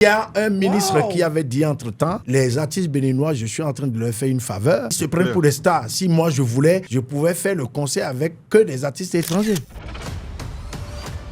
Il y a un ministre qui avait dit entre-temps, les artistes béninois, je suis en train de leur faire une faveur. Ils se prennent pour des stars. Si moi je voulais, je pouvais faire le concert avec que des artistes étrangers.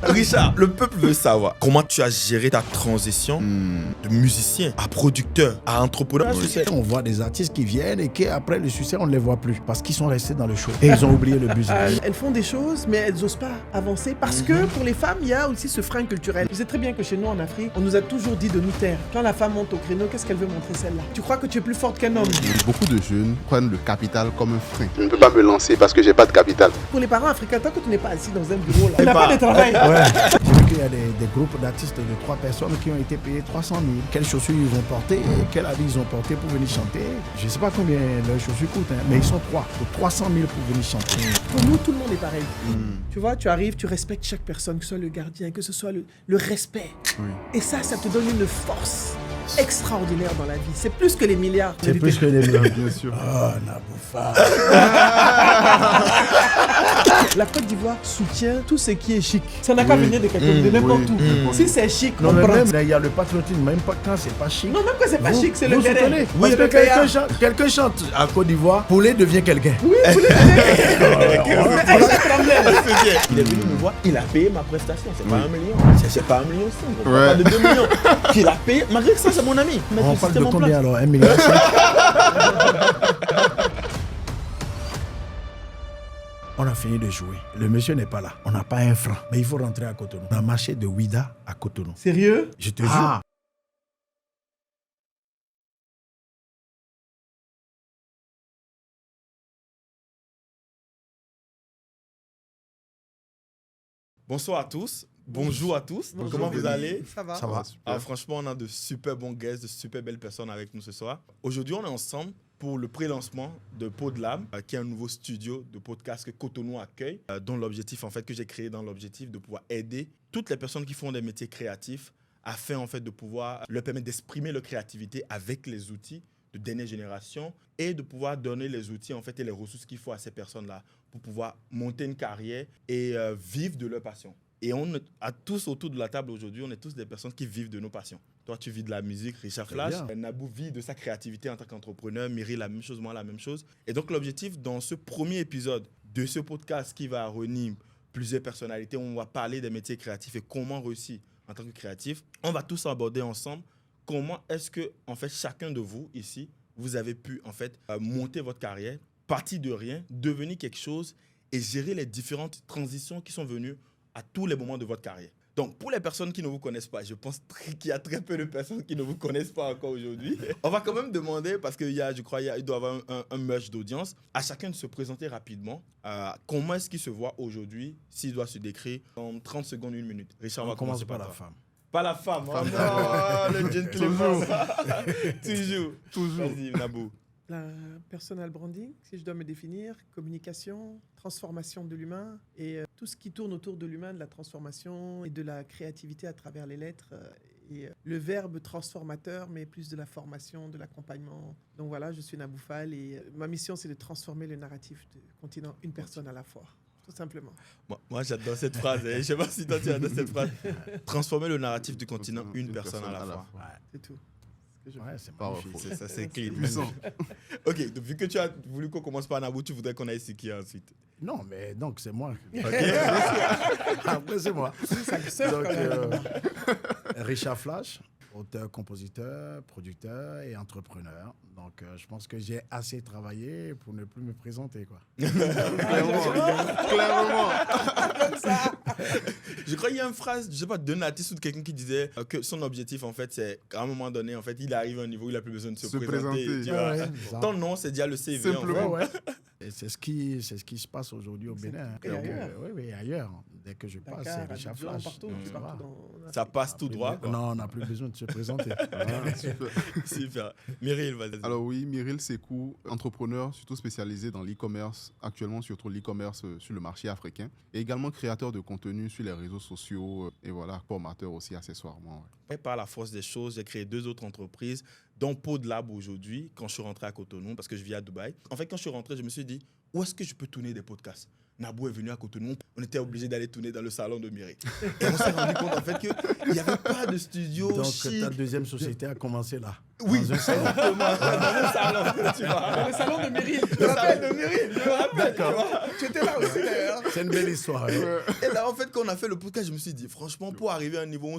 Richard, le peuple veut savoir comment tu as géré ta transition de musicien à producteur, à entrepreneur. On voit des artistes qui viennent et qu'après le succès, on ne les voit plus parce qu'ils sont restés dans le show. Et ils ont oublié le business. Elles font des choses, mais elles n'osent pas avancer parce que pour les femmes, il y a aussi ce frein culturel. Vous savez très bien que chez nous en Afrique, on nous a toujours dit de nous taire. Quand la femme monte au créneau, qu'est-ce qu'elle veut montrer celle-là? Tu crois que tu es plus forte qu'un homme? Beaucoup de jeunes prennent le capital comme un frein. Je ne peux pas me lancer parce que j'ai pas de capital. Pour les parents africains, tant que tu n'es pas assis dans un bureau, là, tu n'as pas de travail. J'ai vu qu'il y a des groupes d'artistes de 3 personnes qui ont été payés 300 000. Quelles chaussures ils vont porter et quel habit ils ont porté pour venir chanter. Je ne sais pas combien leurs chaussures coûtent, mais ils sont 3. Pour 300 000 pour venir chanter. Pour nous, tout le monde est pareil. Tu vois, tu arrives, tu respectes chaque personne, que ce soit le gardien, que ce soit le respect. Oui. Et ça te donne une force extraordinaire dans la vie. C'est plus que les milliards. C'est plus que les milliards. Bien sûr. Oh, Naboufa. La Côte d'Ivoire soutient tout ce qui est chic. Ça n'a qu'à venir de quelque de n'importe où. Si c'est chic, Non, on mais prend. même, il y a le patriotisme, même pas quand c'est pas chic. Non, même quand c'est pas chic, c'est le Vous béret. soutenez. Oui, Parce que le quelqu'un chante à Côte d'Ivoire, Poulet devient quelqu'un. Oui, vous les Aïcha Tremblay, là. Il est venu me voir, il a payé ma prestation. C'est pas 1 million. C'est pas 1,5 million. On parle pas de 2 millions. Qu'il a payé, malgré que ça, c'est mon ami. On parle de combien alors? 1 million. On a fini de jouer. Le monsieur n'est pas là. On n'a pas un franc. Mais il faut rentrer à Cotonou. On a marché de Ouida à Cotonou. Sérieux? Je te jure. Bonsoir à tous, bonjour à tous. Bonjour. Comment vous allez? Ça va. Ça va. Franchement, on a de super bons guests, de super belles personnes avec nous ce soir. Aujourd'hui, on est ensemble pour le pré-lancement de PodLab, qui est un nouveau studio de podcast que Cotonou accueille, dont l'objectif, en fait, que j'ai créé dans l'objectif de pouvoir aider toutes les personnes qui font des métiers créatifs afin, en fait, de pouvoir leur permettre d'exprimer leur créativité avec les outils de dernière génération et de pouvoir donner les outils, en fait, et les ressources qu'il faut à ces personnes-là pour pouvoir monter une carrière et vivre de leur passion. Et on est à tous autour de la table aujourd'hui, on est tous des personnes qui vivent de nos passions. Toi, tu vis de la musique, Richard Flash. Nabou vit de sa créativité en tant qu'entrepreneur. Myrill, la même chose, moi, la même chose. Et donc, l'objectif dans ce premier épisode de ce podcast qui va réunir plusieurs personnalités, on va parler des métiers créatifs et comment réussir en tant que créatif. On va tous aborder ensemble comment est-ce que, en fait, chacun de vous ici, vous avez pu, en fait, monter votre carrière, partir de rien, devenir quelque chose et gérer les différentes transitions qui sont venues à tous les moments de votre carrière. Donc, pour les personnes qui ne vous connaissent pas, je pense qu'il y a très peu de personnes qui ne vous connaissent pas encore aujourd'hui. On va quand même demander, parce qu'il y a, je crois, il doit y avoir un merge d'audience, à chacun de se présenter rapidement. Comment est-ce qu'il se voit aujourd'hui, s'il doit se décrire en 30 secondes, 1 minute. Richard, on va commencer par la toi. femme. Pas la femme. Oh non, le gentleman. Toujours. Vas-y, Nabou. La personal branding, si je dois me définir, communication, transformation de l'humain et tout ce qui tourne autour de l'humain, de la transformation et de la créativité à travers les lettres et le verbe transformateur, mais plus de la formation, de l'accompagnement. Donc voilà, je suis Nabou Fall et ma mission, c'est de transformer le narratif du continent une personne à la fois. Tout simplement. Moi, j'adore cette phrase. Je ne sais pas si toi, tu adores cette phrase. Transformer le narratif du continent une personne à la fois. Ouais, C'est tout. c'est Powerful. magnifique. C'est ça, c'est clean. Puissant. Ok, donc vu que tu as voulu qu'on commence par Nabou, tu voudrais qu'on aille sur qui ensuite? Non, mais donc c'est moi. Ok. Après, c'est moi. Ça me sert Donc, quand même. Richard Flash, auteur, compositeur, producteur et entrepreneur. Donc, je pense que j'ai assez travaillé pour ne plus me présenter, quoi. Clairement. Je crois qu'il y a une phrase, je ne sais pas, d'un artiste ou de quelqu'un qui disait que son objectif, en fait, c'est qu'à un moment donné, en fait, il arrive à un niveau où il n'a plus besoin de se présenter. Tu vois. Ouais, Ton nom, c'est déjà le CV. Simplement. En fait. Et c'est ce qui se passe aujourd'hui au Bénin. Et ailleurs. Oui, ailleurs. Dès que je passe, c'est Dakar, Richard Abidjan, Flash. partout, Donc, ça va. partout dans Ça passe tout droit. Quoi. Non, on n'a plus besoin de se présenter. Super. Myrill, vas-y. Alors oui, Myrill Sekou, entrepreneur surtout spécialisé dans l'e-commerce, actuellement surtout l'e-commerce sur le marché africain, et également créateur de contenu sur les réseaux sociaux et voilà, formateur aussi accessoirement. Ouais. Par la force des choses, j'ai créé 2 autres entreprises, dont PodLab aujourd'hui, quand je suis rentré à Cotonou, parce que je vis à Dubaï. En fait, quand je suis rentré, je me suis dit, où est-ce que je peux tourner des podcasts? Nabou est venu à Cotonou. On était obligé d'aller tourner dans le salon de mairie. Et on s'est rendu compte en fait qu'il n'y avait pas de studio Donc chic. ta deuxième société a commencé là. Oui, Dans un salon. exactement. Dans le salon, tu vois. Dans le salon de Meryl. Le salon de mairie, je me rappelle. Tu vois. Tu étais là aussi d'ailleurs. C'est une belle histoire. Hein. Et là, en fait, quand on a fait le podcast, je me suis dit, franchement, pour arriver à un niveau où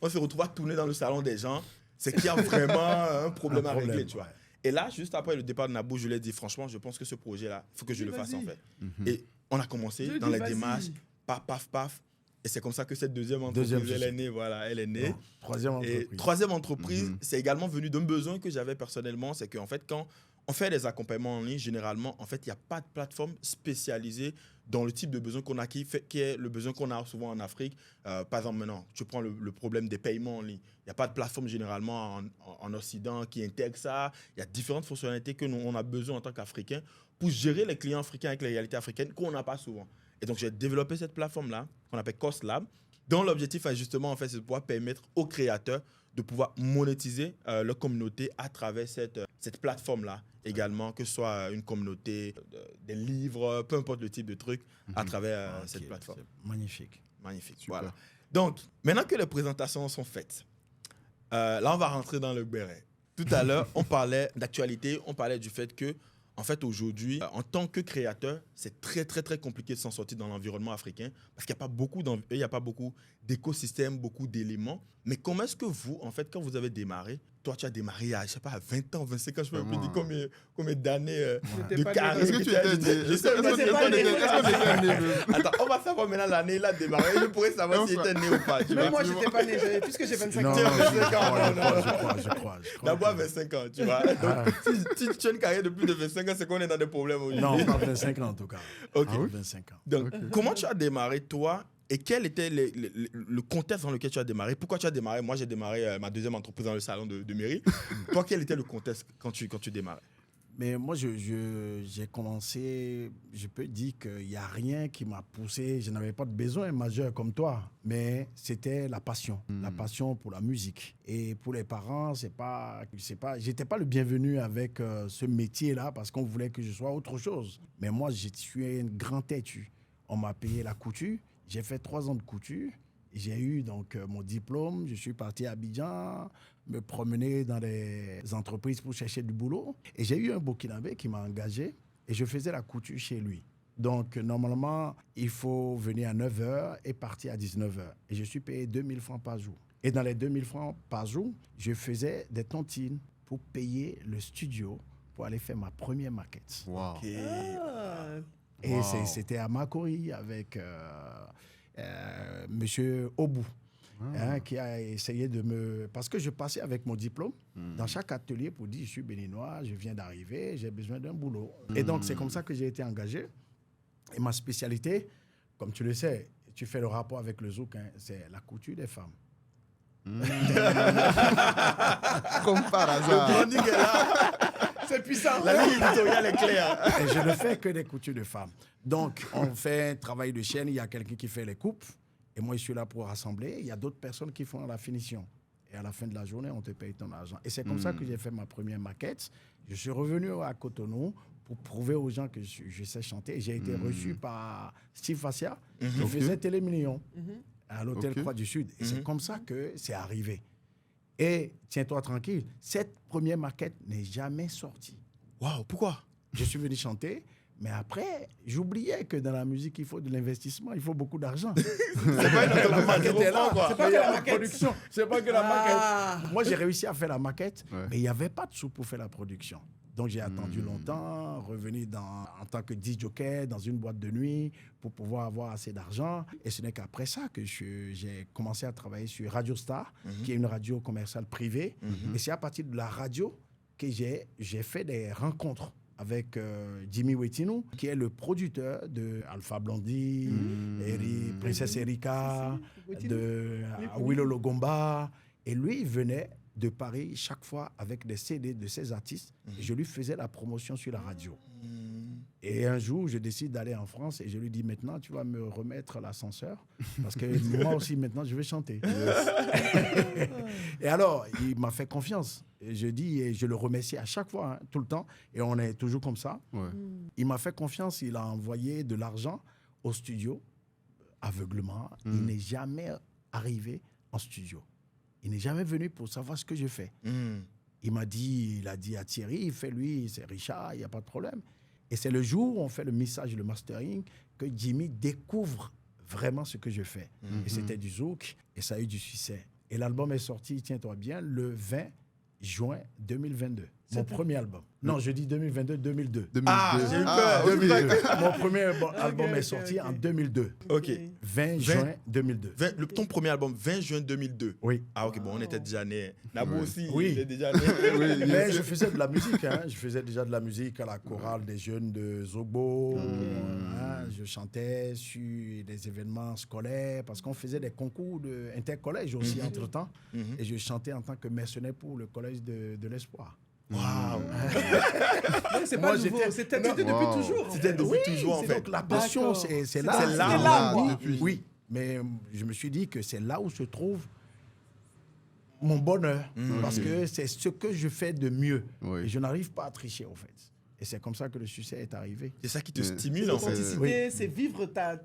on se retrouve à tourner dans le salon des gens, c'est qu'il y a vraiment un problème à régler, tu vois. Ouais. Et là, juste après le départ de Nabou, je lui ai dit, franchement, je pense que ce projet-là, il faut que je le fasse en fait. Et on a commencé dans les démarches, paf. Et c'est comme ça que cette deuxième entreprise, elle est née. Voilà, elle est née. Bon, troisième entreprise. Et troisième entreprise, c'est également venu d'un besoin que j'avais personnellement, c'est qu'en fait, quand on fait des accompagnements en ligne, généralement, en fait, il n'y a pas de plateforme spécialisée dans le type de besoin qu'on a, qui est le besoin qu'on a souvent en Afrique. Par exemple, maintenant, tu prends le problème des paiements en ligne. Il n'y a pas de plateforme généralement en Occident qui intègre ça. Il y a différentes fonctionnalités que nous, on a besoin en tant qu'Africains pour gérer les clients africains avec les réalités africaines qu'on n'a pas souvent. Et donc, j'ai développé cette plateforme-là, qu'on appelle Cost Lab, dont l'objectif, justement, en fait, c'est de pouvoir permettre aux créateurs de pouvoir monétiser leur communauté à travers cette plateforme-là également, que ce soit une communauté, des livres, peu importe le type de truc, à travers cette plateforme. Magnifique. Magnifique. Super. Voilà. Donc, maintenant que les présentations sont faites, là, on va rentrer dans le béret. Tout à l'heure, on parlait d'actualité, on parlait du fait que, en fait, aujourd'hui, en tant que créateur, c'est très, très, très compliqué de s'en sortir dans l'environnement africain parce qu'il n'y a pas beaucoup d'écosystèmes, beaucoup d'éléments. Mais comment est-ce que vous, en fait, quand vous avez démarré, toi, tu as démarré à, je sais pas, à 20 ans, 25 ans, je ne sais pas plus dire combien d'années J'étais de pas né. carrière. Est-ce que tu étais né? Je sais Est-ce pas que si tu étais né? j'étais Est-ce que tu étais né? Attends, on va savoir maintenant l'année il a démarré. Je pourrais savoir s'il était né ou pas. Tu Même vois. moi, j'étais pas né, puisque j'ai 25 Non, ans. non, je je crois. D'abord à 25 ans, tu vois. Donc, si tu as une carrière de plus de 25 ans, c'est qu'on est dans des problèmes aujourd'hui. Non, pas 25 ans en tout cas. Ok. Ah oui 25 ans. Donc, comment tu as démarré, toi, et quel était le contexte dans lequel tu as démarré? Pourquoi tu as démarré? Moi, j'ai démarré ma deuxième entreprise dans le salon de mairie. Toi, quel était le contexte quand tu démarrais? Mais moi, j'ai commencé, je peux dire qu'il n'y a rien qui m'a poussé. Je n'avais pas de besoin majeur comme toi, mais c'était la passion pour la musique. Et pour les parents, j'étais pas le bienvenu avec ce métier-là parce qu'on voulait que je sois autre chose. Mais moi, je suis un grand têtu. On m'a payé la couture. J'ai fait 3 ans de couture. J'ai eu donc mon diplôme. Je suis parti à Abidjan, me promener dans les entreprises pour chercher du boulot. Et j'ai eu un Burkinabé qui m'a engagé et je faisais la couture chez lui. Donc, normalement, il faut venir à 9h et partir à 19h. Et je suis payé 2000 francs par jour. Et dans les 2000 francs par jour, je faisais des tontines pour payer le studio pour aller faire ma première maquette. Wow. Ok. Et Wow. c'était à Makori avec Monsieur Obou, qui a essayé de me... Parce que je passais avec mon diplôme dans chaque atelier pour dire, je suis béninois, je viens d'arriver, j'ai besoin d'un boulot. Et donc, c'est comme ça que j'ai été engagé. Et ma spécialité, comme tu le sais, tu fais le rapport avec le zouk, hein, c'est la couture des femmes. Comme par hasard. Branding est là. C'est puissant. La ligne éditoriale est claire. Et je ne fais que des coutures de femmes. Donc, on fait un travail de chaîne, il y a quelqu'un qui fait les coupes, et moi, je suis là pour rassembler. Il y a d'autres personnes qui font la finition. Et à la fin de la journée, on te paye ton argent. Et c'est comme ça que j'ai fait ma première maquette. Je suis revenu à Cotonou pour prouver aux gens que je sais chanter. J'ai été reçu par Steve Fassia, qui faisait Télémillion à l'Hôtel Ok. Croix du Sud. Et c'est comme ça que c'est arrivé. Et tiens-toi tranquille, cette première maquette n'est jamais sortie. Waouh, pourquoi? Je suis venu chanter, mais après, j'oubliais que dans la musique, il faut de l'investissement, il faut beaucoup d'argent. C'est pas une La maquette est là, quoi. C'est pas que la maquette. production. C'est pas que la Ah. maquette. Moi, j'ai réussi à faire la maquette, Ouais. mais il n'y avait pas de sous pour faire la production. Donc, j'ai attendu longtemps, revenu en tant que DJ dans une boîte de nuit pour pouvoir avoir assez d'argent. Et ce n'est qu'après ça que j'ai commencé à travailler sur Radio Star, qui est une radio commerciale privée. Et c'est à partir de la radio que j'ai fait des rencontres avec Jimmy Wetinou, qui est le producteur de Alpha Blondie, Princesse Erika, de Willow Logomba. Et lui, il venait de Paris chaque fois avec des CD de ses artistes. Et je lui faisais la promotion sur la radio. Et un jour, je décide d'aller en France et je lui dis maintenant, tu vas me remettre l'ascenseur parce que moi aussi, maintenant, je vais chanter. Et alors, il m'a fait confiance. Et je dis, et je le remercie à chaque fois, tout le temps. Et on est toujours comme ça. Ouais. Il m'a fait confiance. Il a envoyé de l'argent au studio, aveuglement. Il n'est jamais arrivé en studio. Il n'est jamais venu pour savoir ce que je fais. Il a dit à Thierry, fais-lui, c'est Richard, il n'y a pas de problème. Et c'est le jour où on fait le mixage, le mastering, que Jimmy découvre vraiment ce que je fais. Et c'était du zouk, et ça a eu du succès. Et l'album est sorti, tiens-toi bien, le 20 juin 2022. Mon premier album. Non, je dis 2022, 2002. Ah, j'ai eu peur. 2002. Mon premier album est sorti en 2002. Ok. 20 juin 2002. Ton premier album, 20 juin 2002. Oui. Ah, ok, bon, on était déjà nés. Nabou aussi, Oui. il est déjà né. Mais je faisais de la musique. Je faisais déjà de la musique à la chorale des jeunes de Zogbo. Je chantais sur des événements scolaires parce qu'on faisait des concours intercollèges aussi entre-temps. Et je chantais en tant que mercenaire pour le collège de l'Espoir. Waouh! C'est pas nouveau, c'était depuis toujours. C'était depuis toujours, en fait. Donc la passion, c'est là. C'est là. Oui, mais je me suis dit que c'est là où se trouve mon bonheur. Parce que c'est ce que je fais de mieux. Oui. Et je n'arrive pas à tricher, en fait. Et c'est comme ça que le succès est arrivé. C'est ça qui te stimule, en fait. L'authenticité, c'est vivre ta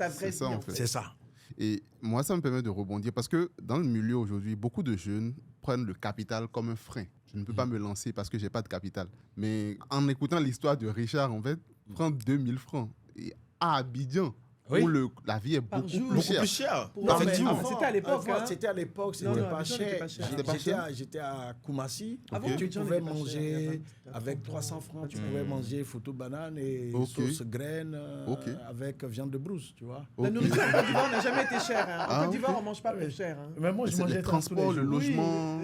vraie vie, en fait. C'est ça. Et moi, ça me permet de rebondir parce que dans le milieu aujourd'hui, beaucoup de jeunes prennent le capital comme un frein. Je ne peux pas me lancer parce que je n'ai pas de capital. Mais en écoutant l'histoire de Richard, en fait, prendre 2000 francs et à Abidjan, où la vie est beaucoup plus chère. Effectivement. C'était à l'époque. C'était à l'époque, c'était pas cher. J'étais à Koumassi. Tu pouvais manger avec 300 francs, tu pouvais manger photo banane et sauce graine avec viande de brousse, tu vois. La nourriture en Côte d'Ivoire n'a jamais été chère. En Côte d'Ivoire, on ne mange pas plus cher. Mais moi, je mangeais le transport, le logement.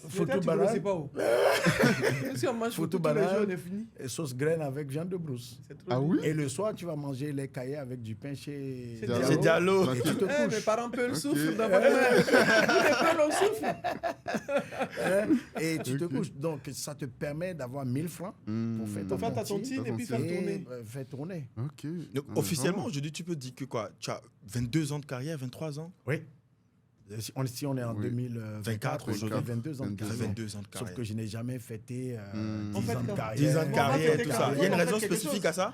Photo banane. C'est pas où. Si on mange photo banane et sauce graine avec viande de brousse. Ah oui? Et le soir, tu vas manger les caillés avec du pain chez C'est Diallo. Et tu te couches. Mes parents peuvent le souffle dans votre main. Le souffle. Et tu te couches. Donc, ça te permet d'avoir 1000 francs pour faire ta tontine et puis faire tourner. Faire tourner. Ok. Donc, officiellement, aujourd'hui, tu peux dire que quoi? Tu as 22 ans de carrière, 23 ans? Oui. Si on est en 2024, aujourd'hui, 22 ans de carrière. 22 ans de carrière. Sauf que je n'ai jamais fêté 10 ans de carrière. 10 ans de carrière, tout ça. Il y a une raison spécifique à ça?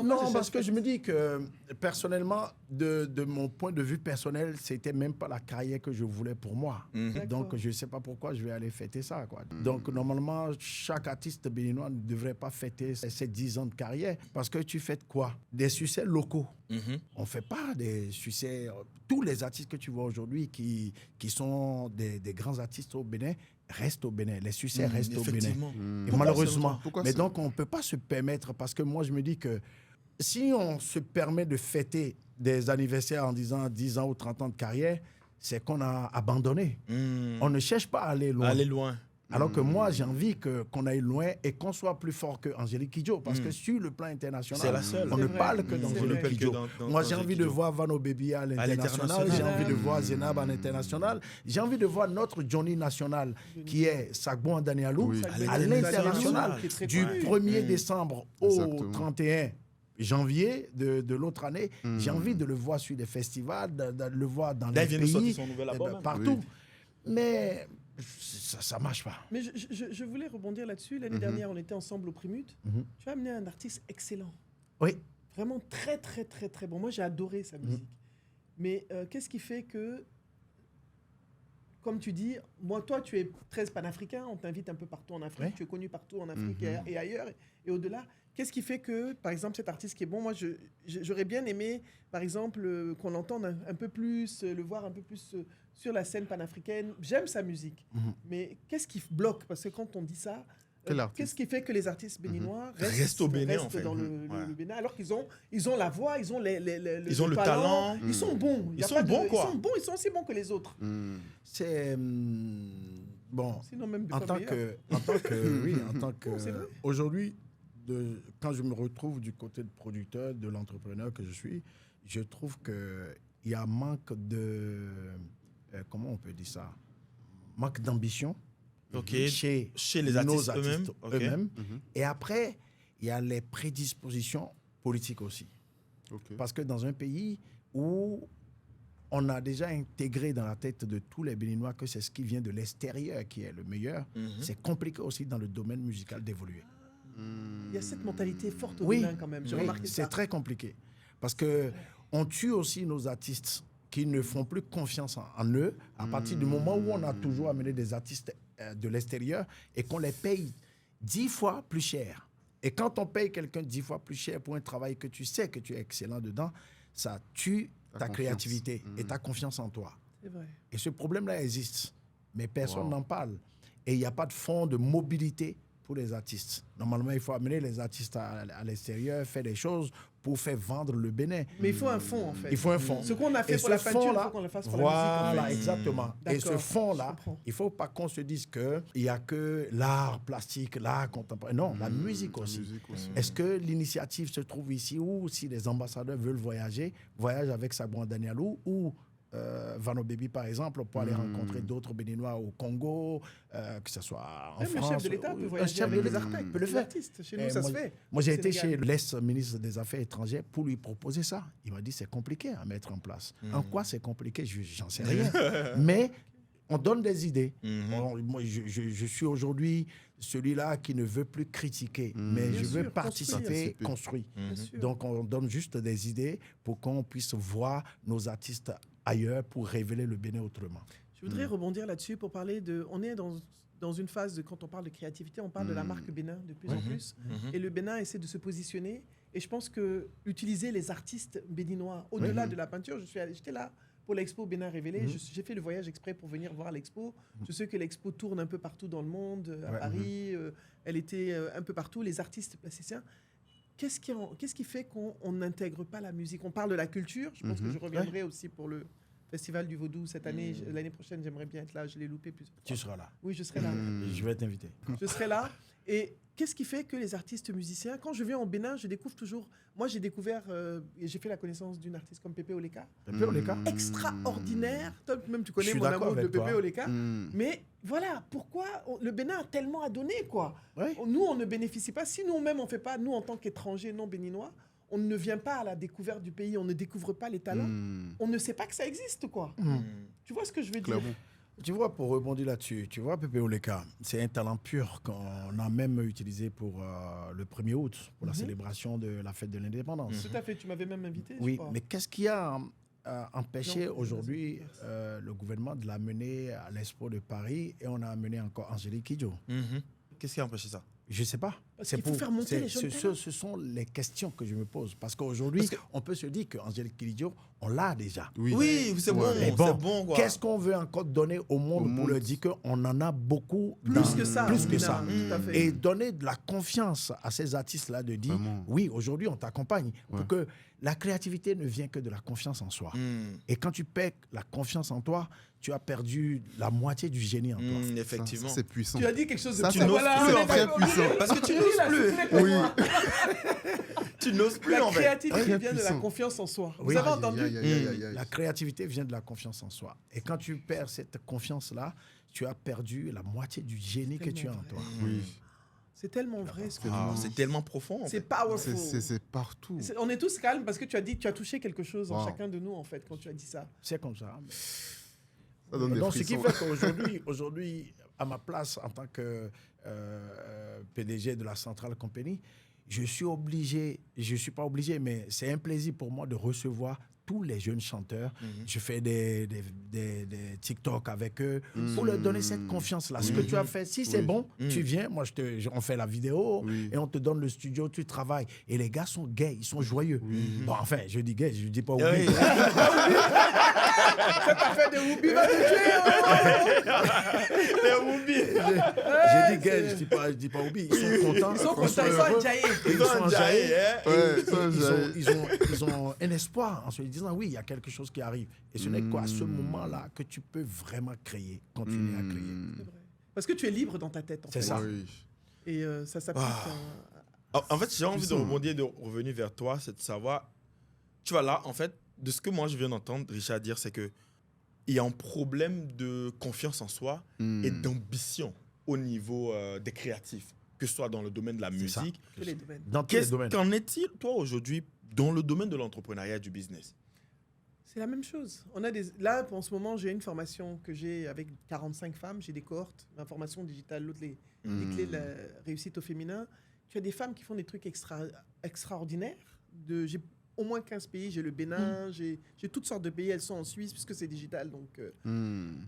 Non, parce que je me dis que personnellement, de mon point de vue personnel, c'était même pas la carrière que je voulais pour moi. Donc, je ne sais pas pourquoi je vais aller fêter ça, quoi. Donc, normalement, chaque artiste béninois ne devrait pas fêter ces 10 ans de carrière parce que tu fêtes quoi? Des succès locaux. On ne fait pas des succès... Tous les artistes que tu vois aujourd'hui qui sont des grands artistes au Bénin restent au Bénin. Les succès restent au Bénin. Et malheureusement. Mais donc, on ne peut pas se permettre parce que moi, je me dis que si on se permet de fêter des anniversaires en disant 10 ans ou 30 ans de carrière, c'est qu'on a abandonné. On ne cherche pas à aller loin. Alors que moi, j'ai envie qu'on aille loin et qu'on soit plus fort qu'Angélique Kidjo. Parce que sur le plan international, c'est la seule. on ne parle que d'Angélique Kidjo. Moi, j'ai envie de voir Vano Baby à l'international. J'ai envie de voir Zenab à l'international. J'ai envie de voir notre Johnny national, qui est Sagbo Danialou, à l'international. Du 1er décembre au 31 janvier de l'autre année. J'ai envie de le voir sur des festivals, de le voir dans les pays, partout. Mais... ça ne marche pas. Mais je voulais rebondir là-dessus. L'année dernière, on était ensemble au Primute. Tu as amené un artiste excellent. Oui. Vraiment très, très, très, très bon. Moi, j'ai adoré sa musique. Mais qu'est-ce qui fait que, comme tu dis, toi, tu es très panafricain, on t'invite un peu partout en Afrique, tu es connu partout en Afrique et ailleurs et au-delà. Qu'est-ce qui fait que, par exemple, cet artiste qui est bon, moi, j'aurais bien aimé, par exemple, qu'on l'entende un peu plus, le voir un peu plus sur la scène panafricaine. J'aime sa musique, mais qu'est-ce qui bloque? Parce que quand on dit ça, qu'est-ce qui fait que les artistes béninois restent au Bénin, en fait. Dans le Bénin, alors qu'ils ont la voix, ils ont le talent, ils sont bons. Ils sont bons, quoi. Ils sont aussi bons que les autres. C'est... bon, même en tant que aujourd'hui, quand je me retrouve du côté de producteur, de l'entrepreneur que je suis, je trouve qu'il y a un manque de... comment on peut dire ça? Manque d'ambition chez les artistes eux-mêmes. Et après, il y a les prédispositions politiques aussi. Ok. Parce que dans un pays où on a déjà intégré dans la tête de tous les Béninois que c'est ce qui vient de l'extérieur qui est le meilleur, c'est compliqué aussi dans le domaine musical d'évoluer. Il y a cette mentalité forte au Oui, Bénin quand même. J'ai oui, remarqué c'est ça. très compliqué. Parce qu'on tue aussi nos artistes qui ne font plus confiance en eux à partir du moment où on a toujours amené des artistes de l'extérieur et qu'on les paye 10 fois plus cher. Et quand on paye quelqu'un 10 fois plus cher pour un travail que tu sais que tu es excellent dedans, ça tue ta confiance. créativité et ta confiance en toi. C'est vrai. Et ce problème-là existe, mais personne Wow. n'en parle. Et il n'y a pas de fonds de mobilité pour les artistes. Normalement, il faut amener les artistes à l'extérieur, faire des choses pour faire vendre le Bénin. Mais il faut un fond, en fait. Il faut un fonds. Ce qu'on a fait Et pour ce la peinture, il fonds-là, faut qu'on le fasse pour voilà, la musique. exactement. Et ce D'accord, fonds-là, je comprends. il ne faut pas qu'on se dise qu'il n'y a que l'art plastique, l'art contemporain. Non, la musique La aussi. musique aussi. Est-ce que l'initiative se trouve ici ou si les ambassadeurs veulent voyager, voyagent avec Sabouan Danielou ou Vano Baby, par exemple, pour aller rencontrer d'autres Béninois au Congo, que ce soit en Même France. le chef de l'État peut un voyager chef de avec les l'État artistes. peut le Les faire. artistes. Chez nous, Et ça moi, se fait. Moi, j'ai Au été chez Sénégal. l'ex-ministre des Affaires étrangères pour lui proposer ça. Il m'a dit c'est compliqué à mettre en place. En quoi c'est compliqué? J'en sais rien. Mais on donne des idées. Moi, je suis aujourd'hui celui-là qui ne veut plus critiquer, mais Bien je veux sûr, participer, construire. construire. Bien sûr. Donc, on donne juste des idées pour qu'on puisse voir nos artistes ailleurs pour révéler le Bénin autrement. Je voudrais rebondir là-dessus pour parler de... On est dans une phase de... Quand on parle de créativité, on parle de la marque Bénin de plus en plus. Et le Bénin essaie de se positionner. Et je pense que utiliser les artistes béninois, au-delà de la peinture, j'étais là pour l'expo Bénin Révélé. J'ai fait le voyage exprès pour venir voir l'expo. Je sais que l'expo tourne un peu partout dans le monde, à Paris. Elle était un peu partout, les artistes plasticiens. Qu'est-ce qui fait qu'on n'intègre pas la musique? On parle de la culture. Je pense que je reviendrai aussi pour le Festival du Vaudou cette année. L'année prochaine, j'aimerais bien être là. Je l'ai loupé plusieurs fois. Tu seras là. Oui, je serai là. Je vais t'inviter. Je serai là. Et qu'est-ce qui fait que les artistes musiciens, quand je viens au Bénin, je découvre toujours... Moi, j'ai découvert, et j'ai fait la connaissance d'une artiste comme Pépé Oleka. Pépé Oleka. Extraordinaire. Toi, même tu Je connais suis mon d'accord amour de avec Pépé toi. Oleka. Mais voilà, pourquoi le Bénin a tellement à donner, quoi. Ouais. Nous, on ne bénéficie pas. Si nous-mêmes, on ne fait pas, nous, en tant qu'étrangers non béninois, on ne vient pas à la découverte du pays, on ne découvre pas les talents. On ne sait pas que ça existe, quoi. Tu vois ce que je veux dire? Clairement. Tu vois, pour rebondir là-dessus, tu vois, Pépé Oleka, c'est un talent pur qu'on a même utilisé pour le 1er août, pour la célébration de la fête de l'indépendance. Tout à fait, tu m'avais même invité, je Oui, crois. mais qu'est-ce qui a empêché Non, aujourd'hui merci. le gouvernement de l'amener à l'Expo de Paris et on a amené encore Angélique Kidjo? Qu'est-ce qui a empêché ça? Je ne sais pas. Parce qu'il faut faire monter les jeunes talents. Ce sont les questions que je me pose. Parce qu'aujourd'hui, on peut se dire qu'Angélique Kidjo, on l'a déjà. Oui, c'est bon, Mais c'est bon, quoi. qu'est-ce qu'on veut encore donner au monde pour leur dire qu'on en a beaucoup Plus que ça. plus que Bénin, ça. tout à fait. Et donner de la confiance à ces artistes-là de dire, Vraiment. oui, aujourd'hui, on t'accompagne. Pour que la créativité ne vient que de la confiance en soi. Et quand tu perds la confiance en toi, tu as perdu la moitié du génie en toi. Effectivement. Ça, c'est puissant. Tu as dit quelque chose de Ça, plus. c'est Voilà, plus, on est en fait, d'accord. puissant. Parce que tu Oui, n'oses là, plus. c'est plus Oui. Tu n'oses plus, La en fait. créativité Très vient de la puissant. confiance en soi. Oui. Vous avez Aïe, entendu? Aïe, aïe, aïe, aïe, aïe. La créativité vient de la confiance en soi. Et quand tu perds cette confiance-là, tu as perdu la moitié du génie que tu as en tellement toi. Oui. C'est tellement vrai ce que tu Ah, dis. c'est tellement profond. en C'est fait. powerful. C'est partout. On est tous calmes parce que tu as dit, tu as touché quelque chose en Wow. chacun de nous en fait quand tu as dit ça. C'est comme ça. Ça donne des Donc, ce qui frissons. fait qu'aujourd'hui, à ma place en tant que PDG de la Central Company, je suis obligé, je ne suis pas obligé, mais c'est un plaisir pour moi de recevoir tous les jeunes chanteurs. Je fais des TikTok avec eux pour leur donner cette confiance-là. Ce que tu as fait, si c'est bon, tu viens, moi on fait la vidéo et on te donne le studio, tu travailles. Et les gars sont gays, ils sont joyeux. Bon, enfin, je dis gay, je ne dis pas oui. Oui. Cette affaire de Whoopi va te tuer. J'ai dit gay, je dis pas oui. Ils sont contents. Ils sont contents, ils sont enjaillés. Ils sont enjaillés. Ouais, Et ça, ils ont un espoir en se disant oui, il y a quelque chose qui arrive. Et ce n'est qu'à ce moment-là que tu peux vraiment créer, continuer à créer. Parce que tu es libre dans ta tête en C'est fait. ça. Oui. Et ça s'applique En fait, j'ai envie de Puissant. rebondir, de revenir vers toi, c'est de savoir. Tu vois, là, en fait, de ce que moi je viens d'entendre Richard dire, c'est que il y a un problème de confiance en soi et d'ambition au niveau des créatifs. que ce soit dans le domaine de la C'est ça. musique. Tous les domaines. Dans tous les domaines. Qu'en est-il, toi, aujourd'hui, dans le domaine de l'entrepreneuriat et du business? C'est la même chose. Là, en ce moment, j'ai une formation que j'ai avec 45 femmes. J'ai des cohortes, ma formation digitale, l'autre, les clés de la réussite au féminin. Tu as des femmes qui font des trucs extraordinaires. J'ai au moins 15 pays. J'ai le Bénin, j'ai toutes sortes de pays. Elles sont en Suisse puisque c'est digital. Donc,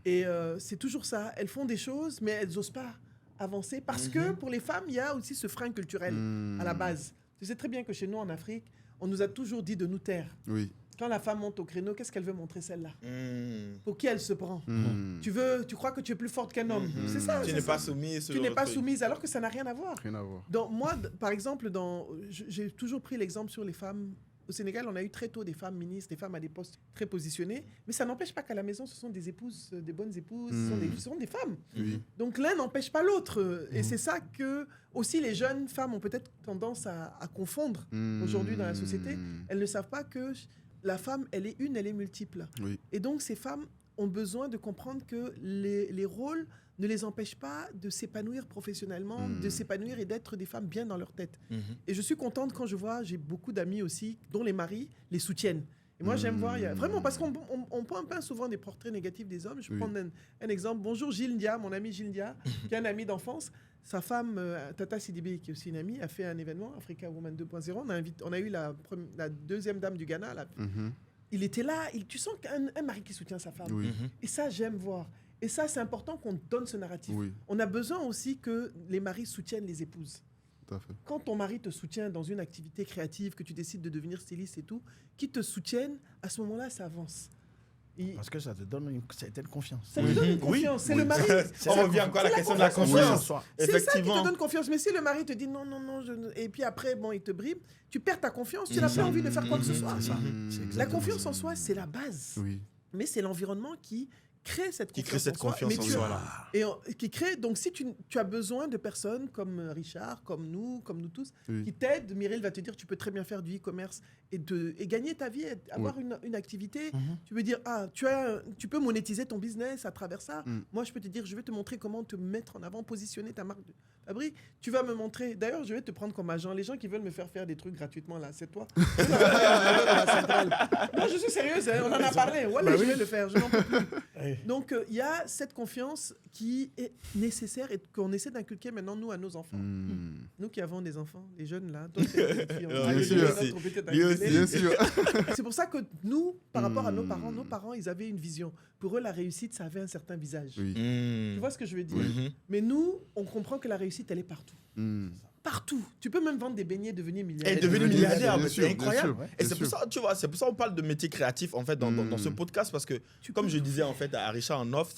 et c'est toujours ça. Elles font des choses, mais elles n'osent pas avancer parce que pour les femmes, il y a aussi ce frein culturel à la base. Tu sais très bien que chez nous, en Afrique, on nous a toujours dit de nous taire. Oui. Quand la femme monte au créneau, qu'est-ce qu'elle veut montrer, celle-là? Pour qui elle se prend? Tu crois que tu es plus forte qu'un homme? C'est ça. Tu c'est n'es ça. pas soumise. Tu n'es pas soumise, alors que ça n'a rien à voir. Rien à voir. Donc, moi, par exemple, j'ai toujours pris l'exemple sur les femmes. Au Sénégal, on a eu très tôt des femmes ministres, des femmes à des postes très positionnés. Mais ça n'empêche pas qu'à la maison, ce sont des épouses, des bonnes épouses, ce sont des femmes. Oui. Donc, l'un n'empêche pas l'autre. Et c'est ça que, aussi, les jeunes femmes ont peut-être tendance à confondre aujourd'hui dans la société. Elles ne savent pas que la femme, elle est une, elle est multiple. Oui. Et donc, ces femmes ont besoin de comprendre que les rôles ne les empêchent pas de s'épanouir professionnellement, de s'épanouir et d'être des femmes bien dans leur tête. Et je suis contente quand je vois, j'ai beaucoup d'amis aussi, dont les maris les soutiennent. Et moi, j'aime voir, vraiment, parce qu'on peint souvent des portraits négatifs des hommes. Je vais prendre un exemple. Bonjour Gilles Ndia, mon ami Gilles Ndia, qui est un ami d'enfance. Sa femme, Tata Sidibé, qui est aussi une amie, a fait un événement, Africa Woman 2.0. On a eu la deuxième dame du Ghana. Il était là. Tu sens qu'un mari qui soutient sa femme. Oui. Et ça, j'aime voir. Et ça, c'est important qu'on donne ce narratif. Oui. On a besoin aussi que les maris soutiennent les épouses. Tout à fait. Quand ton mari te soutient dans une activité créative, que tu décides de devenir styliste et tout, qui te soutiennent, à ce moment-là, ça avance. Parce que ça te donne une certaine confiance. Ça te donne une confiance. C'est le mari. On revient encore à la question de la confiance. confiance. C'est ça qui Effectivement. te donne confiance. Mais si le mari te dit non, et puis après, il te brime, tu perds ta confiance, tu n'as pas envie de faire quoi que ce soit. C'est ça. La confiance en soi, c'est la base. Oui. Mais c'est l'environnement qui crée cette Qui confiance crée cette en soi. confiance en Mais tu- soi, là. Qui crée, donc si tu as besoin de personnes comme Richard, comme nous tous, Oui. qui t'aident, Mireille va te dire tu peux très bien faire du e-commerce et gagner ta vie, avoir une activité. Tu veux dire, tu peux monétiser ton business à travers ça. Moi, je peux te dire, je vais te montrer comment te mettre en avant, positionner ta marque de fabrique. Tu vas me montrer, d'ailleurs, je vais te prendre comme agent. Les gens qui veulent me faire des trucs gratuitement, là, c'est toi. Non, je suis sérieuse, hein, on en a parlé. Voilà, je vais le faire, je n'en peux plus. Donc, il y a cette confiance qui est nécessaire et qu'on essaie d'inculquer maintenant, nous, à nos enfants. Nous qui avons des enfants, les jeunes, là. Toi, t'es petite fille, on a Bien les sûr. jeunes, notre petite Lui aussi. inculée. Bien sûr. C'est pour ça que nous, par rapport à nos parents, ils avaient une vision. Pour eux, la réussite, ça avait un certain visage. Oui. Tu vois ce que je veux dire? Mais nous, on comprend que la réussite, elle est partout. Partout. Tu peux même vendre des beignets et devenir milliardaire. Et devenir milliardaire, Bien mais sûr, c'est incroyable. bien sûr, Et bien c'est pour sûr. ça, tu vois, c'est pour ça qu'on parle de métiers créatifs en fait dans ce podcast parce que comme je disais en fait à Richard en off,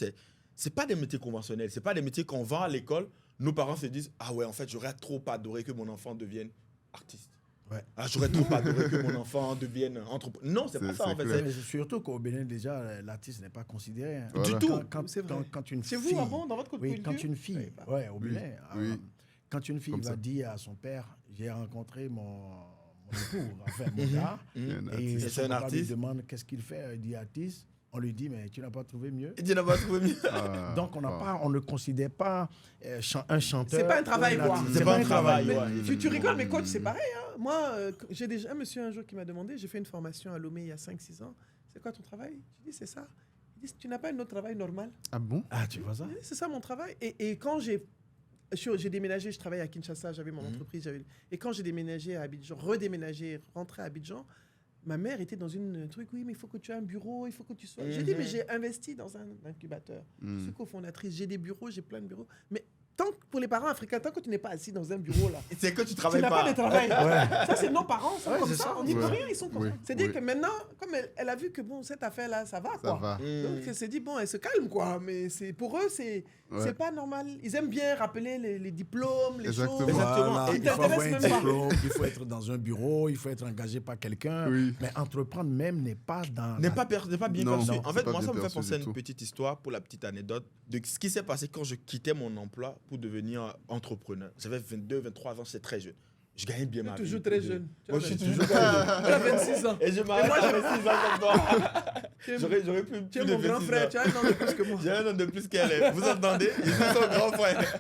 c'est pas des métiers conventionnels, c'est pas des métiers qu'on vend à l'école. Nos parents se disent ah ouais en fait j'aurais trop adoré que mon enfant devienne artiste. Ouais. Ah, j'aurais trop adoré que mon enfant devienne entrepreneur. Non, c'est pas ça en fait. clair. Mais surtout qu'au Bénin, déjà, l'artiste n'est pas considéré. hein. Voilà. Du tout. C'est vrai. Quand une C'est fille... vous, avant, dans votre code Oui, culture? quand une fille... Ouais, au Bénin. oui. Quand une fille Comme va ça. dire à son père, j'ai rencontré mon époux, enfin mon gars, et Et c'est son un papa lui artiste. demande qu'est-ce qu'il fait, il dit artiste. On lui dit, mais tu n'as pas trouvé mieux. Il dit n'a pas trouvé mieux. Donc, on ne considère pas un chanteur. C'est pas un travail, ou quoi. artiste. C'est pas un travail, Mais ouais. tu rigoles, mais coach, c'est pareil. Hein. Moi, j'ai déjà un monsieur un jour qui m'a demandé, j'ai fait une formation à Lomé il y a 5-6 ans. C'est quoi ton travail? Je dis, c'est ça. Il dit, tu n'as pas un autre travail normal? Ah bon? Ah, tu vois ça? Je dis, c'est ça mon travail. Et quand j'ai déménagé, je travaillais à Kinshasa, j'avais mon entreprise. Et quand j'ai déménagé à Abidjan, redéménagé, rentré à Abidjan, ma mère était dans un truc, oui, mais il faut que tu aies un bureau, il faut que tu sois... J'ai dit, mais j'ai investi dans un incubateur. Je suis cofondatrice, j'ai des bureaux, j'ai plein de bureaux. Mais tant que pour les parents africains, tant que tu n'es pas assis dans un bureau, là, C'est que tu tu travailles n'as pas de travail. Ouais. Ça, c'est nos parents, sont Ouais, comme c'est ça. ça. On n'y peut Ouais. rien, ils sont comme Oui, ça. C'est-à-dire oui. que maintenant, comme elle a vu que bon, cette affaire-là, ça va, Ça quoi. va. Donc, elle s'est dit, bon, elle se calme, quoi. Mais pour eux, c'est pas normal. Ils aiment bien rappeler les diplômes, les Exactement. choses. Exactement. Voilà, Ils il faut avoir t'intéressent un même pas. diplôme, il faut être dans un bureau, il faut être engagé par quelqu'un. Oui. Mais entreprendre même n'est pas dans... N'est pas bien Non, perçu. non, En c'est fait, pas moi, bien ça me fait perçu penser à du une tout. petite histoire, pour la petite anecdote, de ce qui s'est passé quand je quittais mon emploi pour devenir entrepreneur. J'avais 22, 23 ans, j'étais très jeune. Je gagnais bien Tu es ma vie. toujours très jeune. Moi, je suis Tu as toujours très jeune. tu as 26 ans. Et je m'arrête à 26 ans comme toi. Tu es- J'aurais plus tu es de mon grand 26 frère, ans. tu as un an de plus que moi. J'ai un an de plus qu'elle est. Vous entendez? Je suis son grand frère.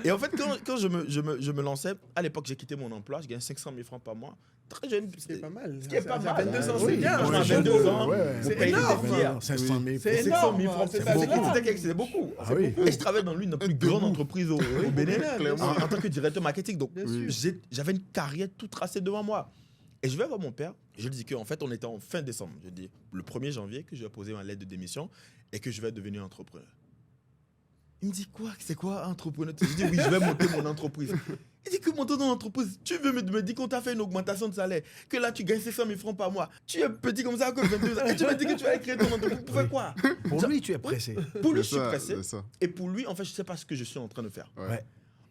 Et en fait, quand je me lançais, à l'époque, j'ai quitté mon emploi, je gagnais 500 000 francs par mois. Très jeune. C'est pas mal. Ce qui est pas À mal. 22 ans, Oui, c'est bien. Moi, ouais, j'ai 22 ans. ouais. C'est Mon pays était énorme. fier. 500 000. C'est 500 000 francs, c'est c'est beaucoup. énorme. C'est beaucoup. Ah oui. Et je travaillais dans l'une des plus grandes entreprises au Bénin, clairement. en tant que directeur marketing. Donc, Bien sûr. j'avais une carrière toute tracée devant moi. Et je vais voir mon père. Je lui dis qu'en fait, on était en fin décembre. Je dis le 1er janvier que je vais poser ma lettre de démission et que je vais devenir entrepreneur. Il me dit quoi? C'est quoi entrepreneur? Je dis oui, je vais monter mon entreprise. Il dit que monter ton entreprise, tu veux me dire qu'on t'a fait une augmentation de salaire, que là tu gagnes 500 000 francs par mois. Tu es petit comme ça, que 22 ans. Et tu me dis que tu vas créer ton entreprise. Pour faire quoi? Pour lui, tu es pressé. Pour lui, je C'est suis ça, pressé. c'est ça. Et pour lui, en fait, je ne sais pas ce que je suis en train de faire. Ouais.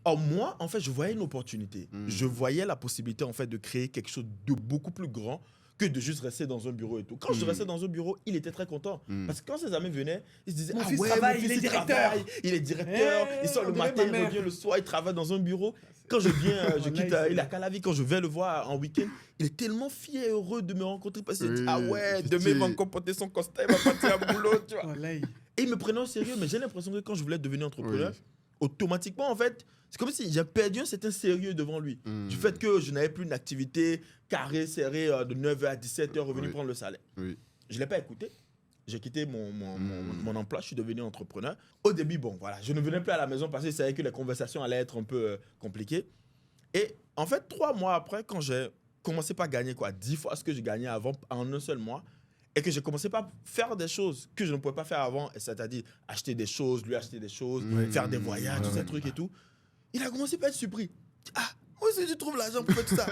Or, moi, en fait, je voyais une opportunité. Mm. Je voyais la possibilité, en fait, de créer quelque chose de beaucoup plus grand que de juste rester dans un bureau et tout. Quand je restais dans un bureau, il était très content. Mm. Parce que quand ses amis venaient, ils se disaient Mon ah fils ouais, travaille, mon fils, il est directeur. travaille, il est directeur, Eh, il sort on le dirait matin, ma il mère. revient le soir, il travaille dans un bureau. Quand je viens, je quitte, Wallahi, il est à Calavi, quand je vais le voir en week-end, il est tellement fier et heureux de me rencontrer parce qu'il dit Oui, ah ouais, je demain sais. il va encore porter son costard, il va partir à boulot, tu vois. Wallahi. Et il me prenait au sérieux, mais j'ai l'impression que quand je voulais devenir entrepreneur, Oui. automatiquement, en fait, c'est comme si j'ai perdu un certain sérieux devant lui. Mm. Du fait que je n'avais plus une activité carrée, serrée de 9h à 17h, revenu Oui. prendre le salaire. Oui. Je ne l'ai pas écouté. J'ai quitté mon emploi, je suis devenu entrepreneur. Au début, bon, voilà, je ne venais plus à la maison parce que je savais que les conversations allaient être un peu compliquées. Et en fait, 3 mois après, quand j'ai commencé par gagner 10 fois ce que je gagnais avant en un seul mois, et que j'ai commencé par faire des choses que je ne pouvais pas faire avant, c'est-à-dire acheter des choses, lui acheter des choses, Oui. faire des voyages, tous ces trucs et tout, il a commencé par être surpris. Ah, moi aussi, je trouve l'argent pour faire tout ça.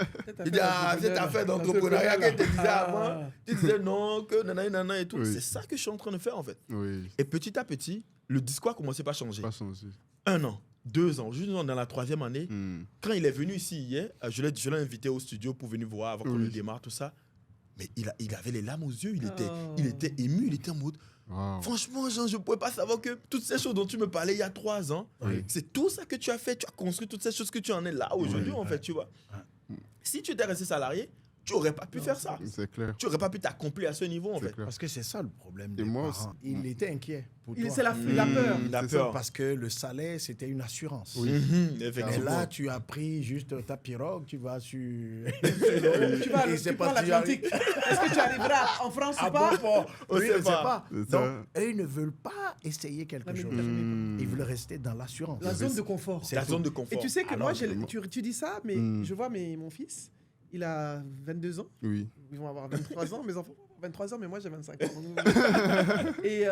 Il dit, ah, cette affaire d'entrepreneuriat qu'elle te disait avant, tu disais non, que nanana et tout. Oui. C'est ça que je suis en train de faire, en fait. Oui. Et petit à petit, le discours a commencé par changer. Pas changé. 1 an, 2 ans, juste dans la 3e année, Mm. quand il est venu ici hier, je l'ai invité au studio pour venir voir avant qu'on Oui. le démarre, tout ça. Mais il avait les larmes aux yeux, il Oh. était ému, il était en mode, Wow. franchement, Jean, je ne pouvais pas savoir que toutes ces choses dont tu me parlais il y a 3 ans, Oui. c'est tout ça que tu as fait, tu as construit toutes ces choses que tu en es là aujourd'hui, en fait, tu vois. Si tu étais resté salarié, tu n'aurais pas pu faire ça. C'est clair. Tu n'aurais pas pu t'accomplir à ce niveau, en C'est fait. clair. Parce que c'est ça le problème Et des moi parents. aussi. Il était inquiet pour toi. C'est la peur. La C'est peur. ça. Parce que le salaire, c'était une assurance. Oui. Mhm, Mais effectivement. là, tu as pris juste ta pirogue, tu vas sur... Tu vas Et c'est tu prends pas si l'Atlantique. Est-ce que tu arriveras en France Ah ou pas? bon port. On Oui, sait on sait pas. pas. C'est Donc, ça. eux, ils ne veulent pas essayer quelque Non, mais chose. Mm. Ils veulent rester dans l'assurance. La zone de confort. C'est La tout. zone de confort. Et tu sais que Alors, moi, vraiment. tu dis ça, mais je vois mon fils, il a 22 ans. Oui. Ils vont avoir 23 ans, mes enfants vont avoir 23 ans, mais moi j'ai 25 ans. Et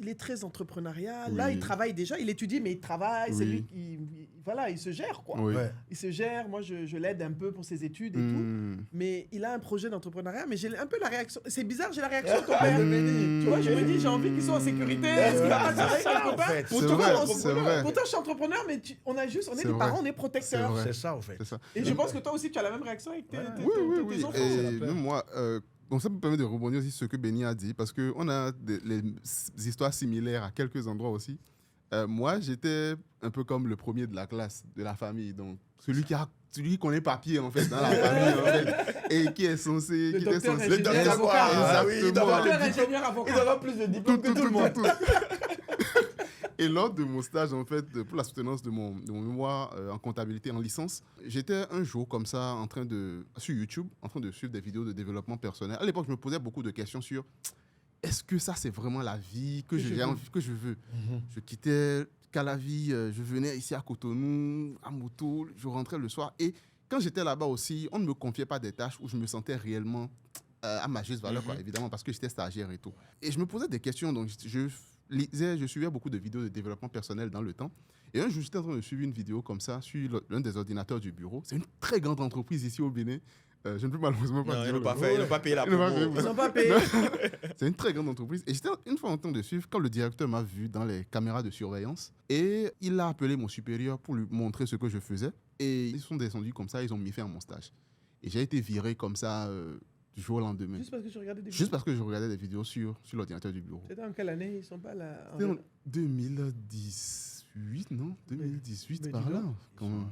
il est très entrepreneurial. Là, Oui. il travaille déjà, il étudie, mais il travaille. C'est Oui. lui qui. Voilà, il se gère, quoi. Oui. Ouais. Il se gère. Moi, je l'aide un peu pour ses études et tout. Mm. Mais il a un projet d'entrepreneuriat, mais j'ai un peu la réaction. C'est bizarre, j'ai la réaction de ton Ah, père. Mm. Tu vois, je me dis, j'ai envie qu'ils soient en sécurité. Est-ce qu'il va pas travailler ça, quelque en part fait. Pour C'est toi, vrai, on- c'est vrai. Pourtant, je suis entrepreneur, mais on est C'est des vrai. parents, on est C'est protecteurs. vrai. C'est ça, en fait. C'est ça. Et je pense que toi aussi, tu as la même réaction avec tes Oui. tes enfants. c'est la Et peur. même moi, donc ça me permet de rebondir aussi sur ce que Benny a dit, parce qu'on a les histoires similaires à quelques endroits aussi. Moi, j'étais un peu comme le premier de la classe, de la famille, donc celui qui connaît papier en fait dans la famille en fait, et qui est censé, Le qui était docteur, censé, Le ingénieur, docteur, avocat. quoi. Ah oui, il doit avoir Docteur, le diplôme. ingénieur, Il avocat. doit avoir plus de diplômes que tout le monde. Et lors de mon stage, en fait, pour la soutenance de mon mémoire en comptabilité en licence, j'étais un jour comme ça sur YouTube, en train de suivre des vidéos de développement personnel. À l'époque, je me posais beaucoup de questions sur est-ce que ça, c'est vraiment la vie que je veux. Je quittais Calavi, je venais ici à Cotonou, à moto, je rentrais le soir. Et quand j'étais là-bas aussi, on ne me confiait pas des tâches où je me sentais réellement à ma juste valeur, quoi, évidemment, parce que j'étais stagiaire et tout. Et je me posais des questions, donc je suivais beaucoup de vidéos de développement personnel dans le temps. Et un jour, j'étais en train de suivre une vidéo comme ça sur l'un des ordinateurs du bureau. C'est une très grande entreprise ici au Bénin. Je ne peux malheureusement pas Non, dire ils n'ont le pas nom. fait, ils n'ont pas payé la Ils n'ont pas promo. payé. Ils n'ont pas payé. C'est une très grande entreprise. Et j'étais une fois en train de suivre quand le directeur m'a vu dans les caméras de surveillance. Et il a appelé mon supérieur pour lui montrer ce que je faisais. Et ils sont descendus comme ça, ils ont mis fin à mon stage. Et j'ai été viré comme ça du jour au lendemain. Juste parce que tu regardais des Juste vidéos. parce que je regardais des vidéos sur l'ordinateur du bureau. C'était en quelle année? Ils sont pas là. C'était en 2018, non 2018, Mais par dis là. donc. quand même.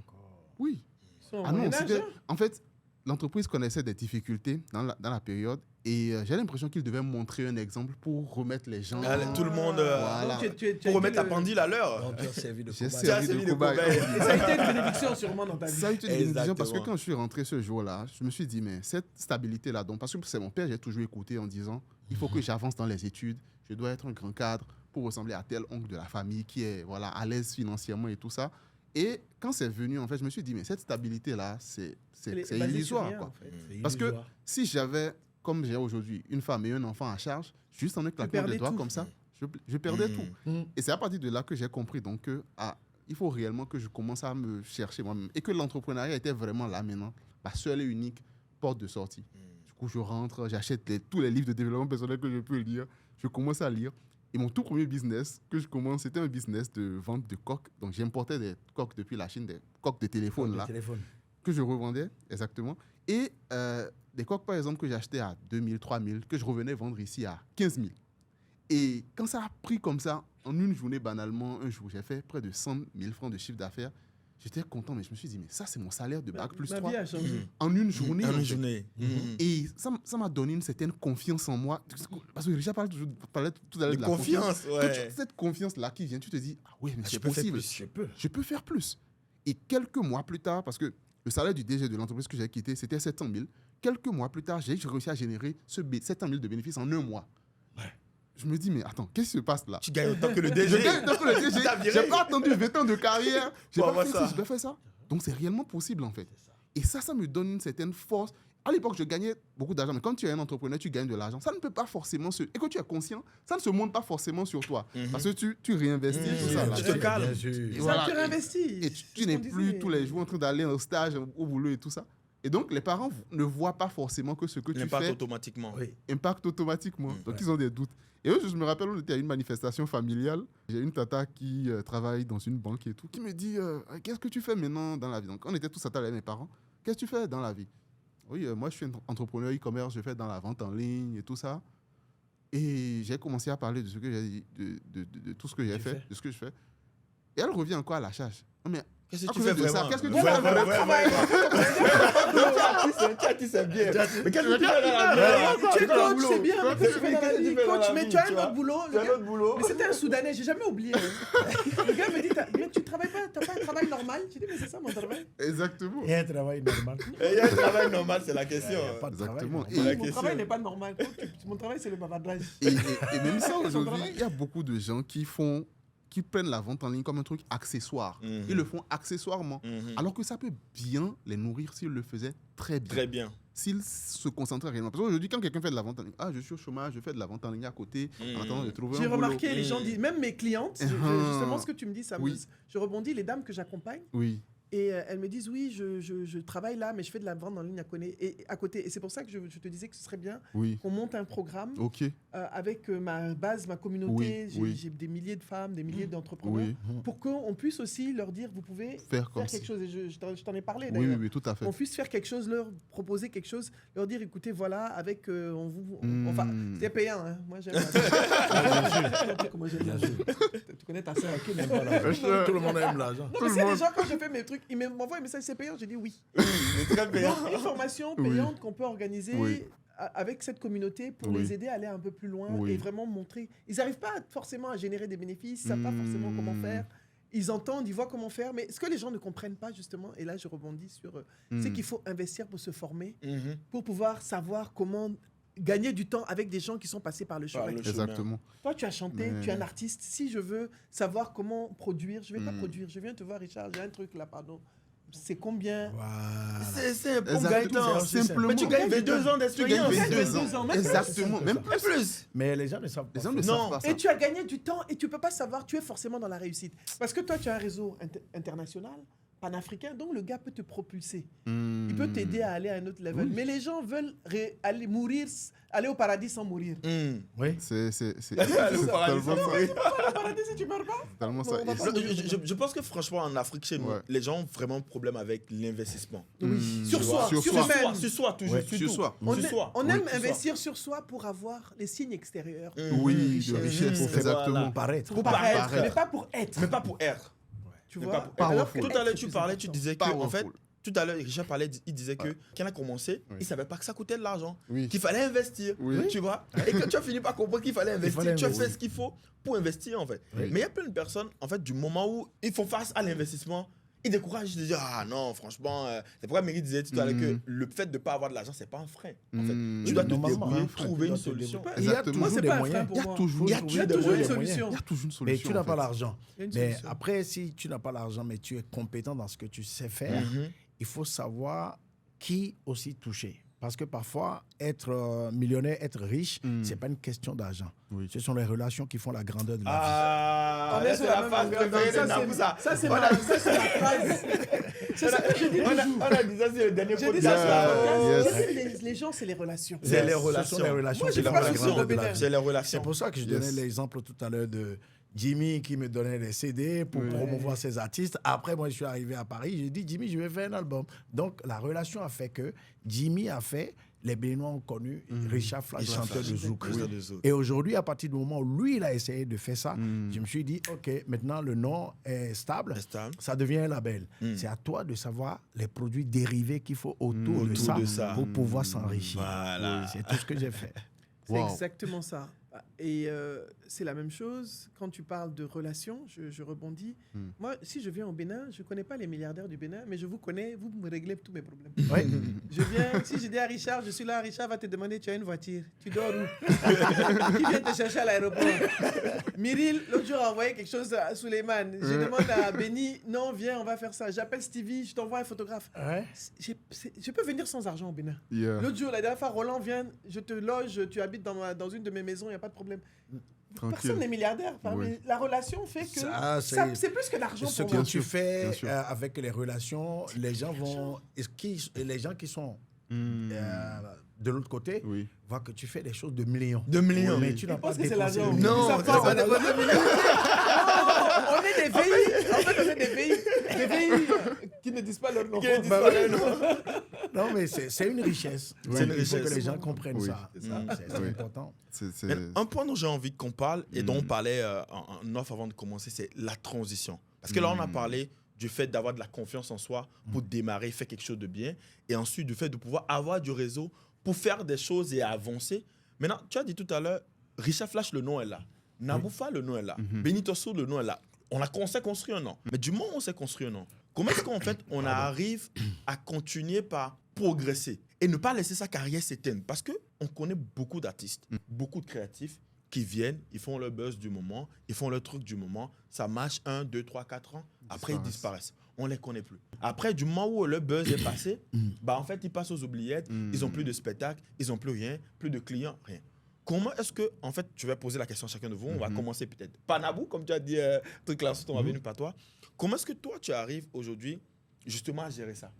Oui. Ils sont au Ah non, Moyen-Âge, c'était... hein. En fait, l'entreprise connaissait des difficultés dans la période et j'ai l'impression qu'il devait montrer un exemple pour remettre les gens... Tout le monde, Voilà. Donc, tu as pour remettre été la pendule à l'heure. Donc, tu as servi de J'ai cobaye. servi servi de de cobaye. cobaye. Et ça a été une bénédiction sûrement dans ta vie. Ça a été une bénédiction parce que Exactement. quand je suis rentré ce jour-là, je me suis dit, mais cette stabilité-là, donc, parce que c'est mon père, j'ai toujours écouté en disant, il faut que j'avance dans les études, je dois être un grand cadre pour ressembler à tel oncle de la famille qui est voilà, à l'aise financièrement et tout ça. Et quand c'est venu, en fait, je me suis dit, mais cette stabilité-là, c'est Elle est basée sur illusoire. rien, Quoi. en fait. C'est Parce que illusoire. si j'avais, comme j'ai aujourd'hui, une femme et un enfant à charge, juste en un claquement de perdais doigts tout. comme ça, je perdais tout. Mm. Et c'est à partir de là que j'ai compris donc que il faut réellement que je commence à me chercher moi-même. Et que l'entrepreneuriat était vraiment là maintenant, ma seule et unique porte de sortie. Du coup, je rentre, j'achète tous les livres de développement personnel que je peux lire, je commence à lire. Et mon tout premier business que je commence, c'était un business de vente de coques. Donc, j'importais des coques depuis la Chine, des coques de téléphone Le là, téléphone. que je revendais, exactement. Et des coques, par exemple, que j'achetais à 2000, 3000, que je revenais vendre ici à 15 000. Et quand ça a pris comme ça, en une journée, banalement, un jour, j'ai fait près de 100 000 francs de chiffre d'affaires. J'étais content, mais je me suis dit, mais ça, c'est mon salaire de bac plus Ma 3 vie a changé. en une journée. En en une fait. journée. Et ça m'a donné une certaine confiance en moi. Parce que Richard parlait tout à l'heure De de la confiance, Quand ouais. cette confiance-là qui vient, tu te dis, ah ouais, mais Je c'est peux faire possible. plus. Je peux. Je peux faire plus. Et quelques mois plus tard, parce que le salaire du DG de l'entreprise que j'ai quitté, c'était 700 000. Quelques mois plus tard, j'ai réussi à générer 700 000 de bénéfices en un mois. Je me dis, mais attends, qu'est-ce qui se passe là? Tu gagnes autant que le DG. Je gagne tant que le DG. T'as viré. J'ai pas attendu 20 ans de carrière. J'ai Pour pas avoir fait ça. ça. J'ai pas fait ça. Donc c'est réellement possible en fait. Et ça me donne une certaine force. À l'époque, je gagnais beaucoup d'argent, mais quand tu es un entrepreneur, tu gagnes de l'argent. Ça ne peut pas forcément se... Et que tu es conscient, ça ne se montre pas forcément sur toi. Parce que tu réinvestis tout ça. Là. Tu te calmes. Bien sûr. Et Voilà. ça, tu réinvestis. Et tu n'es plus tous les jours en train d'aller au stage, au boulot et tout ça. Et donc, les parents ne voient pas forcément que ce que tu L'impact fais automatiquement. Oui. impacte automatiquement. Donc, ils ont des doutes. Et eux, je me rappelle, on était à une manifestation familiale. J'ai une tata qui travaille dans une banque et tout, qui me dit qu'est-ce que tu fais maintenant dans la vie? Donc, on était tous à table avec mes parents. Qu'est-ce que tu fais dans la vie? Oui, moi, je suis entrepreneur e-commerce, je fais dans la vente en ligne et tout ça. Et j'ai commencé à parler de ce que j'ai de tout ce que j'ai fait, de ce que je fais. Et elle revient encore à la charge. Non, mais Qu'est-ce à que tu cause fais de ça, vraiment? qu'est-ce que tu Ouais, fais ouais, vraiment? Tu as dit c'est bien. Mais qu'est-ce que tu fais dans la vie? Tu es C'est quoi le coach, boulot? c'est bien. Mais qu'est-ce que tu fais dans la Qu'est-ce que tu vie? fais dans Coach, la mais vie, tu as tu un vois? autre boulot. Tu as un autre boulot? Mais c'était un Soudanais, j'ai jamais oublié. Le gars me dit, mais tu travailles pas, t'as pas un travail normal? J'ai dit, mais c'est ça mon travail. Exactement. Il y a un travail normal. Il y a un travail normal, c'est la question. Il n'y a pas de travail Exactement. normal. Et- La Mon question. travail n'est pas normal. Mon travail, c'est le bavardage. Et même ça, Son aujourd'hui, travail. il y a beaucoup de gens qui prennent la vente en ligne comme un truc accessoire. Mhm. Ils le font accessoirement. Mhm. Alors que ça peut bien les nourrir s'ils le faisaient très bien. Très bien. S'ils se concentraient réellement. Parce qu'aujourd'hui, quand quelqu'un fait de la vente en ligne, je suis au chômage, je fais de la vente en ligne à côté, en attendant de trouver un J'ai boulot. remarqué, les gens disent, même mes clientes, justement ce que tu me dis, ça Oui. je rebondis, les dames que j'accompagne, Oui, et elles me disent, oui, je travaille là, mais je fais de la vente en ligne à côté. Et c'est pour ça que je te disais que ce serait bien oui. qu'on monte un programme Ok. avec ma base, ma communauté. Oui, oui. J'ai des milliers de femmes, des milliers d'entrepreneurs, Oui. pour qu'on puisse aussi leur dire, vous pouvez Faire comme faire ça. quelque chose. Et je t'en ai parlé Oui, d'ailleurs. oui, oui, tout à fait. On puisse faire quelque chose, leur proposer quelque chose, leur dire, écoutez, voilà, avec, Hmm. enfin, c'est payant, hein. Moi j'aime. Comment j'aime. Bien sûr. Tu connais ta sœur. Qui n'aime pas l'argent? Tout le monde aime l'argent. Non, mais c'est des gens, quand je fais mes trucs, ils m'envoient un message, c'est payant, j'ai dit oui. C'est très bien. Donc, une formation Oui. payante qu'on peut organiser Oui. avec cette communauté pour Oui. les aider à aller un peu plus loin Oui. et vraiment montrer. Ils n'arrivent pas forcément à générer des bénéfices, ils ne savent pas forcément comment faire. Ils entendent, ils voient comment faire, mais ce que les gens ne comprennent pas justement, et là je rebondis sur, c'est qu'il faut investir pour se former, Mhm. pour pouvoir savoir comment gagner du temps avec des gens qui sont passés par le chemin. le chemin. Exactement. Toi, tu as chanté, Mais- tu es un artiste. Si je veux savoir comment produire, je ne vais pas Mm. produire. Je viens te voir, Richard, j'ai un truc là, pardon. C'est combien? Voilà. C'est un bon Exactement. Gaëtan. Simplement. Mais tu gagnes 22 ans d'expérience. Tu gagnes 22 22 ans. ans, même Exactement. Même Même plus. Mais les gens ne savent pas. les gens ne Non. savent pas ça. Et tu as gagné du temps et tu ne peux pas savoir, tu es forcément dans la réussite. Parce que toi, tu as un réseau international, panafricain, donc le gars peut te propulser. Il peut t'aider à aller à un autre level. Oui. Mais les gens veulent aller mourir, aller au paradis sans mourir. Oui. C'est Aller au paradis totalement sans ça. mourir. Au paradis si tu meurs pas. Totalement ça. Non, on va Et pas ça- Je pense que franchement, en Afrique, chez nous, Ouais. les gens ont vraiment un problème avec l'investissement. Oui. Sur Tu soi, vois, sur sur soi. eux-mêmes. Sur soi, toujours. Ouais, sur sur tout. soi. On, Sur aime- soi. on Oui, aime sur soi. investir sur soi pour avoir les signes extérieurs. Oui, richesse. de richesse. Mmh. Exactement. Voilà. Paraître. Pour paraître. paraître, mais pas pour être. Mais pas pour être. Tu Mais vois. pas pour- Alors Powerful. que Tout à l'heure, être, tu c'est parlais, plus tu important. disais que, en fait, Powerful. Tout à l'heure, Richard parlait, il disait que quand il a commencé, Oui. il ne savait pas que ça coûtait de l'argent, Oui. qu'il fallait investir, Oui. tu vois. Et quand tu as fini par comprendre qu'il fallait investir, fallait tu as investir. fait ce qu'il faut pour investir, en fait. Oui. Mais il y a plein de personnes, en fait, du moment où ils font face à l'investissement, ils découragent, ils se disent, ah non, franchement, c'est pourquoi Mary disait tout à l'heure que le fait de ne pas avoir de l'argent, ce n'est pas un frein. En fait. Tu dois te Normalement, débrouiller, hein, trouver tu une dois te solution. débrouiller. Il Il y a Exactement. Moi, toujours c'est des pas un moyens. frein pour Il y a moi. toujours, Il y a Il y a toujours des toujours une moyens. solution. Il y a toujours une Mais solution. tu n'as en pas fait. l'argent. Il y a une Mais solution. après, si tu n'as pas l'argent, mais tu es compétent dans ce que tu sais faire, Mhm. il faut savoir qui aussi toucher. Parce que parfois, être millionnaire, être riche, ce n'est pas une question d'argent. Oui. Ce sont les relations qui font la grandeur de la vie. Ah, On là, est c'est sur la la même phase longueur d'onde. préférée de Nabouza. Ça, c'est la phrase. C'est ça que je dis On toujours. a dit ça, c'est le dernier J'ai dit podcast. ça là. sur le podcast. Yes. Je dis, les gens, c'est les relations. C'est les Ce relations. sont les relations Moi, qui j'ai font pas la de souci grandeur au de la Bénin. vie. C'est les relations. C'est pour ça que je Yes. donnais l'exemple tout à l'heure de Jimmy qui me donnait les CD pour promouvoir ses artistes. Après, moi, je suis arrivé à Paris. J'ai dit, Jimmy, je vais faire un album. Donc, la relation a fait que Jimmy a fait, les Béninois ont connu Richard Flash, Richard chanteur Flash. de Zouk. Chanteur de Zouk. Et aujourd'hui, à partir du moment où lui, il a essayé de faire ça, je me suis dit, OK, maintenant, le nom est stable. Est stable. Ça devient un label. C'est à toi de savoir les produits dérivés qu'il faut autour, de ça pour pouvoir s'enrichir. Voilà. Oui, c'est tout ce que j'ai fait. C'est Wow. exactement ça. Et c'est la même chose quand tu parles de relations, je rebondis. Moi, si je viens au Bénin, je ne connais pas les milliardaires du Bénin, mais je vous connais, vous me réglez tous mes problèmes. Oui. Je viens, si je dis à Richard, je suis là, Richard va te demander, tu as une voiture, tu dors où? Qui vient te chercher à l'aéroport? Myril, l'autre jour, a envoyé quelque chose à Souleymane. Je demande à Benny, non, viens, on va faire ça. J'appelle Stevie, je t'envoie un photographe. Ouais. Je peux venir sans argent au Bénin. Yeah. L'autre jour, la dernière fois, Roland vient, je te loge, tu habites dans une de mes maisons, il n'y a pas de problème. Tranquille. Personne n'est milliardaire. Enfin, Oui. mais la relation fait que Ça, c'est plus que l'argent Ce pour que moi. tu fais bien sûr. avec les relations, les gens vont. Les gens qui sont de l'autre côté Oui. voient que tu fais des choses de millions. De millions. Mais tu n'as Ils pas pensent que c'est dépensé l'argent. de millions. Non, Ils savent c'est pas, pas on est- des millions. On est des pays. En fait, on est des pays qui ne disent pas leur nom. Qui ne disent Bah pas ouais. leur nom. Non, mais c'est une richesse. C'est une Il faut que richesse. les gens comprennent Oui. ça. C'est ça. C'est Oui. important. C'est- Mais un point dont j'ai envie qu'on parle et dont on Mm. parlait en off avant de commencer, c'est la transition. Parce que là, on a parlé du fait d'avoir de la confiance en soi pour démarrer, faire quelque chose de bien. Et ensuite, du fait de pouvoir avoir du réseau pour faire des choses et avancer. Maintenant, tu as dit tout à l'heure, Richard Flash, le nom est là. Naboufa, le nom est là. Benito Soul, le nom est là. On s'est construit un nom. Mais du moment où on s'est construit un nom, comment est-ce qu'en fait, on arrive à continuer par progresser et ne pas laisser sa carrière s'éteindre? Parce qu'on connaît beaucoup d'artistes, beaucoup de créatifs qui viennent, ils font leur buzz du moment, ils font leur truc du moment, ça marche 1, 2, 3, 4 ans, après ils disparaissent. On ne les connaît plus. Après, du moment où le buzz est passé, bah en fait, ils passent aux oubliettes, ils n'ont plus de spectacle, ils n'ont plus rien, plus de clients, rien. Comment est-ce que, en fait, je vais poser la question à chacun de vous, on va commencer peut-être par Nabou, comme tu as dit, truc là, on va venir par toi. Comment est-ce que toi, tu arrives aujourd'hui, justement, à gérer ça?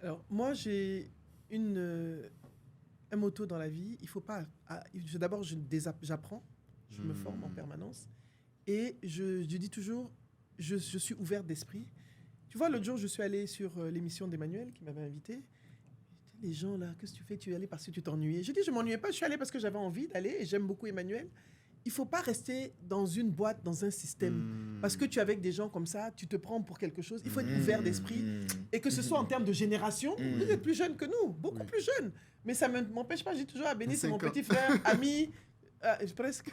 Alors, moi, j'ai un motto dans la vie. Il faut pas. D'abord, j'apprends, je me forme en permanence. Et je dis toujours, je suis ouvert d'esprit. Tu vois, l'autre jour, je suis allé sur l'émission d'Emmanuel qui m'avait invité. Les gens là, qu'est-ce que tu fais? Tu es allé parce que tu t'ennuyais. Je dis, je m'ennuyais pas, je suis allé parce que j'avais envie d'aller et j'aime beaucoup Emmanuel. Il faut pas rester dans une boîte, dans un système. Parce que tu es avec des gens comme ça, tu te prends pour quelque chose. Il faut être ouvert d'esprit. Et que ce soit en termes de génération, vous êtes plus jeunes que nous, beaucoup plus jeunes. Mais ça ne m'empêche pas, je dis toujours à Béni, c'est mon petit frère, ami, presque.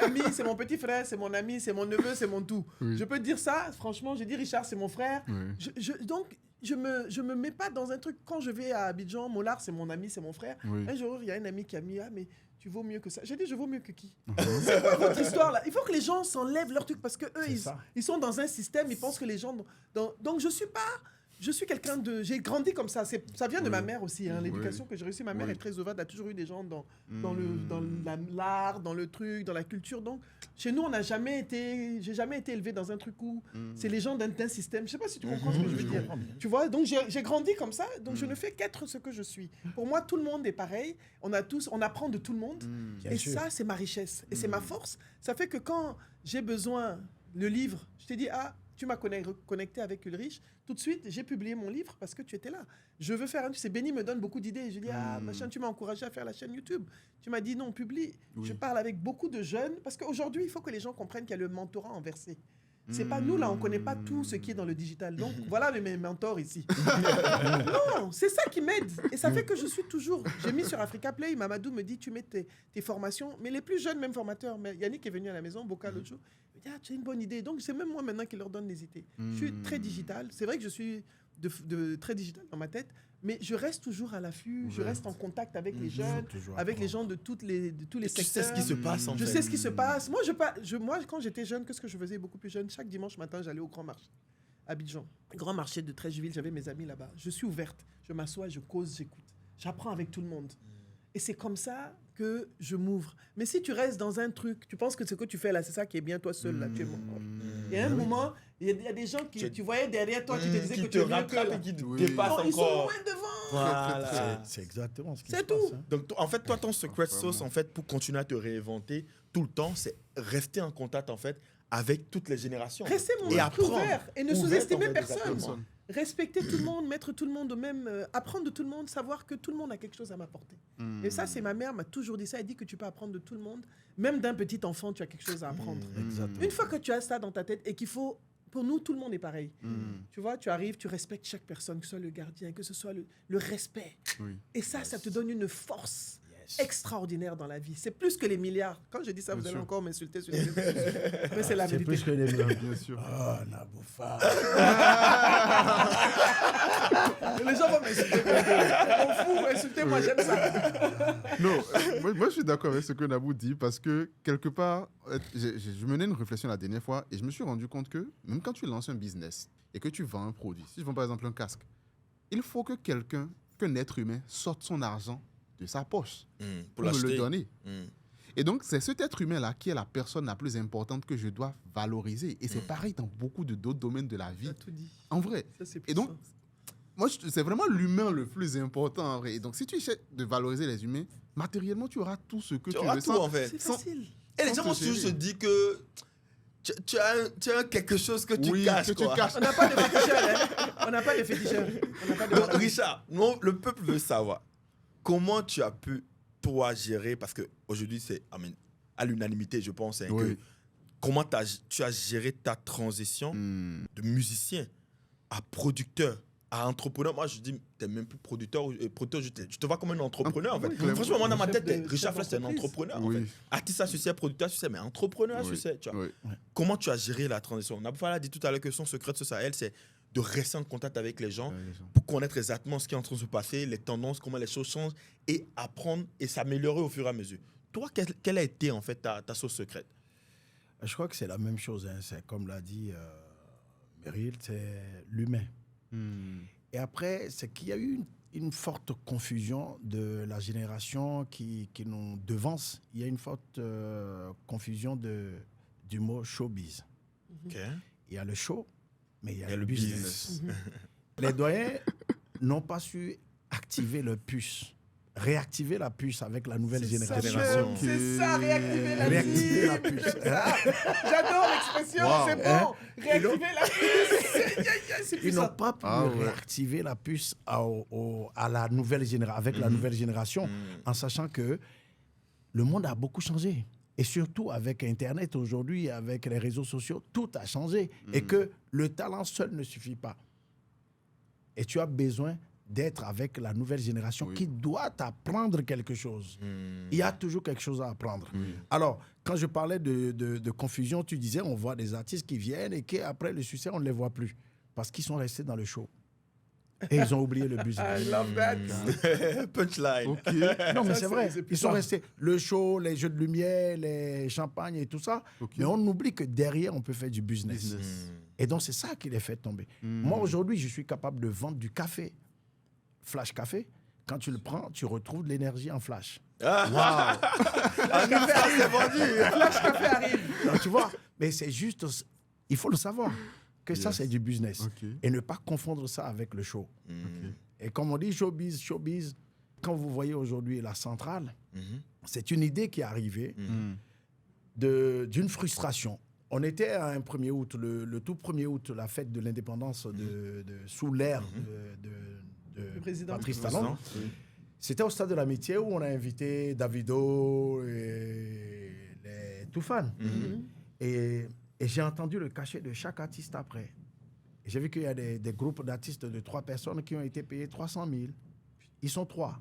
Ami, c'est mon petit frère, c'est mon ami, c'est mon neveu, c'est mon tout. Oui. Je peux dire ça, franchement, j'ai dit Richard, c'est mon frère. Oui. Donc, je me mets pas dans un truc. Quand je vais à Abidjan, Mollard, c'est mon ami, c'est mon frère. Oui. Un jour, il y a un ami qui a mis, ah, mais tu vaux mieux que ça. J'ai dit, je vaux mieux que qui? C'est quoi votre histoire là? Il faut que les gens s'enlèvent leur truc parce que eux, ils sont dans un système, ils pensent que les gens. Donc, je suis pas. Je suis quelqu'un de... J'ai grandi comme ça. Ça vient de ma mère aussi. Hein, l'éducation que j'ai réussi. Ma mère est très ouverte. Elle a toujours eu des gens dans l'art, dans le truc, dans la culture. Donc, chez nous, j'ai jamais été élevé dans un truc où c'est les gens d'un système. Je sais pas si tu comprends ce que je veux dire. Tu vois, donc j'ai grandi comme ça. Donc, je ne fais qu'être ce que je suis. Pour moi, tout le monde est pareil. On apprend de tout le monde. Et ça, c'est ma richesse. Et c'est ma force. Ça fait que quand j'ai besoin, le livre, je t'ai dit, ah, tu m'as connecté avec Ulrich. Tout de suite, j'ai publié mon livre parce que tu étais là. Je veux faire un... C'est Benny me donne beaucoup d'idées. Je dis, ah, machin, tu m'as encouragé à faire la chaîne YouTube. Tu m'as dit, non, publie. Je parle avec beaucoup de jeunes parce qu'aujourd'hui, il faut que les gens comprennent qu'il y a le mentorat inversé. C'est pas nous, là, on connaît pas tout ce qui est dans le digital. Donc, voilà mes mentors ici. Non, c'est ça qui m'aide. Et ça fait que je suis toujours... J'ai mis sur Africa Play, Mamadou me dit, tu mets tes formations, mais les plus jeunes, même formateurs, mais Yannick est venu à la maison, Boca l'autre jour, il me dit, tu as une bonne idée. Donc, c'est même moi maintenant qui leur donne les idées. Je suis très digital. C'est vrai que je suis très digital dans ma tête, mais je reste toujours à l'affût, je reste en contact avec les jeunes, avec les gens de tous les secteurs. Tu sais ce qui se passe en fait. Je sais ce qui se passe. Moi, quand j'étais jeune, qu'est-ce que je faisais beaucoup plus jeune? Chaque dimanche matin, j'allais au Grand Marché, à Abidjan. Grand Marché de Treichville, j'avais mes amis là-bas. Je suis ouverte, je m'assois, je cause, j'écoute. J'apprends avec tout le monde. Et c'est comme ça que je m'ouvre. Mais si tu restes dans un truc, tu penses que ce que tu fais là, c'est ça qui est bien, toi seul, là, tu es mort. Et à un moment, il y a des gens qui, tu voyais derrière toi, tu te disais que tu es mieux que là. Qui te dépassent encore. Ils sont loin devant. Voilà. C'est exactement ce qui se C'est passe. tout. Hein. Donc, en fait, toi, ton secret sauce, en fait, pour continuer à te réinventer tout le temps, c'est rester en contact, en fait, avec toutes les générations. Restez mon et esprit apprendre. ouvert et ne Ouvert, sous-estimez en fait, personne. exactement. Respecter tout le monde, mettre tout le monde au même... apprendre de tout le monde, savoir que tout le monde a quelque chose à m'apporter. Et ça, c'est ma mère m'a toujours dit ça. Elle dit que tu peux apprendre de tout le monde. Même d'un petit enfant, tu as quelque chose à apprendre. Exactement. Une fois que tu as ça dans ta tête et qu'il faut... Pour nous, tout le monde est pareil. Tu vois, tu arrives, tu respectes chaque personne, que ce soit le gardien, que ce soit le respect. Oui. Et ça, ça te donne une force extraordinaire dans la vie. C'est plus que les milliards. Quand je dis ça, vous Bien allez sûr. encore m'insulter sur les réseaux sociaux. Mais c'est la C'est vérité. plus que les millions. Bien sûr. Ah, Naboufa. Les gens vont m'insulter. On fout, insultez-moi, j'aime ça. Non, moi, je suis d'accord avec ce que Nabou dit parce que quelque part, je menais une réflexion la dernière fois et je me suis rendu compte que même quand tu lances un business et que tu vends un produit, si je vends par exemple un casque, il faut que qu'un être humain sorte son argent de sa poche pour me le l'acheter. donner. Et donc, c'est cet être humain-là qui est la personne la plus importante que je dois valoriser. Et c'est pareil dans beaucoup d'autres domaines de la vie. T'as tout dit. En vrai. Ça, c'est Et donc, puissant. moi, c'est vraiment l'humain le plus important en vrai. Et donc, si tu essaies de valoriser les humains, matériellement, tu auras tout ce que Tu tu auras veux. tout, en fait. C'est sans- facile. Et les sans gens te vont toujours gêner. se dire que tu as quelque chose que tu Oui, caches. que tu quoi. caches. On n'a pas de féticheurs, hein. On n'a pas de féticheurs. On n'a pas de Donc, malades. Richard, nous, le peuple veut savoir comment tu as pu, toi, gérer, parce qu'aujourd'hui, c'est à l'unanimité, je pense, hein, Oui. que comment tu as géré ta transition de musicien à producteur, à entrepreneur. Moi, je dis, tu n'es même plus producteur, je te vois comme un entrepreneur, en fait. Oui, clairement. Franchement, moi, dans ma Chef tête, de- Richard chef Flash, c'est un d'entreprise. entrepreneur, en Oui. fait. Artiste associé, producteur associé, mais entrepreneur associé, tu vois. Oui. Comment tu as géré la transition? Naboufala a dit tout à l'heure que son secret de Sahel, c'est de rester en contact avec les gens pour connaître exactement ce qui est en train de se passer, les tendances, comment les choses changent et apprendre et s'améliorer au fur et à mesure. Toi, quelle a été en fait ta sauce secrète? Je crois que c'est la même chose. Hein. C'est comme l'a dit Meryl, c'est l'humain. Et après, c'est qu'il y a eu une forte confusion de la génération qui nous devance. Il y a une forte confusion du mot showbiz. Ok. Il y a le show, mais il y a Et le le business. business. Les doyens n'ont pas su activer le puce, réactiver la puce avec la nouvelle C'est ça, génération. même. C'est ça, réactiver la Réactiver la vie. puce. J'adore l'expression, Wow. c'est bon. Réactiver la puce. C'est Ils n'ont puissant. pas pu Ah ouais. réactiver la puce à la nouvelle génération, avec la nouvelle génération, en sachant que le monde a beaucoup changé. Et surtout avec Internet aujourd'hui, avec les réseaux sociaux, tout a changé. Et que le talent seul ne suffit pas. Et tu as besoin d'être avec la nouvelle génération Oui. qui doit t'apprendre quelque chose. Il y a toujours quelque chose à apprendre. Alors, quand je parlais de confusion, tu disais, on voit des artistes qui viennent et qu'après le succès, on ne les voit plus. Parce qu'ils sont restés dans le show. Et ils ont oublié le business. I love that. Punchline. Ok. Non, mais Ça, c'est vrai. c'est Ils puissant. sont restés. Le show, les jeux de lumière, les champagnes et tout ça. Ok. Mais on oublie que derrière, on peut faire du business. Et donc, c'est ça qui les fait tomber. Moi, aujourd'hui, je suis capable de vendre du café. Flash Café. Quand tu le prends, tu retrouves de l'énergie en flash. Ah, Café arrive. Flash Café arrive. Donc, tu vois, mais c'est juste, il faut le savoir, que ça, Yes. c'est du business. Ok. Et ne pas confondre ça avec le show. Et comme on dit, showbiz, quand vous voyez aujourd'hui la centrale, c'est une idée qui est arrivée d'une frustration. On était à un 1er août, le tout 1er août, la fête de l'indépendance sous l'ère de président. Patrice Talon. C'était au Stade de l'Amitié où on a invité Davido et les Toufan. Et Et j'ai entendu le cachet de chaque artiste après. Et j'ai vu qu'il y a des groupes d'artistes de 3 personnes qui ont été payés 300 000. Ils sont 3.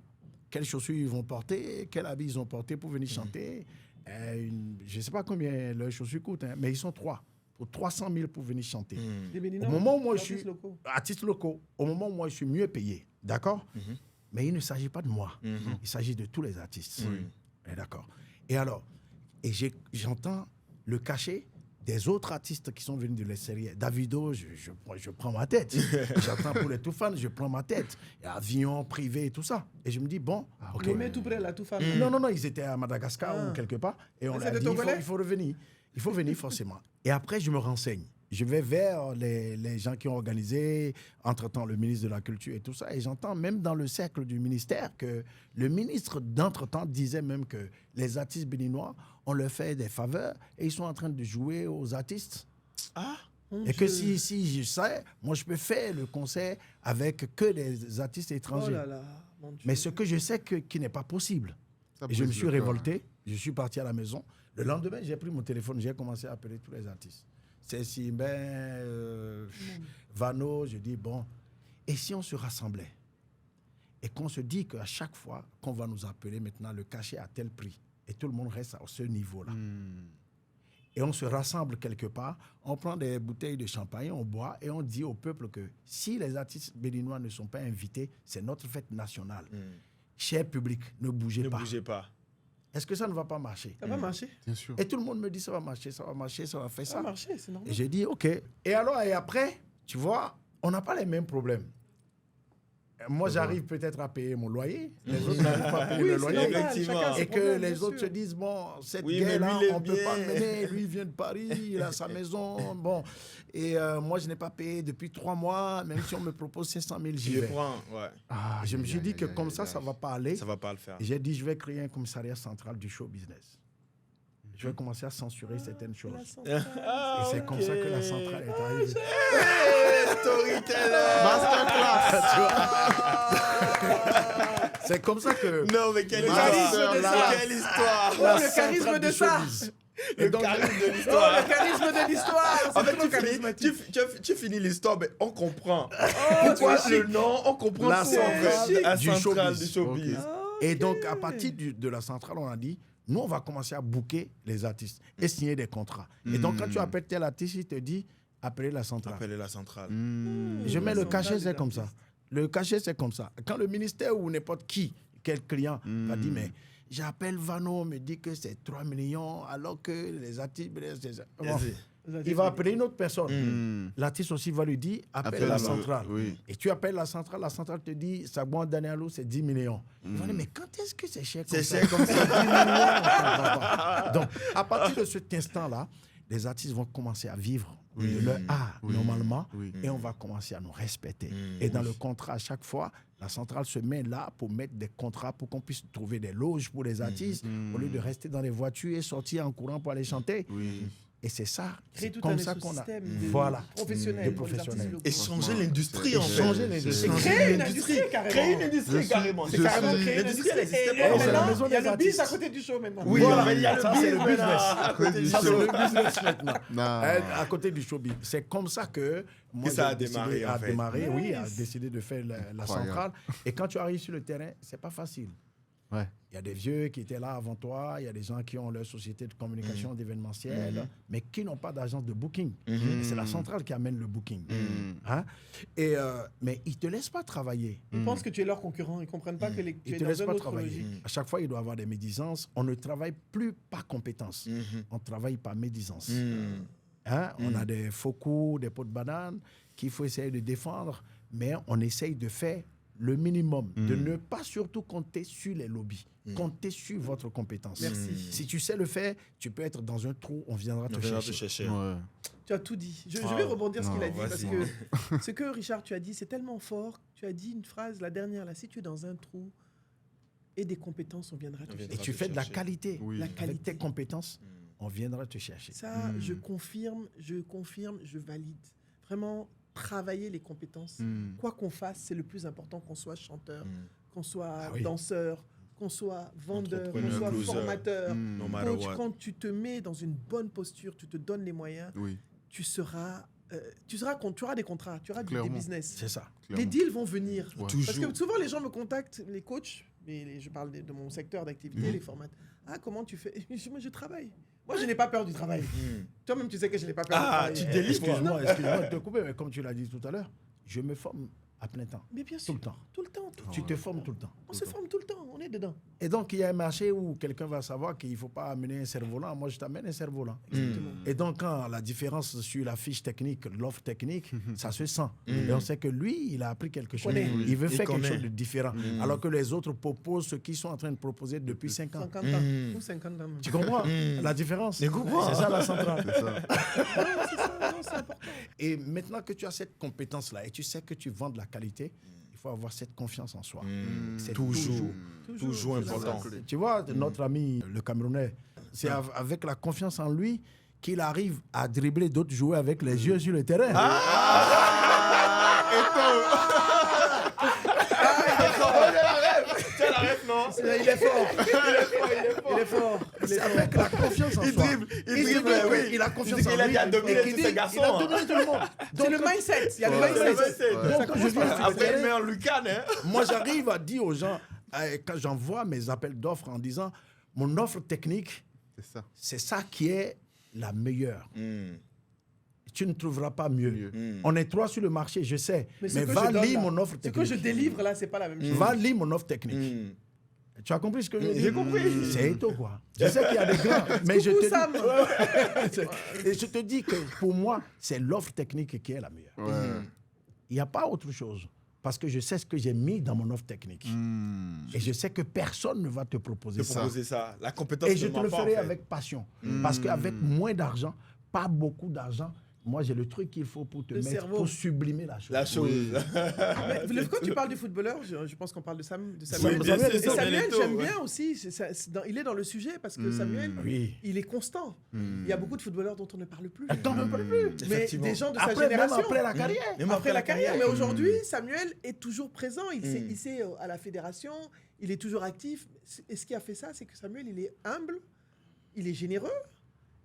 Quelles chaussures ils vont porter, quel habit ils ont porté pour venir chanter. Je ne sais pas combien leurs chaussures coûtent, mais ils sont 3. Pour 300 000 pour venir chanter. Des Béninois, Au moment où moi je artistes suis locaux. artiste locaux, au moment où moi je suis mieux payé, d'accord? Mais il ne s'agit pas de moi. Il s'agit de tous les artistes. D'accord. Et alors, j'entends le cachet des autres artistes qui sont venus de l'extérieur. Davido, je prends ma tête. J'entends pour les tout fans, je prends ma tête. Avion privé et tout ça. Et je me dis, bon, ok. Le met tout près là, tout fan. Non, ils étaient à Madagascar ou quelque part. Et on Mais a c'est dit, de il Togolais? faut revenir. Il faut venir forcément. Et après, je me renseigne. Je vais vers les gens qui ont organisé, entre-temps, le ministre de la Culture et tout ça. Et j'entends même dans le cercle du ministère que le ministre d'entre-temps disait même que les artistes béninois, on leur fait des faveurs et ils sont en train de jouer aux artistes. Ah, Et que si je sais, moi, je peux faire le concert avec que des artistes étrangers. Oh là là, mon Dieu. Mais ce que je sais qui n'est pas possible. Ça Et je me brise suis le cœur, révolté. Je suis parti à la maison. Le lendemain, j'ai pris mon téléphone, j'ai commencé à appeler tous les artistes. C'est Simbin, Vano, je dis, bon, et si on se rassemblait et qu'on se dit qu'à chaque fois qu'on va nous appeler maintenant, le cachet à tel prix, et tout le monde reste à ce niveau-là. Et on se rassemble quelque part, on prend des bouteilles de champagne, on boit, et on dit au peuple que si les artistes béninois ne sont pas invités, c'est notre fête nationale. Cher public, ne bougez ne pas. bougez pas. Est-ce que ça ne va pas marcher? Ça va marcher. Bien sûr. Et tout le monde me dit, ça va marcher, ça va marcher, ça va faire Ça va ça. marcher, c'est normal. Et j'ai dit, OK. Et alors, et après, tu vois, on n'a pas les mêmes problèmes. Moi, j'arrive peut-être à payer mon loyer. Les autres n'arrivent pas à payer Oui, le c'est loyer. normal, Effectivement. chacun ses Et que problèmes, les bien autres sûr. se disent, bon, cette Oui, mais guerre-là, lui, il est on ne peut pas le bien. mener. Lui, il vient de Paris, il a sa maison. Bon. Et moi, je n'ai pas payé depuis 3 mois. Même si on me propose 500 000, j'y Je vais. prends, ouais. Je me suis dit que comme ça ne va pas aller. Ça va pas le faire. Et j'ai dit, je vais créer un commissariat central du show business. Je vais commencer à censurer certaines choses. La centrale. Et c'est comme ça que la centrale est arrivée. C'est comme ça que Non, mais quelle charisme histoire! de ça. Quelle histoire! Oh, le charisme centrale de du ça. showbiz. Le charisme de Oh, l'histoire! le charisme de l'histoire. En C'est fait, trop charismatique. tu finis l'histoire, mais on comprend. Oh, Pourquoi tu es le chic. nom? On comprend La tout, en centrale fait. La du centrale showbiz. du showbiz. Et donc, à partir de la centrale, on a dit, nous, on va commencer à booker les artistes et signer des contrats. Et donc, quand tu appelles tel artiste, il te dit, appelez la centrale. Appelez la centrale. Je mets La le cachet, centrale c'est des comme ça. Le cachet, c'est comme ça. Quand le ministère ou n'importe qui, quel client, va dire, mais j'appelle Vano, on me dit que c'est 3 millions, alors que les artistes... Bon, il va appeler une autre personne. L'artiste aussi va lui dire, appelle la centrale. Oui. Et tu appelles la centrale te dit, Sagouan Danielo, c'est 10 millions. Il va dire, mais quand est-ce que c'est cher comme C'est ça? cher comme ça. 10 millions, on comprend pas. Donc, à partir de cet instant-là, les artistes vont commencer à vivre de leur art normalement et on va commencer à nous respecter. Et dans le contrat, à chaque fois, la centrale se met là pour mettre des contrats pour qu'on puisse trouver des loges pour les artistes au lieu de rester dans les voitures et sortir en courant pour aller chanter. Et c'est ça, Créer c'est tout comme un ça qu'on a. écosystème Voilà. professionnel. De pour les artistes professionnels. locaux. Et changer l'industrie, Et en fait. changer l'industrie. Créer une industrie, carrément. Créer une industrie, carrément. C'est je carrément suis- créer une industrie, elle Et n'existait là, pas. c'est la maintenant, maison il y a des le biz à artistes. côté du show maintenant. Oui, Voilà, mais il y a le ça, c'est le biz business. maintenant. À côté du Ça, c'est show. le business maintenant. Non. À côté du showbiz. C'est comme ça que moi, ça a j'ai décidé démarré, en à fait. démarrer, oui, Nice. à décider de faire la Incroyable. centrale. Et quand tu arrives sur le terrain, c'est pas facile. Ouais. Il y a des vieux qui étaient là avant toi, il y a des gens qui ont leur société de communication, d'événementiel, mais qui n'ont pas d'agence de booking. Et c'est la centrale qui amène le booking. Hein? Mais ils ne te laissent pas travailler. Ils pensent que tu es leur concurrent. Ils ne comprennent pas que tu Ils es ne te dans laissent une pas autre travailler. logique. À chaque fois, il doit y avoir des médisances. On ne travaille plus par compétence. On travaille par médisance. Hein? On a des faux coups, des pots de banane qu'il faut essayer de défendre, mais on essaye de faire le minimum, de ne pas surtout compter sur les lobbies, compter sur votre compétence. Merci. Si tu sais le faire, tu peux être dans un trou, on viendra te On viendra chercher. te chercher. Ouais. Tu as tout dit. Je Ah. vais rebondir ce qu'il a Non, dit parce vas-y. que ce que Richard, tu as dit, c'est tellement fort. Tu as dit une phrase, la dernière, là, si tu es dans un trou et des compétences, on viendra te On Et chercher. viendra. tu te fais de la chercher. qualité. Oui. La Avec qualité. tes compétences, on viendra te chercher. Ça, je confirme, je valide. Vraiment, travailler les compétences. Quoi qu'on fasse, c'est le plus important, qu'on soit chanteur, qu'on soit Ah oui. danseur, qu'on soit vendeur, qu'on Entrepreneur, soit closer. formateur, No matter coach, what. quand tu te mets dans une bonne posture, tu te donnes les moyens, Oui, tu auras des contrats, tu auras des Clairement. business. C'est ça. Les clairement. deals vont venir. Ouais. Toujours. Parce que souvent, les gens me contactent, les coachs, je parle de mon secteur d'activité, Mhm. les formateurs. Ah, comment tu fais? Moi, je travaille. Moi, je n'ai pas peur du travail. Toi-même, tu sais que je n'ai pas peur du Ah, travail. tu délivres. Excuse-moi de te couper, mais comme tu l'as dit tout à l'heure, je me forme à plein temps. Mais bien Tout sûr. le temps. Tout le temps. Tout le Tu temps. te formes tout le temps. On se forme tout le temps. On est dedans. Et donc, il y a un marché où quelqu'un va savoir qu'il ne faut pas amener un cerf-volant. Moi, je t'amène un cerf-volant. Et donc, quand la différence sur la fiche technique, l'offre technique, ça se sent. Et on sait que lui, il a appris quelque chose. connaît. Il veut Il faire quelque connaît. chose de différent. Alors que les autres proposent ce qu'ils sont en train de proposer depuis 5 ans. 50 ans. Ou 50 ans. Tu comprends la différence? Je comprends. C'est ça la centrale. C'est ça. Non, c'est ça. Non, c'est important. Et maintenant que tu as cette compétence-là et tu sais que tu vends de la qualité, il faut avoir cette confiance en soi. C'est Toujours c'est la important. base. Tu vois, notre ami, le Camerounais, c'est avec la confiance en lui qu'il arrive à dribbler d'autres joueurs avec les yeux sur le terrain. Tu as la ref, non? Il est fort. Il est fort. C'est avec la confiance en Il soi. dribble, Oui, oui. il a confiance en Il lui. dit qu'il a dominé Et qu'il tous dit, ces garçons, Il a hein. dominé tout le monde. C'est le mindset. Il y a le Ouais, mindset. c'est- Donc, quand je viens sur le Après, il terrain, met en Lucan, hein? moi, j'arrive à dire aux gens, quand j'envoie mes appels d'offres en disant, mon offre technique, C'est ça. c'est ça qui est la meilleure. Tu ne trouveras pas mieux. Mieux. On est 3 sur le marché, je sais. Mais ce Mais que va je donne lire là, mon offre Ce que je technique. délivre là, c'est pas la même chose. Va lire mon offre technique. Tu as compris ce que je veux dire? J'ai compris. C'est étonnant, quoi. Je sais qu'il y a des grands, mais je Coucou, te Sam. dis... Et je te dis que pour moi, c'est l'offre technique qui est la meilleure. Ouais. Il n'y a pas autre chose. Parce que je sais ce que j'ai mis dans mon offre technique. Et je sais que personne ne va te proposer De ça. proposer ça. La compétence Et je ne te ment le pas, en ferai fait. avec passion. Parce qu'avec moins d'argent, pas beaucoup d'argent, moi j'ai le truc qu'il faut pour te Le mettre, cerveau. pour sublimer la chose. La chose. Mais quand tu parles du footballeur, je pense qu'on parle de Samuel. Oui, bien sûr, Et Samuel Samuel, Eto'o, j'aime ouais. bien aussi. Il est dans le sujet parce que Samuel, Oui. il est constant. Il y a beaucoup de footballeurs dont on ne parle plus. T'en veux pas plus. Mais Effectivement. des gens de sa Après, même génération. après la carrière. Même Après la carrière. Mais aujourd'hui, Samuel est toujours présent. Il sait à la fédération. Il est toujours actif. Et ce qui a fait ça, c'est que Samuel, il est humble, il est généreux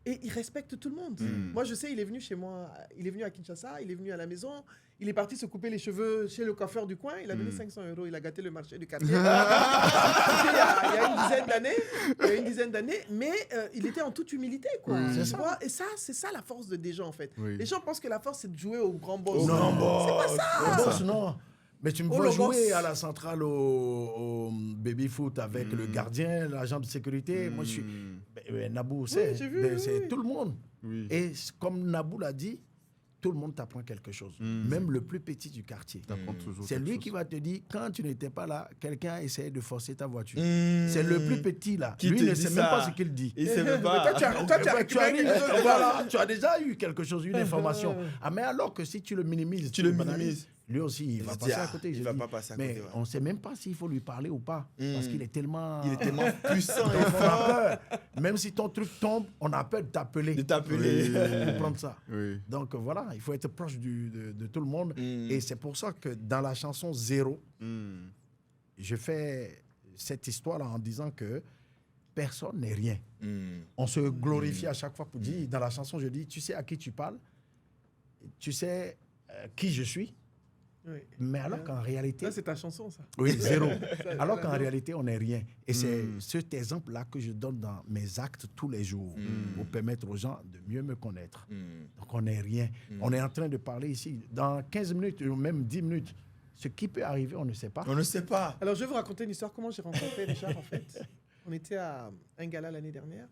et il respecte tout le monde. Moi, je sais, il est venu chez moi. Il est venu à Kinshasa, il est venu à la maison. Il est parti se couper les cheveux chez le coiffeur du coin. Il a donné 500 €. Il a gâté le marché du quartier. C'était il y a une dizaine d'années. Il y a une dizaine d'années. Mais il était en toute humilité, quoi. C'est Tu ça. vois. Et ça, c'est ça la force des gens, en fait. Oui. Les gens pensent que la force, c'est de jouer au grand boss. grand boss. C'est pas ça. Le boss, non. Mais tu me Oh, vois le jouer boss. à la centrale au baby-foot avec le gardien, l'agent de sécurité. Moi, je suis... Nabou, c'est j'ai vu, c'est oui. tout le monde. Oui. Et comme Nabou l'a dit, tout le monde t'apprend quelque chose. Même le plus petit du quartier. T'apprends toujours C'est quelque lui chose. qui va te dire, quand tu n'étais pas là, quelqu'un essayait de forcer ta voiture. C'est le plus petit là. Qui Lui te ne dit sait ça? même pas ce qu'il dit. Il sait même Mais pas. toi, tu as récupéré quelque chose. Voilà, tu as déjà eu quelque chose, une information. Ah, mais alors que si tu le minimises, Tu le banalises, minimises. lui aussi, il va se dit, passer à ah, côté. il je va dis. pas passer à mais côté, ouais. on ne sait même pas s'il faut lui parler ou pas. Parce qu'il est tellement. Il est tellement puissant et On a fort peur. Même si ton truc tombe, on a peur de t'appeler. de t'appeler. Pour prendre ça. Oui. Donc voilà, il faut être proche de tout le monde. Et c'est pour ça que dans la chanson Zéro, je fais cette histoire-là en disant que personne n'est rien. On se glorifie à chaque fois pour dire, dans la chanson, je dis, tu sais à qui tu parles, tu sais qui je suis, Oui. mais alors qu'en réalité... Ça, c'est ta chanson, ça. Oui, zéro. Ça, Alors là, qu'en non. réalité, on n'est rien. Et c'est cet exemple-là que je donne dans mes actes tous les jours pour permettre aux gens de mieux me connaître. Donc, on n'est rien. On est en train de parler ici. Dans 15 minutes ou même 10 minutes, ce qui peut arriver, on ne sait pas. On ne sait pas. Alors, je vais vous raconter une histoire. Comment j'ai rencontré Richard, en fait. On était à un gala l'année dernière.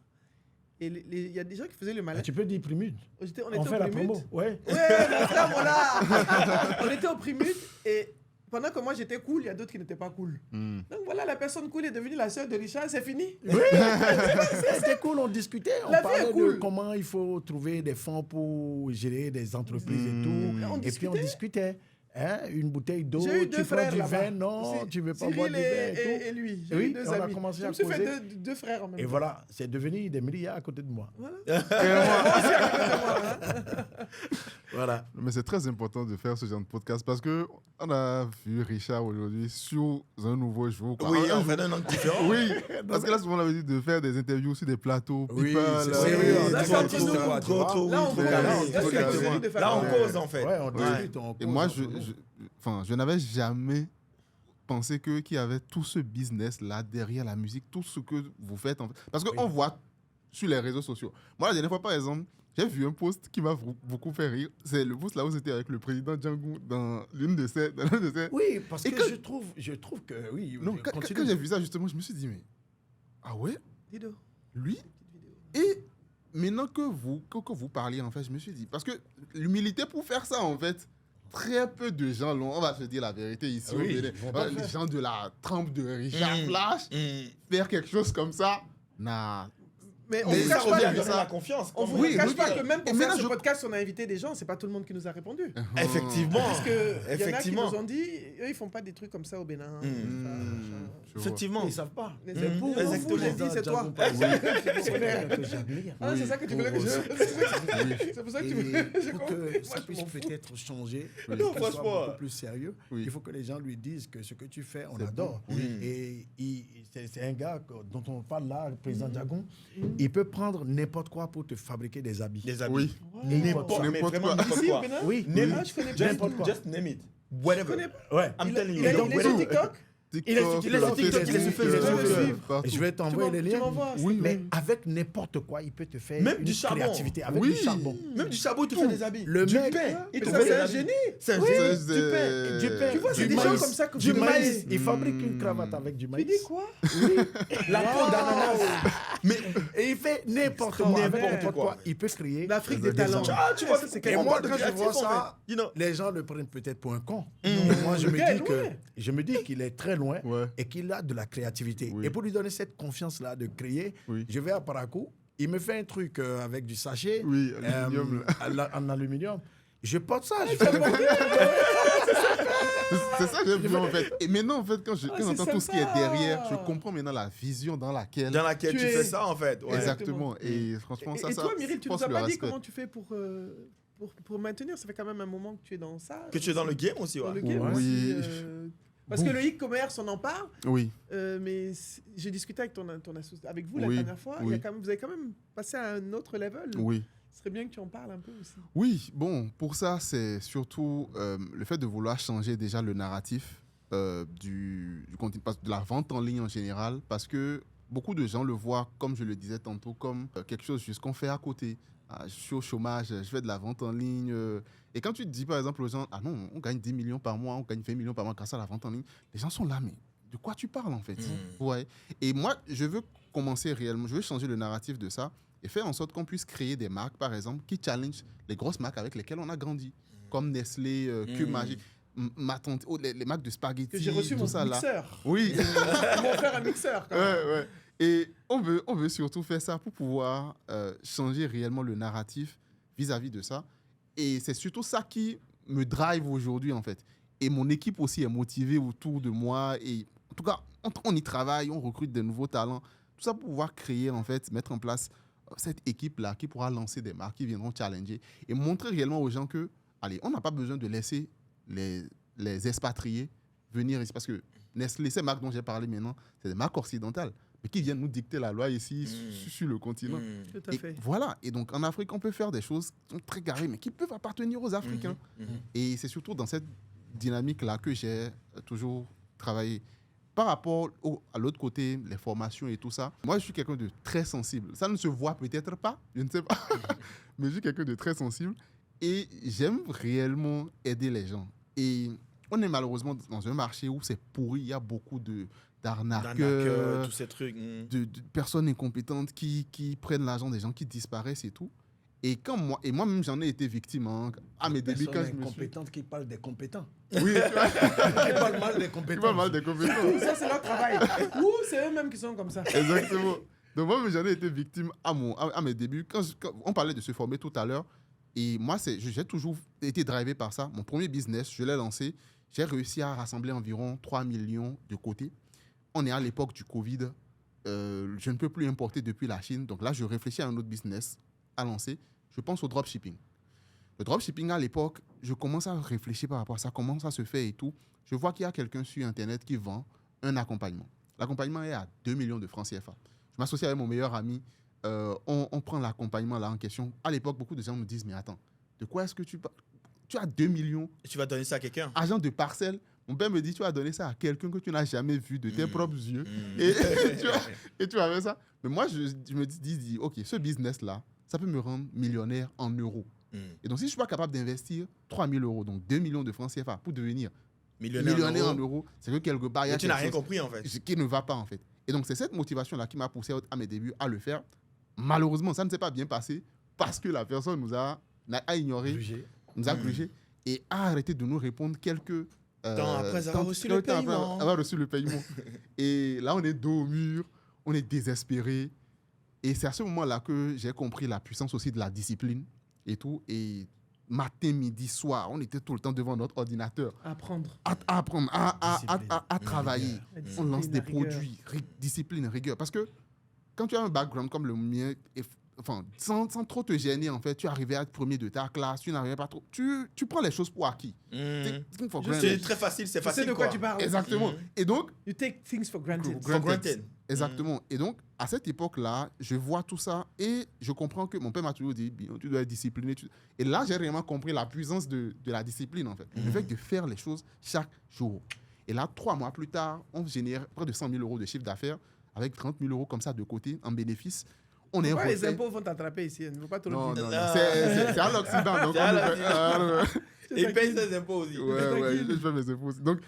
Et il y a des gens qui faisaient le malin. Tu peux dire Primute. On était On au fait la Primute. promo. Ouais. Ouais, mon frère, voilà. On était au Primute et pendant que moi j'étais cool, il y a d'autres qui n'étaient pas cool. Donc voilà, la personne cool est devenue la sœur de Richard, c'est fini. Oui, c'était cool, on discutait, on La vie est parlait de cool. comment il faut trouver des fonds pour gérer des entreprises et tout. On Et puis on discutait. Hein, une bouteille d'eau, J'ai eu tu deux prends frères du là-bas. vin, non, tu veux pas boire Cyril du vin et tout. et lui. J'ai Oui, eu deux on a amis. commencé Je à me suis causer. fait deux frères en même Et temps. voilà, c'est devenu des milliards à côté de moi. Voilà. Mais c'est très important de faire ce genre de podcast parce que on a vu Richard aujourd'hui sur un nouveau jour. Quoi. Oui, Un on jour- fait un angle différent. Oui, parce que là, souvent, on avait dit de faire des interviews sur des plateaux. Oui, people, c'est Sérieux, Là, trop, c'est entre trop, nous. trop, trop, trop, Là, on trop cause. calé. Là, c'est Exactement. celui de faire Là, on un- cause, en fait. Ouais, on Ouais. discute, on Et cause moi, entre nous. je n'avais jamais pensé qu'il y avait tout ce business-là derrière la musique, tout ce que vous faites. En fait. Parce qu'on voit sur les réseaux sociaux. Moi, la dernière fois, par exemple, j'ai vu un post qui m'a beaucoup fait rire. C'est le post là où c'était avec le président Django dans l'une de ces... Oui, parce Et que quand- je trouve que, oui, Non, quand continue. j'ai vu ça, justement, je me suis dit, mais... Ah ouais, Dido. lui. Et maintenant que vous parliez, en fait, je me suis dit... Parce que l'humilité pour faire ça, en fait, très peu de gens l'ont. On va se dire la vérité ici. Oui, au Bénin. ils vont pas Les faire. gens de la trempe de Richard Mm. Flash, Mm. faire quelque chose comme ça, nah. Mais on Mais ne ça cache pas revient à que- donner la confiance. on comme vous on Oui, dit. cache oui, pas oui. que même Et pour maintenant, faire ce je- podcast, on a invité des gens, c'est pas tout le monde qui nous a répondu. Effectivement. Parce que il y en a qui Effectivement. nous ont dit, eux, ils font pas des trucs comme ça au Bénin. Mm. Enfin, Je vois. Effectivement. Ils savent pas. Mais Mm. c'est pour vous, Exactement. j'ai dit, c'est toi. que j'admire. Ah, c'est ça que tu voulais que je. C'est pour ça que tu voulais. Et j'ai pour compris. que Moi, ça je puisse m'en fous. peut-être changer, Oui. qu'il Non, soit franchement. beaucoup plus sérieux, Oui. il faut que les gens lui disent que ce que tu fais, on C'est adore. bon. Oui. Et c'est un gars dont on parle là, le président Diagon, Mm. il peut prendre n'importe quoi pour te fabriquer des habits. Des habits. Oui. N'importe mais N'importe vraiment quoi. n'importe Ici, au quoi. Bénin Oui. Name Ah, it. je connais pas. Just, N'importe quoi. just name it. Je Whatever. connais pas. Ouais. I'm telling you. Il est Don't sur worry. TikTok. Il est sur TikTok, il est sur Facebook. Et je vais t'envoyer les Tu liens. m'envoies. Oui, Mais avec n'importe quoi, il peut te faire Même une du charbon. créativité. Avec Oui. du charbon. Même du charbon, tu fais des habits. Le du mec- pain. Il te Mais fait ça, des c'est un habits. génie. C'est un Oui. génie. C'est- Du pain. Du pain. Tu vois, c'est Du des gens maïs. comme ça que Du vous maïs. demandez. Il fabrique une cravate avec du Tu maïs. dis quoi? La peau d'ananas. Mais Et il fait n'importe quoi. Avec N'importe n'importe quoi. quoi. Il peut créer. L'Afrique des des talents. gens. ah, tu vois, Ça, c'est Et quelque moi, parle de quand je créatif, vois en ça, fait. You know. les gens le prennent peut-être pour un con. Mm. Moi, je me Quel, dis que ouais. je me dis qu'il est très loin Ouais. et qu'il a de la créativité. Oui. Et pour lui donner cette confiance-là de créer, Oui. je vais à Parakou. Il me fait un truc avec du sachet. Oui, aluminium, en aluminium. Je porte ça. Je fais C'est ça que j'aime bien en fait. Et maintenant, en fait, quand c'est j'entends tout ce qui est sympa. derrière, je comprends maintenant la vision dans laquelle. Dans laquelle Tu tu es- fais ça, en fait. Ouais. Exactement. Et franchement, ça, Et ça. toi, Myril, tu je nous pense as le pas dit respect. comment tu fais pour maintenir. Ça fait quand même un moment que tu es dans ça. Que tu es dans le game aussi, Dans ouais. le game Oui. aussi, parce que Bon. le e-commerce, on en parle, Oui. mais j'ai discuté avec avec vous la Oui, dernière fois. Il y oui. a quand même, vous avez quand même passé à un autre level. Oui. Ce serait bien que tu en parles un peu aussi. Oui, bon, pour ça, c'est surtout le fait de vouloir changer déjà le narratif du contenu, de la vente en ligne en général, parce que beaucoup de gens le voient, comme je le disais tantôt, comme quelque chose juste qu'on fait à côté. Ah, je suis au chômage, je fais de la vente en ligne. Et quand tu te dis, par exemple, aux gens, ah non, on gagne 10 millions par mois, on gagne 20 millions par mois grâce à la vente en ligne, les gens sont là, mais de quoi tu parles en fait? Ouais. Et moi, je veux commencer réellement, je veux changer le narratif de ça et faire en sorte qu'on puisse créer des marques, par exemple, qui challenge les grosses marques avec lesquelles on a grandi, comme Nestlé, Cube Magique, ma tante, les marques de spaghetti, Que j'ai reçu tout mon ça là. mixeur. Oui. Ils m'ont offert un mixeur. Quand même. Ouais, ouais. Et on veut surtout faire ça pour pouvoir changer réellement le narratif vis-à-vis de ça. Et c'est surtout ça qui me drive aujourd'hui, en fait. Et mon équipe aussi est motivée autour de moi. Et en tout cas, on y travaille, on recrute de nouveaux talents. Tout ça pour pouvoir créer, en fait, mettre en place cette équipe-là qui pourra lancer des marques, qui viendront challenger et montrer réellement aux gens que, allez, on n'a pas besoin de laisser les expatriés venir ici. Parce que Nestlé, ces marques dont j'ai parlé maintenant, c'est des marques occidentales, mais qui viennent nous dicter la loi ici sur le continent. Tout à Et fait. voilà. Et donc, en Afrique, on peut faire des choses qui sont très carrées, mais qui peuvent appartenir aux Africains. Et c'est surtout dans cette dynamique-là que j'ai toujours travaillé. Par rapport à l'autre côté, les formations et tout ça, moi, je suis quelqu'un de très sensible. Ça ne se voit peut-être pas, je ne sais pas, mais je suis quelqu'un de très sensible et j'aime réellement aider les gens. Et on est malheureusement dans un marché où c'est pourri, il y a beaucoup d'arnaqueurs, tous ces trucs. de personnes incompétentes qui prennent l'argent des gens, qui disparaissent et tout. Et moi-même, j'en ai été victime. Hein. À mes débuts, quand je me suis... compétente qui parle des compétents. Oui, tu vois, Qui parle mal des tu compétents. vois mal des compétences. Ça, c'est leur travail. Ou c'est eux-mêmes qui sont comme ça. Exactement. Donc moi, j'en ai été victime à mes débuts. Quand on parlait de se former tout à l'heure, Et moi, j'ai toujours été drivé par ça. Mon premier business, je l'ai lancé. J'ai réussi à rassembler environ 3 millions de côté. On est à l'époque du Covid. Je ne peux plus importer depuis la Chine. Donc là, je réfléchis à un autre business à lancer. Je pense au dropshipping. Le dropshipping, à l'époque, je commence à réfléchir par rapport à ça, comment ça se fait et tout. Je vois qu'il y a quelqu'un sur Internet qui vend un accompagnement. L'accompagnement est à 2 millions de francs CFA. Je m'associe avec mon meilleur ami. On prend l'accompagnement là en question. À l'époque, beaucoup de gens me disent, mais attends, de quoi est-ce que tu parles? Tu as 2 millions. Et tu vas donner ça à quelqu'un? Agent de parcelle. Mon père me dit, tu vas donner ça à quelqu'un que tu n'as jamais vu de tes propres yeux. Et tu vas faire ça. Mais moi, je me dis, OK, ce business-là, ça peut me rendre millionnaire en euros. Et donc, si je ne suis pas capable d'investir 3 000 euros, donc 2 millions de francs CFA pour devenir millionnaire en euros, c'est que quelque part, il y a tu n'as rien compris, en fait. Qui ne va pas, en fait. Et donc, c'est cette motivation-là qui m'a poussé à mes débuts à le faire. Malheureusement, ça ne s'est pas bien passé parce que la personne nous a ignoré, nous a grugé et a arrêté de nous répondre quelques temps après avoir reçu le paiement. Avoir reçu le paiement. Et là, on est dos au mur, on est désespéré. Et c'est à ce moment-là que j'ai compris la puissance aussi de la discipline et tout. Et matin, midi, soir, on était tout le temps devant notre ordinateur. À apprendre. À apprendre, à travailler. On lance des produits, discipline, rigueur. Parce que quand tu as un background comme le mien, sans trop te gêner, en fait, tu arrivais à être premier de ta classe, tu n'arrivais pas trop. Tu prends les choses pour acquis. C'est très facile, c'est facile. Tu sais de quoi tu parles. Exactement. Et donc, you take things for granted. Exactement. Et donc, à cette époque-là, je vois tout ça et je comprends que mon père m'a toujours dit, tu dois être discipliné. Et là, j'ai réellement compris la puissance de la discipline, en fait. Le fait de faire les choses chaque jour. Et là, 3 mois plus tard, on génère près de 100 000 euros de chiffre d'affaires avec 30 000 euros comme ça de côté en bénéfice. Pourquoi les impôts vont t'attraper ici? Il ne faut pas trop le dire. Non. C'est à l'Occident. Donc ils payent ses impôts aussi. Ouais, je fais mes impôts aussi. Donc,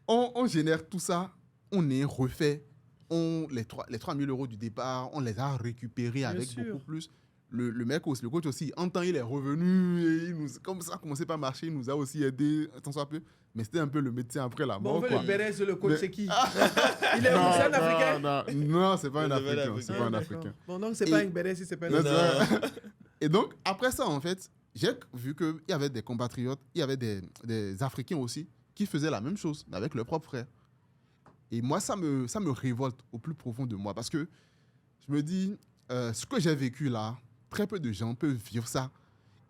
on génère tout ça, on est refait. Les 3 000 euros du départ, on les a récupérés avec beaucoup plus. Le mec aussi, le coach aussi, en temps, il est revenu. Et comme ça a commencé par marcher, il nous a aussi aidé, tant soit peu. Mais c'était un peu le médecin après la mort. Bon, le béret sur le coach, c'est qui? Il est un Africain? Non, c'est pas un Africain. C'est pas un Africain. Bon, donc, c'est pas un béret si c'est pas un Et donc, après ça, en fait, j'ai vu qu'il y avait des compatriotes, il y avait des Africains aussi, qui faisaient la même chose, mais avec leurs propres frères. Et moi, ça me révolte au plus profond de moi parce que je me dis, ce que j'ai vécu là, très peu de gens peuvent vivre ça.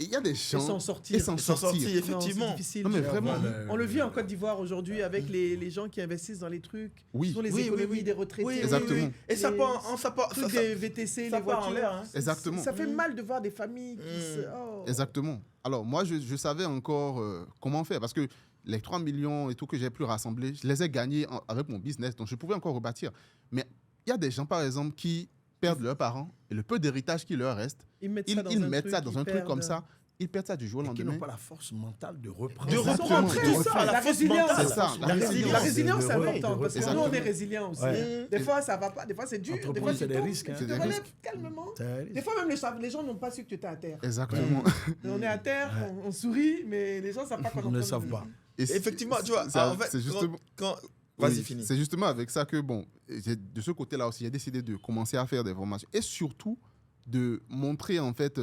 Et il y a des gens... Et s'en sortir. Effectivement. C'est difficile. Non, mais vraiment. On le vit en Côte d'Ivoire aujourd'hui avec les gens qui investissent dans les trucs. Oui. Ce sont les économies des retraités. Oui, exactement. Et ça part... Trucs des VTC, les voitures. Exactement. Ça fait mal de voir des familles qui se... Exactement. Alors, moi, je savais encore comment faire parce que les 3 millions et tout que j'ai pu rassembler, je les ai gagnés avec mon business. Donc, je pouvais encore rebâtir. Mais il y a des gens, par exemple, qui perdent leurs parents et le peu d'héritage qui leur reste, ils mettent ça dans un truc comme ça. Ils perdent ça du jour au lendemain. Ils n'ont pas la force mentale de reprendre. La résilience. C'est ça. La résilience, c'est important. Parce que nous, on est résilients aussi. Des fois, ça ne va pas. Des fois, c'est dur. Des fois, c'est des risques. Tu te relèves calmement. Des fois, même les gens n'ont pas su que tu étais à terre. Exactement. On est à terre, on sourit, mais les gens ne savent pas qu'on ne savent pas. Effectivement, tu vois, en fait, c'est justement... Vas-y, finis. C'est justement avec ça que, bon, de ce côté-là aussi, j'ai décidé de commencer à faire des formations et surtout de montrer, en fait,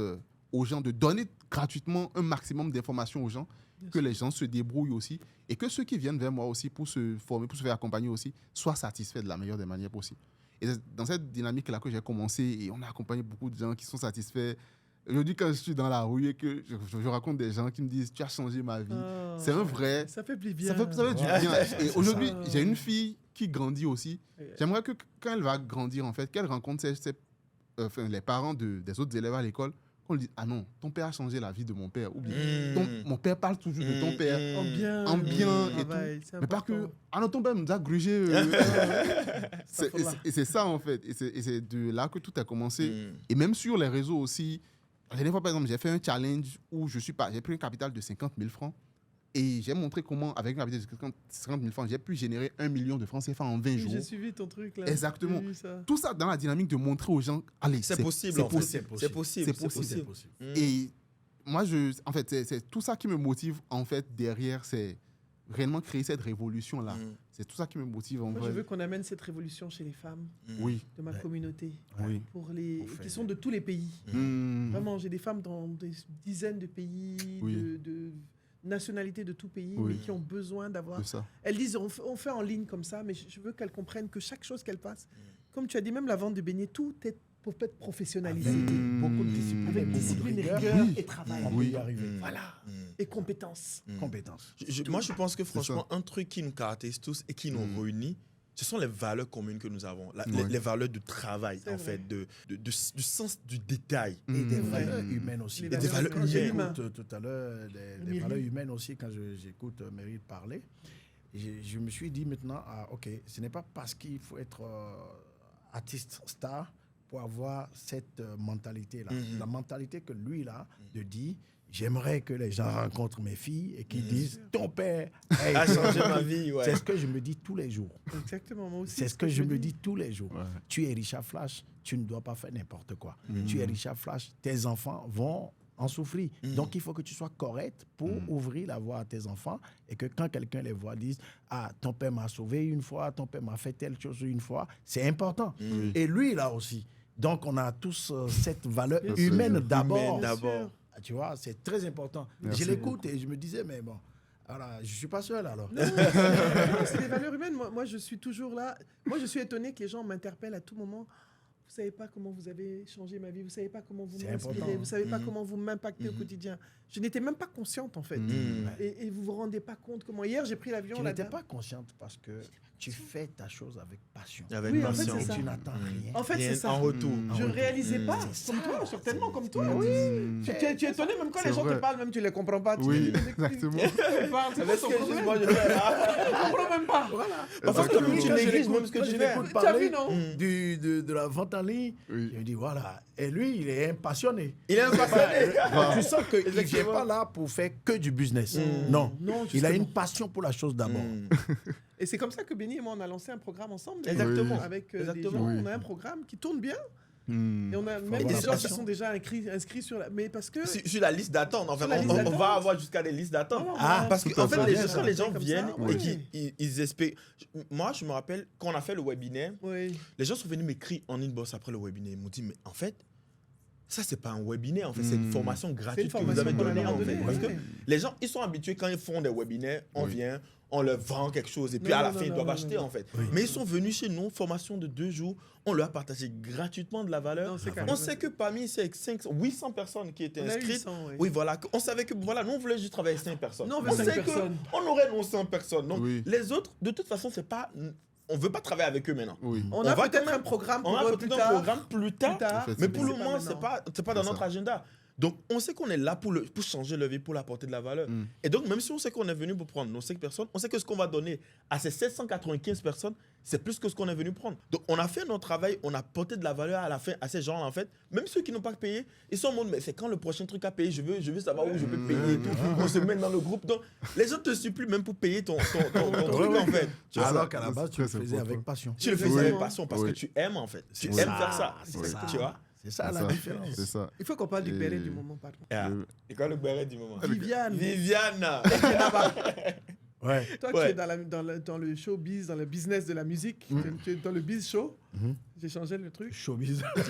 aux gens, de donner gratuitement un maximum d'informations aux gens, que les gens se débrouillent aussi et que ceux qui viennent vers moi aussi pour se former, pour se faire accompagner aussi, soient satisfaits de la meilleure des manières possibles. Et c'est dans cette dynamique-là que j'ai commencé et on a accompagné beaucoup de gens qui sont satisfaits. Aujourd'hui, quand je suis dans la rue et que je rencontre des gens qui me disent « tu as changé ma vie c'est un vrai... » Ça fait plaisir. Ça fait du bien. Et aujourd'hui, j'ai une fille qui grandit aussi. J'aimerais que quand elle va grandir, en fait, qu'elle rencontre les parents des autres élèves à l'école, qu'on lui dise « ah non, ton père a changé la vie de mon père. » Ou bien « mon père parle toujours de ton père. » En bien et tout. Mais pas que « ah non, ton père nous a grugé. » Et c'est ça, en fait. Et c'est de là que tout a commencé. Et même sur les réseaux aussi, la dernière fois, par exemple, j'ai fait un challenge où j'ai pris un capital de 50 000 francs et j'ai montré comment, avec un capital de 50 000 francs, j'ai pu générer 1 million de francs CFA en 20 jours. J'ai suivi ton truc là. Exactement. Tout ça dans la dynamique de montrer aux gens, allez, c'est possible. C'est possible. Et moi, en fait, c'est tout ça qui me motive, en fait, derrière, c'est réellement créer cette révolution-là. C'est tout ça qui me motive en Moi, vrai. je veux qu'on amène cette révolution chez les femmes Oui, de ma Ouais. communauté, oui. pour les On fait- qui sont de tous les pays. Vraiment, j'ai des femmes dans des dizaines de pays, Oui. de nationalités de tout pays, Oui. mais qui ont besoin d'avoir. C'est ça. Elles disent on fait en ligne comme ça, mais je veux qu'elles comprennent que chaque chose qu'elles fassent, comme tu as dit, même la vente de beignets, tout peut être professionnalisé. Avec Mm. beaucoup de discipline, Avec beaucoup de discipline et rigueur, rigueur Oui. et travail. on peut Oui. y arriver. Voilà. Mm. Et compétences. Compétence. Moi, je pense que franchement, un truc qui nous caractérise tous et qui nous réunit, ce sont les valeurs communes que nous avons. Ouais. Les valeurs de travail, C'est en vrai. fait, du sens du détail. Et des Mm. valeurs humaines aussi. Les Et des valeurs humaines. humaines. J'écoute tout à l'heure des Myriam. valeurs humaines aussi quand j'écoute Mary parler. Et je me suis dit maintenant, ok, ce n'est pas parce qu'il faut être artiste star pour avoir cette mentalité-là. Mhm. La mentalité que lui, là, de dit, j'aimerais que les gens rencontrent mes filles et qu'ils disent, ton père A changé ma vie, ouais. C'est ce que je me dis tous les jours. Exactement, moi aussi. C'est ce que je me dis tous les jours. Tu es Richard Flash, tu ne dois pas faire n'importe quoi. Tu es Richard Flash, tes enfants vont en souffrir. Donc, il faut que tu sois correct pour ouvrir la voie à tes enfants et que quand quelqu'un les voit, dise « Ah, ton père m'a sauvé une fois, ton père m'a fait telle chose une fois. » C'est important. Et lui, là aussi. Donc, on a tous cette valeur Bien humaine sûr. d'abord. Humaine Bien d'abord. sûr. Tu vois, c'est très important. Merci Je l'écoute et je me disais, mais bon, alors, je ne suis pas seul alors. Non, c'est des valeurs humaines. Moi, je suis toujours là. Moi, je suis étonné que les gens m'interpellent à tout moment. Vous savez pas comment vous avez changé ma vie. Vous savez pas comment vous C'est important, m'inspirez. hein. Vous savez pas comment vous m'impactez au quotidien. Je n'étais même pas consciente en fait. Et vous vous rendez pas compte comment. Hier, j'ai pris l'avion. Tu la n'étais dame- pas consciente parce que tu fais ta chose avec passion. Avec Oui, en fait, passion. c'est Et ça. tu n'attends rien. En fait, Rien c'est ça. en retour. Je ne réalisais pas. C'est Comme ça. toi, certainement comme toi. Oui. Tu es étonné même quand C'est les gens vrai. te parlent, même tu les comprends pas. Tu Oui, te dis, mais exactement. ils parlent, c'est pas son problème. Moi, je fais là. Je comprends même pas. Voilà. Parfois, Exactement. tu Quand je négliges l'écoute- même ce que quand tu je fais. l'écoute Tu as parler vu, non de la vente en ligne, Oui. je me dis voilà. Et lui, il est passionné. Il est un passionné. Tu sens qu'il ne vient Effectivement. pas là pour faire que du business. Non. Non, Il a justement. une passion pour la chose d'abord. Et c'est comme ça que Benny et moi, on a lancé un programme ensemble. Exactement. Avec des Exactement. gens. Oui. On a un programme qui tourne bien. Mm. Et on a même avoir des la gens qui passion. sont déjà inscrits sur la... Mais parce que... Sur la liste d'attente, en fait, Sur la liste on d'attente. va avoir jusqu'à des listes d'attente. Voilà, Ah, voilà. Parce Tout que, à en fait. fait, bien, quand les gens comme viennent ça, et oui. qu'ils espèrent. Moi, je me rappelle, quand on a fait le webinaire, Oui. les gens sont venus m'écrire en inbox après le webinaire. Ils m'ont dit, mais en fait, ça, c'est pas un webinaire, en fait, c'est une formation gratuite que vous formation avez qu'on donnée, leur a en fait. donnée, Parce oui. que les gens, ils sont habitués quand ils font des webinaires, on Oui. vient, on leur vend quelque chose et puis Non, à la non, fin, ils non, doivent non, acheter, non. en fait. Oui. Mais ils sont venus chez nous, formation de 2 jours, on leur a partagé gratuitement de la valeur. Non, c'est On carrément- sait que parmi ces 800 personnes qui étaient On a inscrites, 800, oui. oui, voilà, on savait que, voilà, nous, on voulait juste travailler avec 5 personnes. Nous, on veut on 5 sait personnes. qu'on aurait nos 100 personnes. Donc, Oui. les autres, de toute façon, c'est pas... On veut pas travailler avec eux maintenant. Oui. On On a va peut-être quand même- un programme On pour a eux peut-être plus un tard. programme plus tard. Plus tard. En fait, Mais pour le c'est pas moment, c'est maintenant. pas dans C'est notre ça. agenda. Donc, on sait qu'on est là pour changer leur vie, pour apporter de la valeur. Mm. Et donc, même si on sait qu'on est venu pour prendre nos 5 personnes, on sait que ce qu'on va donner à ces 795 personnes, c'est plus que ce qu'on est venu prendre. Donc, on a fait notre travail, on a apporté de la valeur à la fin à ces gens-là, en fait. Même ceux qui n'ont pas payé, ils sont en mode, mais c'est quand le prochain truc à payer, je veux savoir où je peux payer et tout. On se met dans le groupe. Donc, les gens te supplient même pour payer ton truc, en fait. Tu vois, Alors qu'à la ça, base, tu le c'est faisais important. avec passion. tu le fais Oui. avec passion parce Oui. que tu aimes, en fait. Tu C'est aimes ça, faire ça. c'est ça. Tu vois? C'est ça C'est la ça. différence. C'est ça. Il faut qu'on parle du Et- béret du moment, patron. Ah. Le- Et quoi le béret du moment? Viviane, Viviane! Ouais. toi Ouais. tu es dans le showbiz, dans le business de la musique, tu es dans le biz show. J'ai changé le truc. Showbiz. Oui,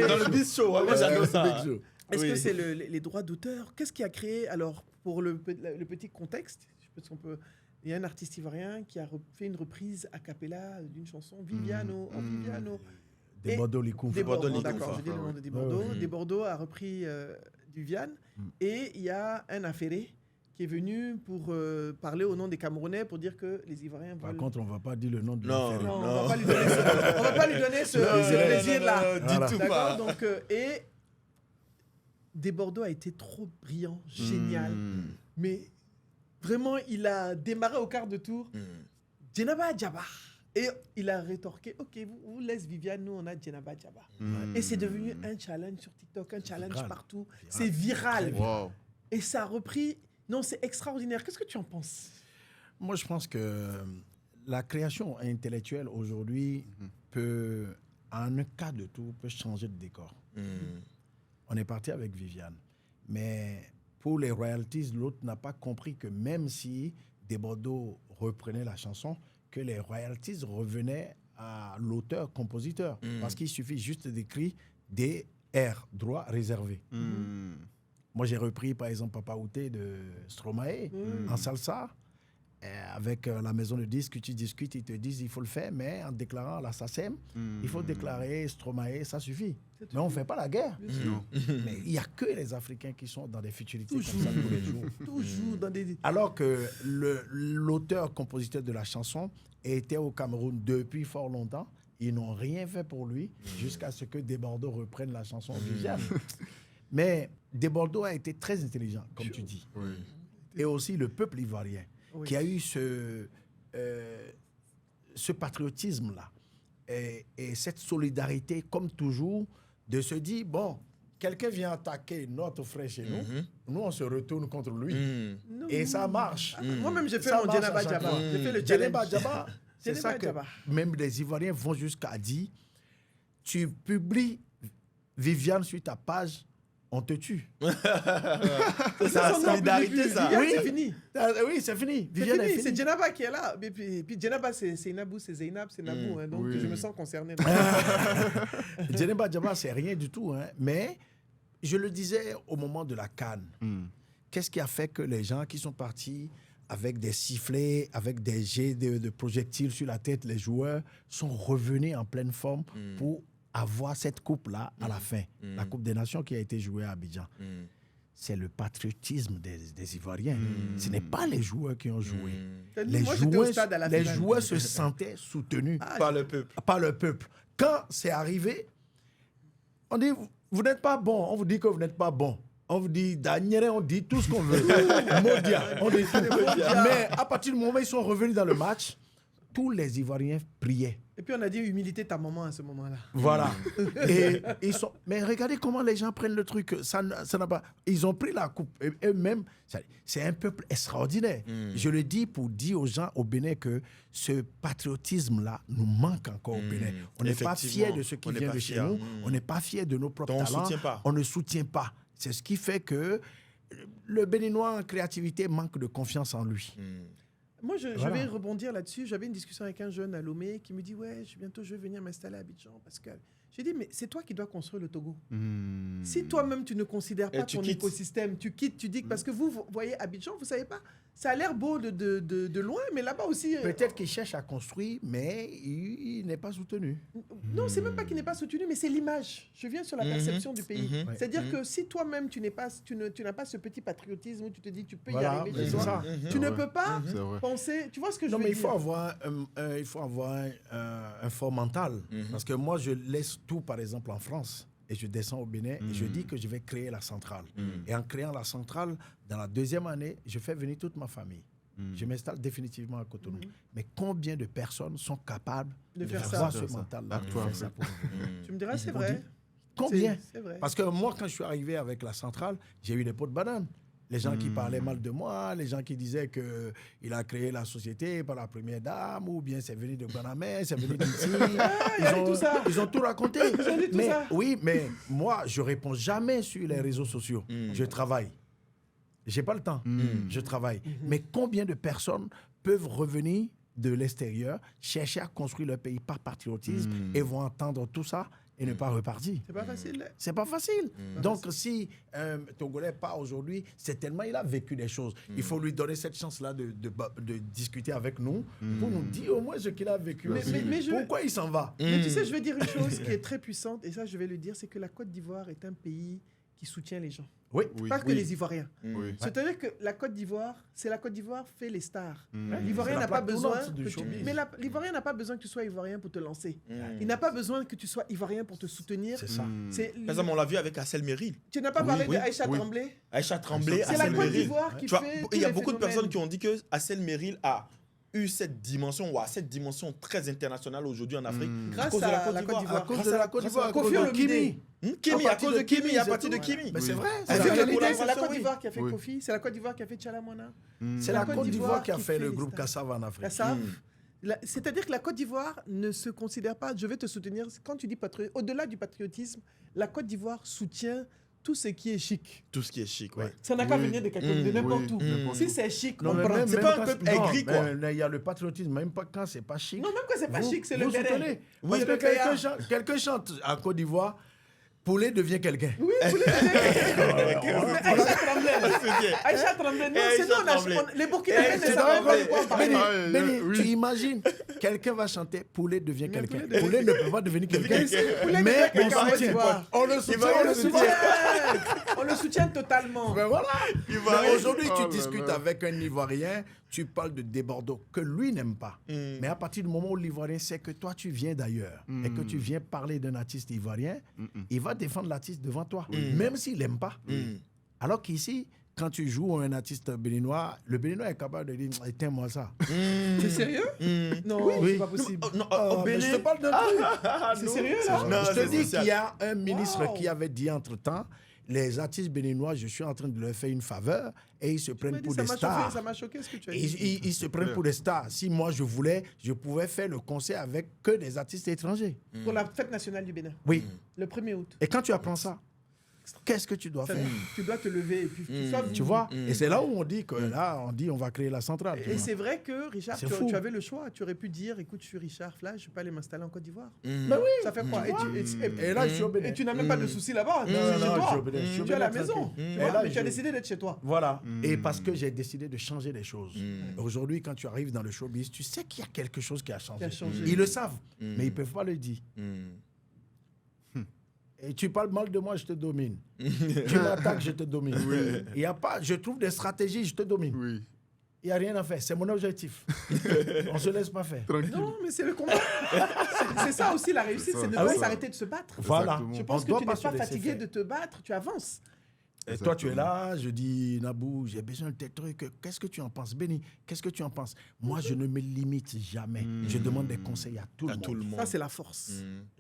dans le biz show, ouais, moi j'adore ça. Big Show. Est-ce Oui. que c'est les droits d'auteur? Qu'est-ce qui a créé, alors, pour le petit contexte, parce qu'on peut... Il y a un artiste ivoirien qui a fait une reprise a cappella d'une chanson, Viviano, oh, Viviano. Des Et- Bordeaux, les coups. Des Bordeaux, Bordeaux, les d'accord, Couffes, j'ai dit le nom de Des ouais, Bordeaux. ouais. Des Bordeaux a repris Viviane. Et il y a un affairé qui est venu pour parler au nom des Camerounais pour dire que les Ivoiriens Par veulent... contre, on ne va pas dire le nom de Non. l'affaire. Non, Non. on va pas lui donner ce, on va pas lui donner ce plaisir-là. Du Voilà. tout D'accord, pas. donc, et Des Bordeaux a été trop brillant, génial. Mais vraiment, il a démarré au quart de tour. Djenaba Djaba. Et il a rétorqué, ok, vous laissez Viviane, nous on a Djenaba Djaba. Et c'est devenu un challenge sur TikTok, un challenge Viral. partout. C'est viral. Wow. Et ça a repris. Non, c'est extraordinaire. Qu'est-ce que tu en penses? Moi, je pense que la création intellectuelle aujourd'hui peut, en un cas de tout, peut changer de décor. On est parti avec Viviane. Mais pour les royalties, l'autre n'a pas compris que même si Des Bordeaux reprenait la chanson, que les royalties revenaient à l'auteur-compositeur. Parce qu'il suffit juste d'écrire DR, droit réservé. Moi, j'ai repris, par exemple, Papa Outé de Stromae en salsa. Avec la maison de disques, tu discutes, ils te disent il faut le faire, mais en déclarant la SACEM, il faut déclarer Stromae, ça suffit. Mais on ne fait pas la guerre. Mais il n'y a que les Africains qui sont dans des futurités comme ça tous les jours. Toujours dans des... Alors que l'auteur-compositeur de la chanson était au Cameroun depuis fort longtemps. Ils n'ont rien fait pour lui jusqu'à ce que Desbordeaux reprenne la chanson Viviane. Mais Desbordeaux a été très intelligent, comme tu dis. Et aussi le peuple ivoirien. Qui a eu ce patriotisme-là et cette solidarité, comme toujours, de se dire, bon, quelqu'un vient attaquer notre frère chez nous, nous, on se retourne contre lui. Et ça marche. Moi-même, j'ai fait mon Djenaba Djaba. J'ai fait le Djenaba challenge. Djaba, c'est ça que même les Ivoiriens vont jusqu'à dire, tu publies Viviane sur ta page, on te tue. C'est la solidarité, ça. Oui, c'est fini. Oui, c'est fini. Viviane est fini. C'est Djenaba qui est là. Et puis Djenaba, c'est Nabou, c'est Zeynab, c'est Nabou. Hein, donc je me sens concerné. Djenaba Djaba, c'est rien du tout. Hein, mais je le disais au moment de la CAN. Qu'est-ce qui a fait que les gens qui sont partis avec des sifflets, avec des jets de projectiles sur la tête, les joueurs sont revenus en pleine forme pour avoir cette coupe-là à la fin, la Coupe des Nations qui a été jouée à Abidjan. C'est le patriotisme des Ivoiriens. Ce n'est pas les joueurs qui ont joué. Les joueurs se sentaient soutenus par le peuple. Par le peuple. Quand c'est arrivé, on dit, vous n'êtes pas bon. On vous dit que vous n'êtes pas bon. On vous dit, Daniel, on dit tout ce qu'on veut. Modia, on dit tout. Mais à partir du moment où ils sont revenus dans le match, tous les Ivoiriens priaient. Et puis on a dit humilité ta maman à ce moment-là. Voilà. Et ils sont. Mais regardez comment les gens prennent le truc. Ça n'a pas. Ils ont pris la coupe. Et eux-mêmes, c'est un peuple extraordinaire. Je le dis pour dire aux gens au Bénin que ce patriotisme-là nous manque encore au Bénin. On n'est pas fiers de ce qui vient de chez nous. On n'est pas fiers de nos propres talents. On ne soutient pas. C'est ce qui fait que le Béninois en créativité manque de confiance en lui. Moi, je vais rebondir là-dessus. J'avais une discussion avec un jeune à Lomé qui me dit « Ouais, bientôt, je vais venir m'installer à Abidjan. » Parce que j'ai dit « Mais c'est toi qui dois construire le Togo. Si toi-même, tu ne considères pas ton écosystème, tu quittes, tu dis que... Parce que vous voyez Abidjan, vous ne savez pas, ça a l'air beau de loin, mais là-bas aussi... Peut-être qu'il cherche à construire, mais il n'est pas soutenu. Non, c'est même pas qu'il n'est pas soutenu, mais c'est l'image. Je viens sur la perception du pays. C'est-à-dire que si toi-même, tu n'as pas ce petit patriotisme où tu te dis tu peux y arriver chez toi, tu ne peux pas penser... Tu vois ce que je veux dire? Non, mais il faut avoir un fort mental. Parce que moi, je laisse tout, par exemple, en France. Et je descends au Bénin et je dis que je vais créer la centrale. Et en créant la centrale, dans la deuxième année, je fais venir toute ma famille. Je m'installe définitivement à Cotonou. Mais combien de personnes sont capables de faire ça, ce mental-là? Tu me diras, c'est vrai. Combien? C'est vrai. Parce que moi, quand je suis arrivé avec la centrale, j'ai eu des pots de banane. Les gens qui parlaient mal de moi, les gens qui disaient qu'il a créé la société par la première dame, ou bien c'est venu de Guanamé, c'est venu d'ici. Ils ont tout raconté. Ils ont dit tout ça. Oui, mais moi, je ne réponds jamais sur les réseaux sociaux. Je travaille. Je n'ai pas le temps. Je travaille. Mais combien de personnes peuvent revenir de l'extérieur, chercher à construire leur pays par patriotisme et vont entendre tout ça et ne pas repartir? C'est pas facile. C'est pas facile. Donc, si Togolais part aujourd'hui, c'est tellement il a vécu des choses. Il faut lui donner cette chance-là de discuter avec nous pour nous dire au moins ce qu'il a vécu. Pourquoi il s'en va? Mais tu sais, je vais dire une chose qui est très puissante, et ça, je vais le dire, c'est que la Côte d'Ivoire est un pays qui soutient les gens. Oui. Pas que les Ivoiriens. C'est-à-dire que la Côte d'Ivoire, fait les stars. L'Ivoirien n'a pas besoin l'Ivoirien n'a pas besoin que tu sois Ivoirien pour te lancer. Il n'a pas besoin que tu sois Ivoirien pour te soutenir. C'est ça. Par exemple, on l'a vu avec Assel Meril. Tu n'as pas parlé d'Aïcha Tremblay? Aïcha Tremblay, c'est la Assel Côte Meril. d'Ivoire qui Tu vois, fait il y a beaucoup de personnes qui ont dit que Assel Meril a eu cette dimension, cette dimension très internationale aujourd'hui en Afrique. Grâce à la Côte d'Ivoire. À cause de la Côte d'Ivoire. Kofi Olomide. Kimi, à cause de Kimi, à partir de Kimi. Mais c'est vrai. C'est la Côte d'Ivoire qui a fait Kofi, c'est la Côte d'Ivoire qui a fait Tchalamona. C'est la Côte d'Ivoire qui a fait le groupe Kassav en Afrique. C'est-à-dire que la Côte d'Ivoire ne se considère pas, je vais te soutenir, quand tu dis patriotisme, au-delà du patriotisme, la Côte d'Ivoire soutient tout ce qui est chic. Tout ce qui est chic, ouais. Ça n'a qu'à Oui. venir de quelqu'un de n'importe où. n'importe Si où. c'est chic, Non, on mais prend. même- C'est même pas un quand- peu aigri, non, quoi. mais il y a le patriotisme, même pas quand c'est pas chic. Non, même quand c'est pas Vous- chic, c'est le vous béret. soutenez. Oui, Parce que le béret. quelqu'un chante en Côte d'Ivoire, Poulet devient quelqu'un. Oui, vous Aïcha Tremblay. Aïcha Tremblay. Non, c'est nous, les Burkinabés ne C'est savent vrai, pas de quoi on parle. Béni, Ah, Béni, oui. tu imagines, quelqu'un va chanter Poulet devient quelqu'un. Poulet Poulet ne peut pas devenir quelqu'un. Poulet Mais devient on quelqu'un en Côte soutient. d'Ivoire. On le soutient, va on le le soutient. soutient. On le soutient totalement. Ben voilà. va- Mais aujourd'hui, Oh tu là discutes là. avec un Ivoirien, tu parles de Desbordeaux que lui n'aime pas. Mais à partir du moment où l'Ivoirien sait que toi, tu viens d'ailleurs et que tu viens parler d'un artiste ivoirien, il va défendre l'artiste devant toi, même s'il n'aime pas. Alors qu'ici, quand tu joues un artiste béninois, le béninois est capable de dire « éteins-moi ça ». C'est sérieux? Non, Oui. c'est pas possible. Non, Mais je te parle d'un truc. C'est sérieux, là? Non, Je te c'est dis social. qu'il y a un ministre Wow. qui avait dit entre-temps, les artistes béninois, je suis en train de leur faire une faveur et ils se prennent pour des stars. Ça m'a choqué ce que tu as Et dit. ils se prennent pour des stars. Si moi je voulais, je pouvais faire le concert avec que des artistes étrangers. Pour la fête nationale du Bénin, Oui. le 1er août. Et quand tu apprends ça, qu'est-ce que tu dois faire? Tu dois te lever et puis Tu vois? Et c'est là où on dit que là, on dit on va créer la centrale. tu Et vois. c'est vrai que, Richard, C'est tu fou. avais le choix. Tu aurais pu dire, écoute, je suis Richard Flash, je ne vais pas aller m'installer en Côte d'Ivoire. Ben oui. Ça fait quoi? Et là, je suis au Bénin. Et tu n'as même pas de soucis là-bas. Non, C'est chez non, je suis toi. au Bénin, je suis au Tu es à la Bénin maison. tranquille. Tu Et vois, là, mais tu as je- décidé d'être chez toi. Voilà. Et parce que j'ai décidé de changer les choses. Aujourd'hui, quand tu arrives dans le showbiz, tu sais qu'il y a quelque chose qui a changé. Qui a changé. Ils le savent, mais ils ne peuvent pas le dire. Et tu parles mal de moi, je te domine. Tu m'attaques, je te domine. Il y a pas, je trouve des stratégies, je te domine. Oui. Il n'y a rien à faire. C'est mon objectif. On ne se laisse pas faire. Tranquille. Non, mais c'est le combat. C'est ça aussi la réussite, C'est c'est de ça. ne Ah pas oui. s'arrêter de se battre. Voilà. Exactement. Je pense On que doit tu pas n'es se pas laisser fatigué faire. de te battre, tu avances. Et toi, tu es là, je dis, Nabou, j'ai besoin de tes trucs. Qu'est-ce que tu en penses? Béni, qu'est-ce que tu en penses? Moi, je ne me limite jamais. Je demande des conseils à tout le À monde. tout le monde. Ça, c'est la force.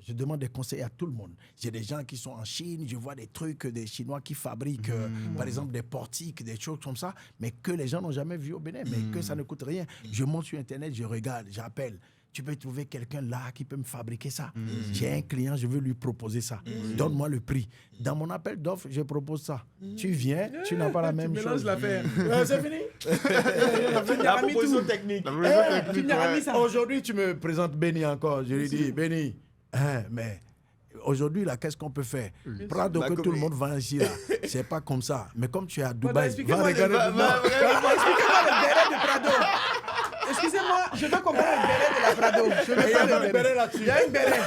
Je demande des conseils à tout le monde. J'ai des gens qui sont en Chine, je vois des trucs, des Chinois qui fabriquent, par exemple, des portiques, des choses comme ça, mais que les gens n'ont jamais vu au Bénin, mais que ça ne coûte rien. Je monte sur Internet, je regarde, j'appelle. Tu peux trouver quelqu'un là qui peut me fabriquer ça. J'ai un client, je veux lui proposer ça. Donne-moi le prix. Dans mon appel d'offres, je propose ça. Tu viens, tu n'as pas la même Tu mélanges chose. l'affaire. C'est fini. La proposition technique. La Eh, vraie technique, tu n'as ouais. mis ça. Aujourd'hui, tu me présentes Béni encore. Je lui dis, Béni, mais aujourd'hui, là, qu'est-ce qu'on peut faire? Prado Bah, que comme- tout le monde va ici, là. C'est pas comme ça. Mais comme tu es à Dubaï, expliquez-moi va les- regarder. Expliquez-moi le béret de Prado. Excusez-moi, je veux comprendre le béret de la Prado. Je veux Il y pas a le pas de béret là-dessus. Il y a un béret.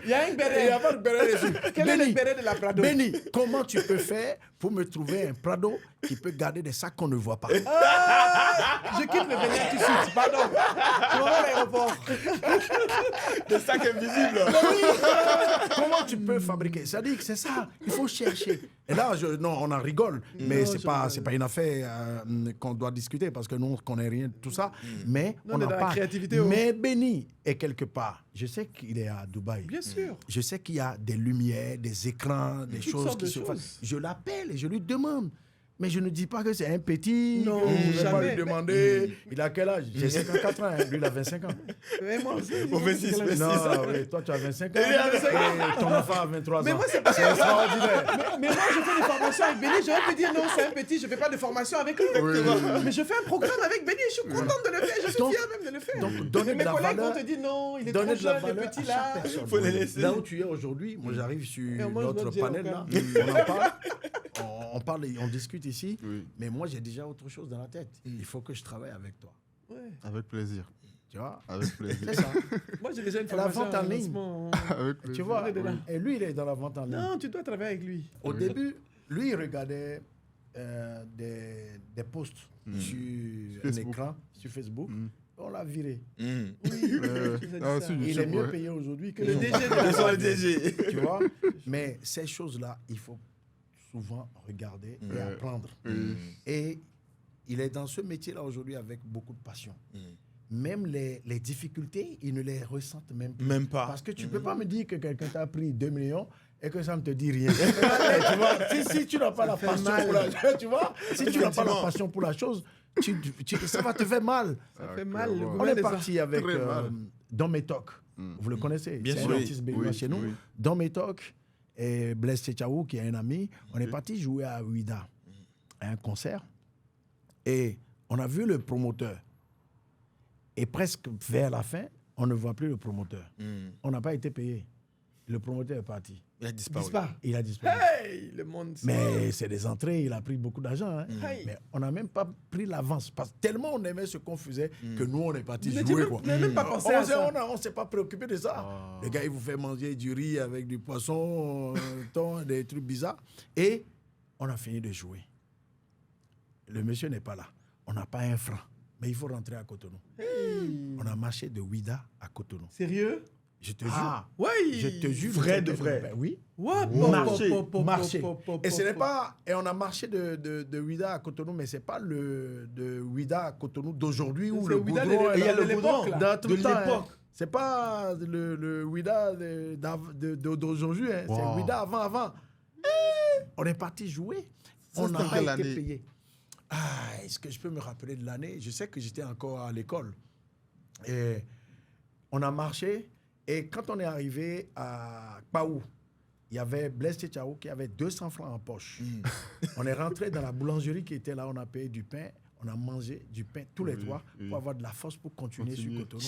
Il y a un Il béret. n'y a pas de béret dessus. Quel est Béni, le béret de la Prado? Béni, comment tu peux faire pour me trouver un Prado qui peut garder des sacs qu'on ne voit pas? Je quitte le Bénin tout de suite. Pardon. Je m'en vais à l'aéroport. Le sac invisible. Comment tu peux fabriquer? Ça dit que c'est ça. Il faut chercher. Et là, non, on en rigole, mais c'est pas une affaire qu'on doit discuter parce que nous, on ne connaît rien de tout ça. Mais Non, on on est en dans la parle. créativité, oh. Mais Béni est quelque part. Je sais qu'il est à Dubaï. Bien sûr. Je sais qu'il y a des lumières, des écrans, des Toutes choses sortes qui de se choses. passent. Je l'appelle et je lui demande. Mais je ne dis pas que c'est un petit. Non, que je ne vais pas jamais. lui demander. Il a quel âge? J'ai 54 ans. Lui, il a 25 ans. Mais moi aussi. On fait six, mais Non, oui, toi, tu as 25 ans. Il a 25 ans. Et ton enfant a 23 ans. Mais moi, c'est pas C'est extraordinaire. Mais moi, je fais des formations avec Béni. J'aurais pu dire non, c'est un petit, je ne fais pas de formation avec lui. Mais je fais un programme avec Béni. Je suis contente de le faire. Je suis Donc- fier même de le faire. donc, donner Et de mes la collègues valeur- vont te dire non, il est trop Donner de la jeune, le valeur petit à chaque là. personne. Faut les laisser. Là où tu es aujourd'hui, moi j'arrive sur Et on mange notre notre panel gel, là, encore. on en parle, on parle et on discute ici, Oui. mais moi j'ai déjà autre chose dans la tête. Il faut que je travaille avec toi. Ouais. Avec plaisir. Tu vois? Avec plaisir. C'est ça. Moi, j'ai déjà une La formation vente en ligne. lancement. Avec plaisir. Tu vois? On est dedans. Et lui, il est dans la vente en ligne. Non, tu dois travailler avec lui. Au début, lui, il regardait des posts sur un Facebook. écran, sur Facebook. On l'a viré. Oui, Ah, ça. si, Il je est mieux vois. payé aujourd'hui que Le son DG patron. de la Ils sont le DG. Tu vois? Mais ces choses-là, il faut souvent regarder et apprendre. Et il est dans ce métier-là aujourd'hui avec beaucoup de passion. Même les difficultés, il ne les ressent même plus. Même pas. Parce que tu ne peux pas me dire que quelqu'un t'a pris 2 millions et que ça ne te dit rien. Tu vois, si tu n'as pas la passion pour la tu vois, si tu n'as pas la passion pour la chose, ça va te faire mal. Ça fait mal. Le On On gouvernement est des parti avec Très mal. Don Métoc. Vous le connaissez? Bien C'est sûr. un artiste béninois Oui, chez nous. oui. Don Métoc et Blaise Tchétchaou, qui est un ami, on est parti jouer à Ouida, à un concert. Et on a vu le promoteur. Et presque vers la fin, on ne voit plus le promoteur. On n'a pas été payé. Le promoteur est parti. Il a disparu. Il a disparu. Hey, le monde. Mais c'est des entrées, il a pris beaucoup d'argent. Hein. Hey. Mais on n'a même pas pris l'avance. Parce que tellement on aimait ce qu'on faisait que nous, on est parti Vous jouer. Quoi. n'avez même pas pensé à ça. On ne s'est pas préoccupé de ça. Le gars, il vous fait manger du riz avec du poisson, thon, des trucs bizarres. Et on a fini de jouer. Le monsieur n'est pas là. On n'a pas un franc. Mais il faut rentrer à Cotonou. Hey. On a marché de Ouida à Cotonou. Sérieux? Je te jure. Oui. Je te jure. Vrai de vrai. Ben oui. What? Marché. Et ce n'est pas. Et on a marché de Ouida à Cotonou, mais c'est pas le de Ouida à Cotonou d'aujourd'hui où C'est le Ouida goudron. de- est il y a là. le goudron, là. Dans tout De le temps, l'époque. hein. C'est pas le Ouida d'aujourd'hui. Hein. Wow. C'est Ouida avant. On est parti jouer. On c'était n'a en pas quelle été année? payé. Est-ce que je peux me rappeler de l'année? Je sais que j'étais encore à l'école. Et on a marché. Et quand on est arrivé à Paou, il y avait Blaise Tchétchaou qui avait 200 francs en poche. On est rentré dans la boulangerie qui était là, on a payé du pain, on a mangé du pain tous les trois pour avoir de la force pour continuer sur Cotonou.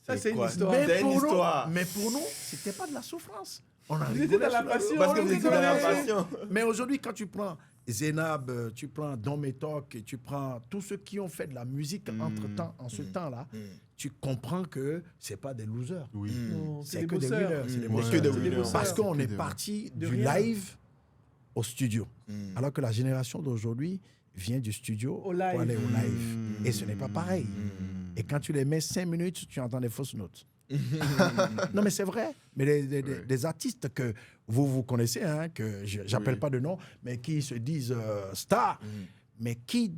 Ça, c'est une quoi? histoire. C'est une histoire. Mais pour nous, c'était pas de la souffrance. On a Vous rigolé étiez dans la sur passion. Parce que on vous étiez dans la rigolait. passion. Mais aujourd'hui, quand tu prends Zénab, tu prends Don Métoc, et tu prends tous ceux qui ont fait de la musique entre-temps, en ce temps-là, tu comprends que c'est pas des losers. Oui. Non, C'est des que des bosseurs. winners. C'est des Ouais. bosseurs. Que des C'est des winners. bosseurs. Parce qu'on Que est des- parti de du rien. live au studio. Alors que la génération d'aujourd'hui vient du studio Au live. pour aller au live. Et ce n'est pas pareil. Et quand tu les mets 5 minutes, tu entends des fausses notes. Non, mais c'est vrai. Mais des artistes que vous connaissez, hein, que je n'appelle pas de nom, mais qui se disent stars, mais qui,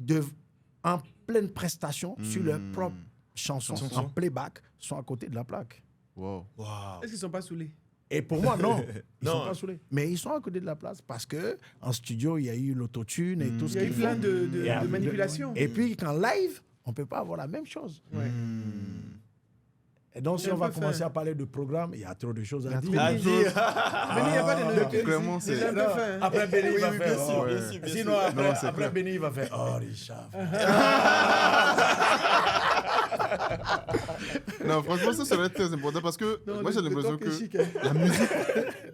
en pleine prestation, sur leur propre chanson, en playback, sont à côté de la plaque. Wow. Waouh. Est-ce qu'ils ne sont pas saoulés? Et pour moi, non. Ils Non. sont pas saoulés. Mais ils sont à côté de la place parce que en studio, il y a eu l'autotune et tout ce Il y a eu qu'ils plein font. de manipulations. Et puis, qu'en live, on ne peut pas avoir la même chose. Ouais. Et donc, si J'ai on va pas fait. commencer à parler de programme, il y a trop de choses à dire. trop À dire. Mais il n'y a pas de notes. Clairement, c'est- J'ai un peu faim. Après, Béni Oui, va oui, faire. bien sûr, oh, bien ouais. sûr, bien Sinon, sûr. après, Non, c'est après clair. Béni va faire. Oh, Richard. Non, franchement, ça serait très important parce que Non, moi, j'ai le l'impression talk est que chic, hein. la musique.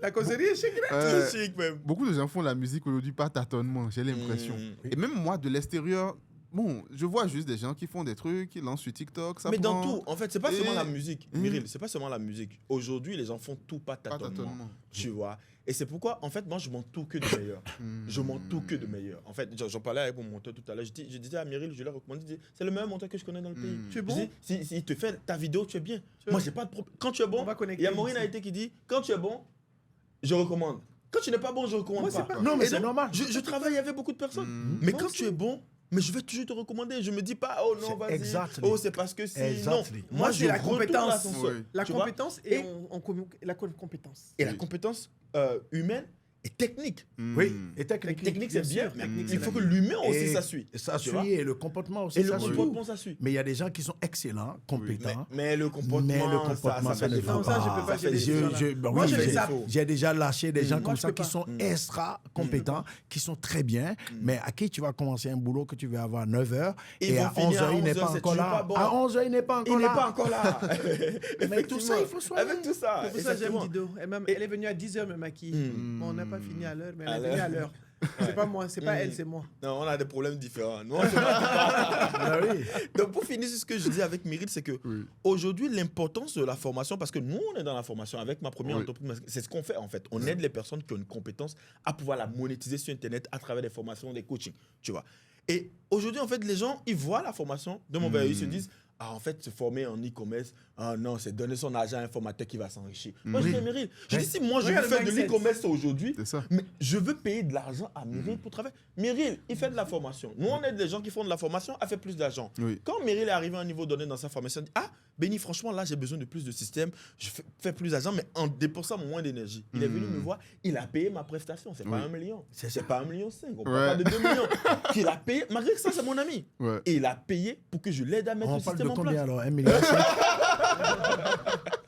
La causerie est chic. Là. C'est chic même. Beaucoup de gens font la musique aujourd'hui par tâtonnement, j'ai l'impression. Et même moi, de l'extérieur, bon, je vois juste des gens qui font des trucs, qui lancent sur TikTok. Ça Mais dans prend tout, en fait, c'est pas Et- seulement la musique. Myril, c'est pas seulement la musique. Aujourd'hui, les gens font tout pas pas tâtonnement. tâtonnement. Tu vois. Et c'est pourquoi, en fait, moi, je montre tout que de meilleur. Je montre tout que de meilleur. En fait, j'en parlais avec mon monteur tout à l'heure. Je disais à Myril, je lui ai recommandé, je disais, c'est le meilleur monteur que je connais dans le pays. Tu es Je bon? dis, si il te fait ta vidéo, tu es bien. Tu Moi, es- j'ai pas de problème. Quand tu es bon, On va connecter il y a Maureen ici. Haïté qui dit, quand tu es bon, je recommande. Quand tu n'es pas bon, je recommande Moi, c'est pas. pas- Non, mais Et c'est donc, normal. Je travaille avec beaucoup de personnes. Mais Moi quand aussi. tu es bon, mais je vais toujours te recommander. Je me dis pas, oh non, C'est vas-y. exactly. Oh, c'est parce que si. Exactly. Non. Moi, je c'est la retourne compétence. l'ascenseur. Oui. La Tu vois. compétence Et- et la compétence. Et la Oui. compétence humaine et technique. Oui, et technique. Technique, c'est bien, mais Technique, il faut que l'humain aussi, Et ça suit. Ça Tu vois. suit et le comportement aussi. Et le ça suit. comportement, ça suit. Mais il y a des gens qui sont excellents, compétents. Mais le comportement, Mais le comportement, ça fait ne défaut. va Non, ça, je peux pas, Ça fait j'ai des défaut. gens là. Bah Moi, oui, je les j'ai- zappe. j'ai déjà lâché des gens Moi, comme je ça peux qui pas. sont extra compétents, qui sont très bien, mais à qui tu vas commencer un boulot que tu vas avoir à 9h Ils et vont à finir 11h, à il n'est 11h, pas c'est encore toujours là. pas bon. À 11h, il n'est pas encore Il là. n'est pas encore là. Mais tout ça, il faut soigner. Avec tout ça. C'est pour ça que j'aime exactement. Dido. Elle est venue à 10h me maquiller. Bon, on n'a pas fini à l'heure, mais elle est venue à l'heure. C'est pas moi, c'est pas elle, c'est moi. Non, on a des problèmes différents. Nous, on se bat pas. Ah oui. Donc, pour finir sur ce que je dis avec Myril, c'est que Oui. aujourd'hui, l'importance de la formation, parce que nous, on est dans la formation avec ma première Oui. entreprise, c'est ce qu'on fait en fait. On aide les personnes qui ont une compétence à pouvoir la monétiser sur Internet à travers des formations, des coachings, tu vois. Et aujourd'hui, en fait, les gens, ils voient la formation de mon ils se disent, ah, en fait, se former en e-commerce, ah non, c'est donner son argent à un formateur qui va s'enrichir. Moi, je dis, Myril, je dis, si moi, je veux Regarde le faire de mindset. l'e-commerce aujourd'hui, C'est ça. mais je veux payer de l'argent à Myril pour travailler. Myril, il fait de la formation. Nous, on aide les gens qui font de la formation à faire plus d'argent. Oui. Quand Myril est arrivé à un niveau donné dans sa formation, il dit, ah, Benny, franchement, là, j'ai besoin de plus de système. Je fais plus d'argent, mais en dépensant moins d'énergie. Il est venu me voir, il a payé ma prestation. C'est pas 1 million. C'est pas 1,5 million. On parle pas de 2 millions. Qu'il a payé, malgré que ça, c'est mon ami. Ouais. Et il a payé pour que je l'aide à mettre On le parle système tellement combien place. alors 1,5 million.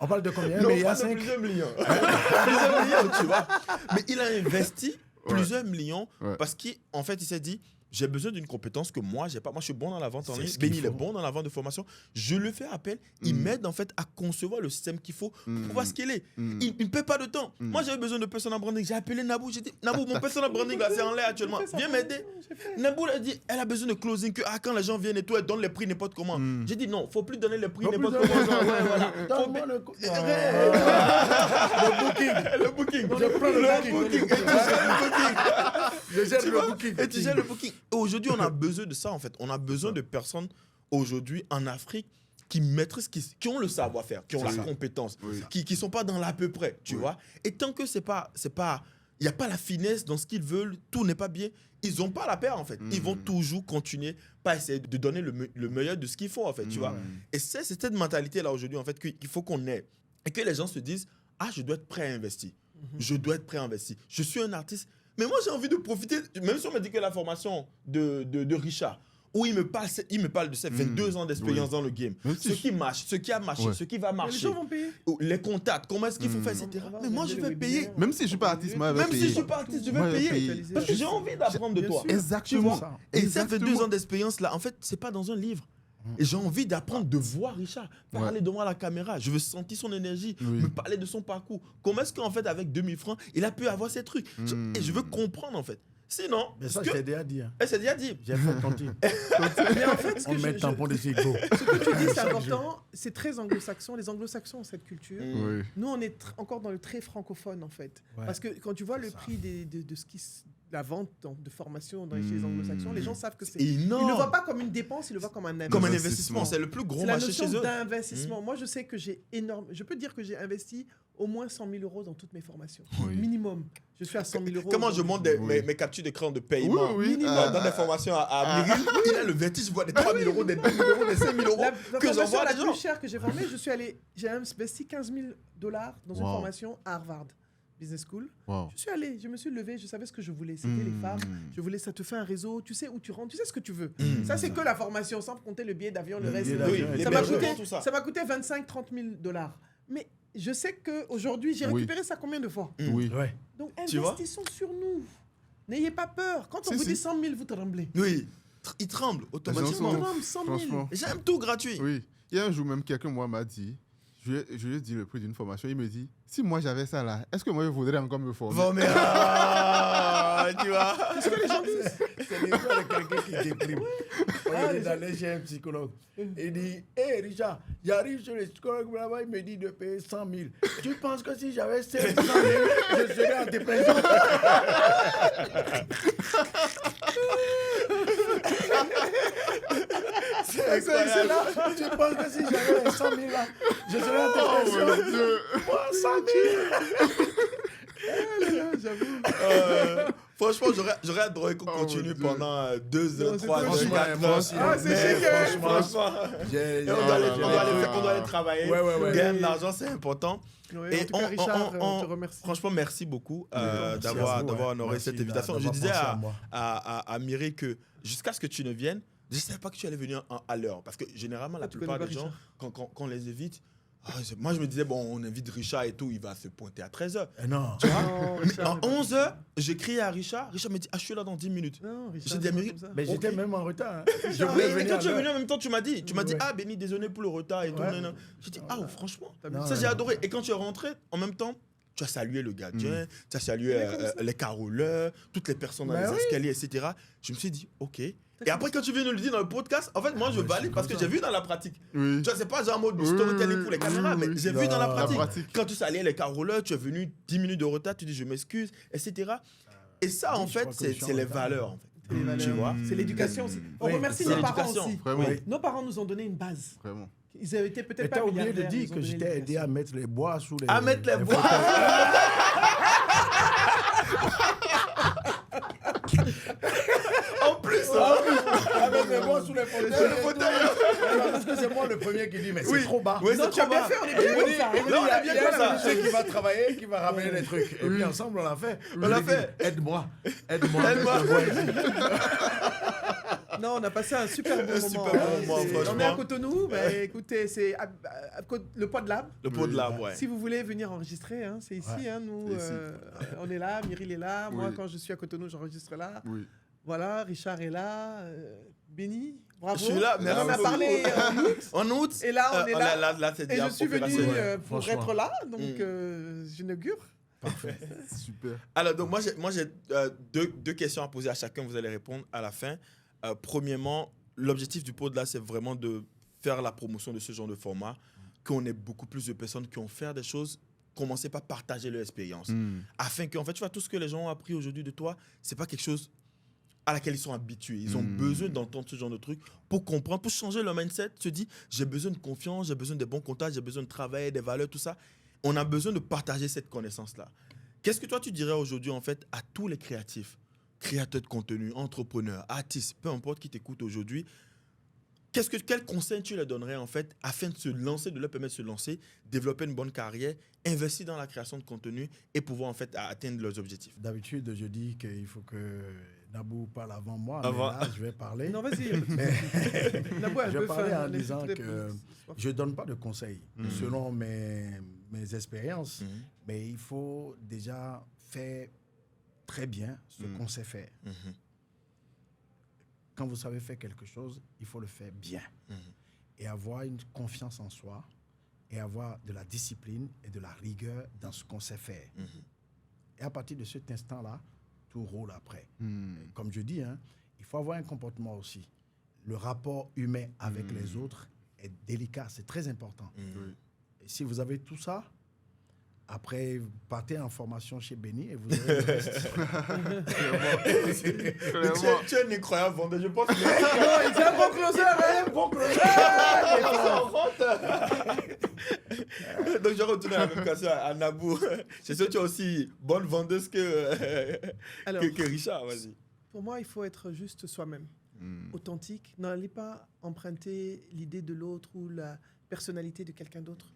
On parle de combien 1,5 Non, million. pas de plusieurs millions. Plusieurs millions, tu vois. Mais il a investi plusieurs millions Ouais. parce qu'en fait, il s'est dit, j'ai besoin d'une compétence que moi, j'ai pas. Moi, je suis bon dans la vente en C'est ligne. ce qu'il Benny, il est faut. bon dans la vente de formation. Je lui fais appel. Il m'aide en fait à concevoir le système qu'il faut pour pouvoir scaler. Il ne paie pas de temps. Moi, j'avais besoin de personal branding. J'ai appelé Nabou. J'ai dit, Nabou, mon personal branding, là, c'est en l'air actuellement. Viens m'aider. Nabou a dit, elle a besoin de closing. Que quand les gens viennent et tout, elle donne les prix n'importe comment. J'ai dit, non, faut plus donner les prix Faut plus n'importe donner- comment. Ouais, voilà. Faut Donne-moi le coup. le booking. Je prends le booking. booking. Et tu gères le booking. Je gère Tu le vois, booking. et tu gères le booking. Et aujourd'hui, on a besoin de ça, en fait. On a besoin de personnes, aujourd'hui, en Afrique, qui maîtrisent, qui ont le savoir-faire, qui ont la compétence, Oui. qui ne sont pas dans l'à peu près, tu vois. Et tant que il n'y a pas la finesse dans ce qu'ils veulent, tout n'est pas bien, ils n'ont pas la paix, en fait. Ils vont toujours continuer pas essayer de donner le meilleur de ce qu'il faut, en fait, tu vois. Et c'est cette mentalité-là, aujourd'hui, en fait, qu'il faut qu'on ait. Et que les gens se disent, ah, je dois être prêt à investir. Je dois être prêt à investir. Je suis un artiste. Mais moi, j'ai envie de profiter, même si on me dit que la formation de Richard, où il me parle de ses 22 ans d'expérience dans le game, Même si ce qui marche, ce qui a marché, Ouais. ce qui va Mais les marcher, gens vont payer. les contacts, comment est-ce qu'il faut faire, etc. On va Mais moi, je regarder vais le payer. webinaire. Même si je suis pas artiste, moi, je vais Même si je payer. suis pas artiste, je Moi, vais je vais payer. payer. Parce que j'ai envie d'apprendre de Bien toi. sûr. Exactement. Ça. Et ça fait 2 Exactement. ans d'expérience là. En fait, c'est pas dans un livre. Et j'ai envie d'apprendre, de voir Richard parler devant la caméra. Je veux sentir son énergie, Oui. me parler de son parcours. Comment est-ce qu'en fait, avec 2000 francs, il a pu avoir ces trucs Et je veux comprendre en fait. Sinon, Mais ça, ce je que... t'ai déjà dit. hein. c'est déjà dit. J'ai fait ton team. Mais en fait, ce On que met le tampon des égaux. ce que tu dis, c'est important. C'est très anglo-saxon. Les anglo-saxons ont cette culture. Oui. Nous, on est encore dans le très francophone, en fait. Ouais. Parce que quand tu vois le ça. prix de ce qui la vente de formation chez les anglo-saxons, les gens savent que c'est... Énorme. Ils ne le voient pas comme une dépense, ils le voient comme un investissement. Comme un Investissement. investissement. C'est le plus gros C'est la marché notion chez eux. d'investissement. Moi, je sais que j'ai énorme... Je peux dire que j'ai investi au moins 100 000 euros dans toutes mes formations. Oui. Minimum. Je suis à 100 000 euros. Comment je monte mes captures d'écran de paiement dans des formations à Miri, il a le vertige, je vois des 3 000 euros, des 2 000 euros, des 5 000 euros La que formation j'envoie à la des gens. plus chère que j'ai formée, j'ai investi 15 000 $ dans une Wow. formation à Harvard Business School. Wow. Je suis allé, je me suis levé, je savais ce que je voulais. C'était les femmes. Je voulais, ça te fait un réseau, tu sais où tu rentres, tu sais ce que tu veux. Ça, c'est que la formation, sans compter le billet d'avion, le reste. billet Oui, d'avion, les Ça m'a bergers, coûté, tout ça. ça m'a coûté 25-30 000 $. Mais je sais qu'aujourd'hui, j'ai Oui. récupéré ça combien de fois? Oui. Ouais. Donc, Tu vois? investissons sur nous. N'ayez pas peur. Quand on Si, vous dit si. 100 000, vous tremblez. Oui, il tremble Les automatiquement. gens sont- Tremble, 100 000. Franchement. J'aime tout gratuit. Oui. Il y a un jour même, quelqu'un moi m'a dit, je lui ai dit le prix d'une formation, il me dit, si moi j'avais ça là, est-ce que moi je voudrais encore me former? Bon, mais tu vois. Qu'est-ce que les gens disent? C'est l'histoire de quelqu'un qui déprime. On est allé chez un psychologue. Il dit, hé Richard, j'arrive chez le psychologue là-bas, il me dit de payer 100 000. Tu penses que si j'avais 500 000, je serais en dépression? C'est excellent. Tu penses que si j'avais 100 000 là, je serais en dépression? Moi, 100 000. Franchement, j'aurais adoré qu'on continue mon Dieu. pendant 2 heures, Non, c'est 3 trop heures, chiant. 4 heures. Ah, c'est Mais chic, hein. franchement, J'ai- et on doit j'ai- aller travailler, Ouais, ouais, ouais. gagner de l'argent, c'est important. Ouais, Et en tout cas, Richard, on te remercie. franchement, merci beaucoup Merci à d'avoir vous, ouais. honoré Merci cette invitation. Je d'avoir disais pensé à moi. à Mireille que jusqu'à ce que tu ne viennes, je ne savais pas que tu allais venir à l'heure. Parce que généralement, la Tu plupart connais des pas gens, quand on les évite, moi je me disais, bon, on invite Richard et tout, il va se pointer à 13h. Non. Tu vois? Non, Mais Richard, en mais pas 11h, j'ai crié à Richard. Richard me dit, ah, je suis là dans 10 minutes. Non, Richard, J'ai dit c'est à pas Mireille, comme ça. Mais j'étais Ok. même en retard. hein. Je Richard, voulais Mais venir quand tu es à venu l'heure. en même temps, tu m'as dit, Ouais. ah, Benny, désolé pour le retard et tout. Ouais. Non, non. J'ai dit, ah, franchement, Non, ça ouais. j'ai adoré. Et quand tu es rentré, en même temps, tu as salué le gardien, tu as salué les caroleurs, toutes les personnes dans Ben les oui. escaliers, etc. Je me suis dit, ok. Et après, quand tu viens de le dire dans le podcast, en fait, moi, je mais valide c'est parce que comme j'ai ça. vu dans la pratique. Oui. Tu vois, c'est pas genre en mode Oui, storytelling pour les oui, caméras, mais oui. j'ai vu dans la La pratique. pratique. Quand tu saluais les caroleurs, tu es venu 10 minutes de retard, tu dis je m'excuse, etc. Et ça, en je fait, crois que je suis c'est en les retard. valeurs. En fait. C'est les valeurs. Tu vois. C'est l'éducation aussi. On Oui, remercie c'est nos parents l'éducation. aussi. Vraiment. Oui. Nos parents nous ont donné une base. Vraiment. Ils avaient été peut-être Mais pas t'as oublié de milliardaires, dire ils ont que donné je t'ai aidé à l'éducation. mettre les bois sous les... À mettre les bois. En plus, À mettre les bois sous les fauteuils. Parce que c'est moi le premier qui dit, mais c'est trop bas. Oui, Non, c'est tu as trop bien bas. fait, on est bien Il me comme dit, ça. il me dit, Non, on il y est a bien il y a comme un ça. monsieur qui va travailler, qui va ramener les trucs. Et puis ensemble, on l'a fait. On l'a fait. Aide-moi. Aide-moi. Aide-moi. Non, on a passé un super bon moment. Super bon moment, franchement. On est à Cotonou. Bah, écoutez, c'est le Pod Lab. Le pot de lave, ouais. Si vous voulez venir enregistrer, hein, c'est ici. Ouais. Hein, nous, C'est ici. on est là. Myrill est là. Moi, Oui. quand je suis à Cotonou, j'enregistre là. Oui. Voilà, Richard est là. Béni, bravo. Je suis là, On merci en a beaucoup. parlé en août. En août, Et là, on est là. Là, c'est Et déjà je suis venu opérationnel. pour franchement. être là. Donc, Mm. j'inaugure. Parfait. Super. Alors, donc, moi, j'ai deux questions à poser à chacun. Vous allez répondre à la fin. Premièrement, l'objectif du pod là, c'est vraiment de faire la promotion de ce genre de format, qu'on ait beaucoup plus de personnes qui ont fait des choses. Commencez par partager leur expérience. Afin que, en fait, tu vois, tout ce que les gens ont appris aujourd'hui de toi, c'est pas quelque chose à laquelle ils sont habitués. Ils ont besoin d'entendre ce genre de trucs pour comprendre, pour changer leur mindset. Se dire, j'ai besoin de confiance, j'ai besoin de bons contacts, j'ai besoin de travail, des valeurs, tout ça. On a besoin de partager cette connaissance-là. Qu'est-ce que toi, tu dirais aujourd'hui, en fait, à tous les créatifs, créateurs de contenu, entrepreneurs, artistes, peu importe qui t'écoute aujourd'hui, quel conseil tu leur donnerais, en fait, afin de se lancer, de leur permettre de se lancer, développer une bonne carrière, investir dans la création de contenu et pouvoir, en fait, atteindre leurs objectifs? D'habitude, je dis qu'il faut que Nabou parle avant moi, Avant. mais là, je vais parler. Non, vas-y. Nabou est un Je peu parlais fin, en on est disant tous les que peu- je ne donne pas de conseils selon mes expériences, Mhm. mais il faut déjà faire très bien ce qu'on sait faire. Mhm. Quand vous savez faire quelque chose, il faut le faire bien Mhm. et avoir une confiance en soi et avoir de la discipline et de la rigueur dans ce qu'on sait faire. Mhm. Et à partir de cet instant-là, tout roule après. Hmm. Comme je dis, hein, il faut avoir un comportement aussi. Le rapport humain avec les autres est délicat, c'est très important. Mhm. Et si vous avez tout ça, après, vous partez en formation chez Béni et vous aurez le reste. Mais tu es un incroyable vendeur, je pense que Non, il tient un bon closer, hein. bon Donc, je retourne à la même question à Nabou. C'est sûr que tu es aussi bonne vendeuse Alors, que Richard, vas-y. pour moi, il faut être juste soi-même, authentique. N'allez pas emprunter l'idée de l'autre ou la personnalité de quelqu'un d'autre.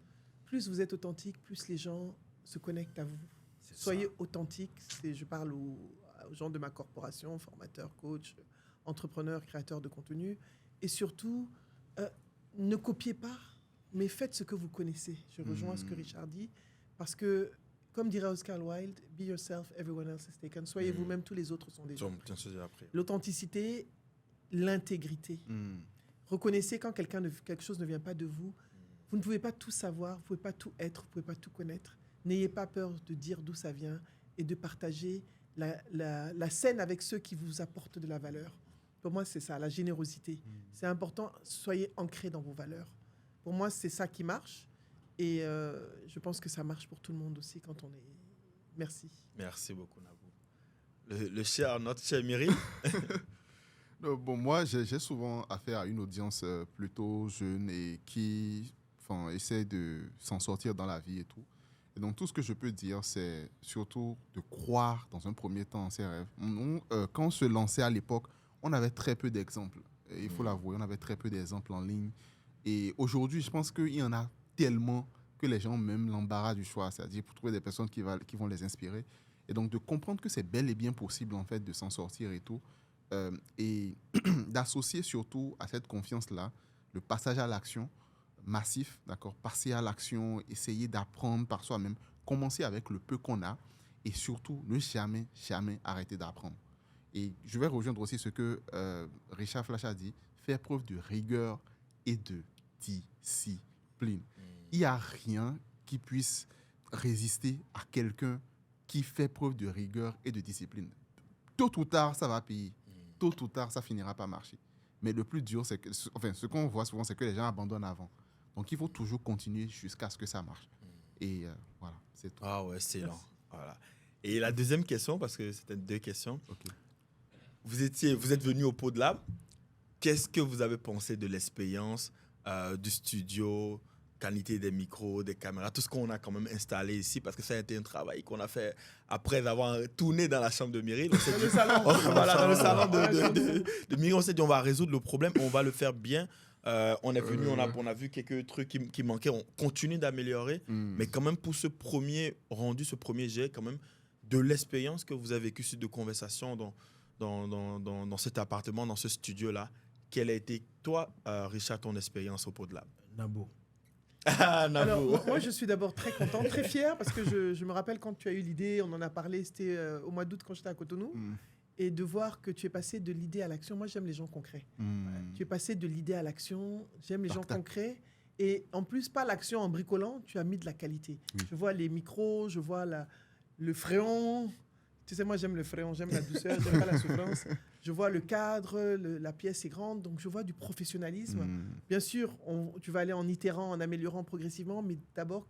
Plus vous êtes authentique, plus les gens se connectent à vous. C'est Soyez ça. authentique. Je parle aux gens de ma corporation, formateurs, coachs, entrepreneurs, créateurs de contenu. Et surtout, ne copiez pas, mais faites ce que vous connaissez. Je rejoins ce que Richard dit, parce que, comme dirait Oscar Wilde, be yourself, everyone else is taken. Soyez vous-même, tous les autres sont déjà. Tiens, je dis après. L'authenticité, l'intégrité. Reconnaissez quand quelque chose ne vient pas de vous. Vous ne pouvez pas tout savoir, vous ne pouvez pas tout être, vous ne pouvez pas tout connaître. N'ayez pas peur de dire d'où ça vient et de partager la scène avec ceux qui vous apportent de la valeur. Pour moi, c'est ça, la générosité. C'est important, soyez ancrés dans vos valeurs. Pour moi, c'est ça qui marche. Et je pense que ça marche pour tout le monde aussi quand on est... Merci. Merci beaucoup, Nabou. Notre cher Myrill. Bon, moi, j'ai souvent affaire à une audience plutôt jeune et qui essaie de s'en sortir dans la vie et tout. Et donc, tout ce que je peux dire, c'est surtout de croire dans un premier temps en ses rêves. Quand on se lançait à l'époque, on avait très peu d'exemples. Et il faut l'avouer, on avait très peu d'exemples en ligne. Et aujourd'hui, je pense qu'il y en a tellement que les gens ont même l'embarras du choix, c'est-à-dire pour trouver des personnes qui vont les inspirer. Et donc, de comprendre que c'est bel et bien possible, en fait, de s'en sortir et tout. Et d'associer surtout à cette confiance-là le passage à l'action massif, d'accord, passer à l'action, essayer d'apprendre par soi-même, commencer avec le peu qu'on a et surtout ne jamais, jamais arrêter d'apprendre. Et je vais rejoindre aussi ce que Richard Flash a dit, faire preuve de rigueur et de discipline. Il n'y a rien qui puisse résister à quelqu'un qui fait preuve de rigueur et de discipline. Tôt ou tard, ça va payer. Tôt ou tard, ça finira par marcher. Mais le plus dur, c'est que, ce qu'on voit souvent, c'est que les gens abandonnent avant. Donc, il faut toujours continuer jusqu'à ce que ça marche. Et voilà, c'est tout. Ah ouais, c'est lent. Voilà. Et la deuxième question, parce que c'était deux questions. Ok. Vous êtes venu au Pod Lab. Qu'est-ce que vous avez pensé de l'expérience du studio, qualité des micros, des caméras, tout ce qu'on a quand même installé ici, parce que ça a été un travail qu'on a fait après avoir tourné dans la chambre de Myrill. On s'est dit, dans le salon de Myrill, on s'est dit, on va résoudre le problème, on va le faire bien. On est venu, on a vu quelques trucs qui manquaient, on continue d'améliorer, mais quand même pour ce premier rendu, ce premier jet, quand même, de l'expérience que vous avez vécue sur de conversations dans cet appartement, dans ce studio-là. Quelle a été, toi, Richard, ton expérience au PodLab? Nabo. Ah, Nabo. Alors, moi, je suis d'abord très content, très fier, parce que je me rappelle quand tu as eu l'idée, on en a parlé, c'était au mois d'août quand j'étais à Cotonou, et de voir que tu es passé de l'idée à l'action. Moi, j'aime les gens concrets. Tu es passé de l'idée à l'action, j'aime les gens concrets, et en plus, pas l'action en bricolant, tu as mis de la qualité. Je vois les micros, je vois le fréon. Tu sais, moi, j'aime le fréon, j'aime la douceur, j'aime pas la souffrance. Je vois le cadre, la pièce est grande, donc je vois du professionnalisme. Bien sûr, tu vas aller en itérant, en améliorant progressivement, mais d'abord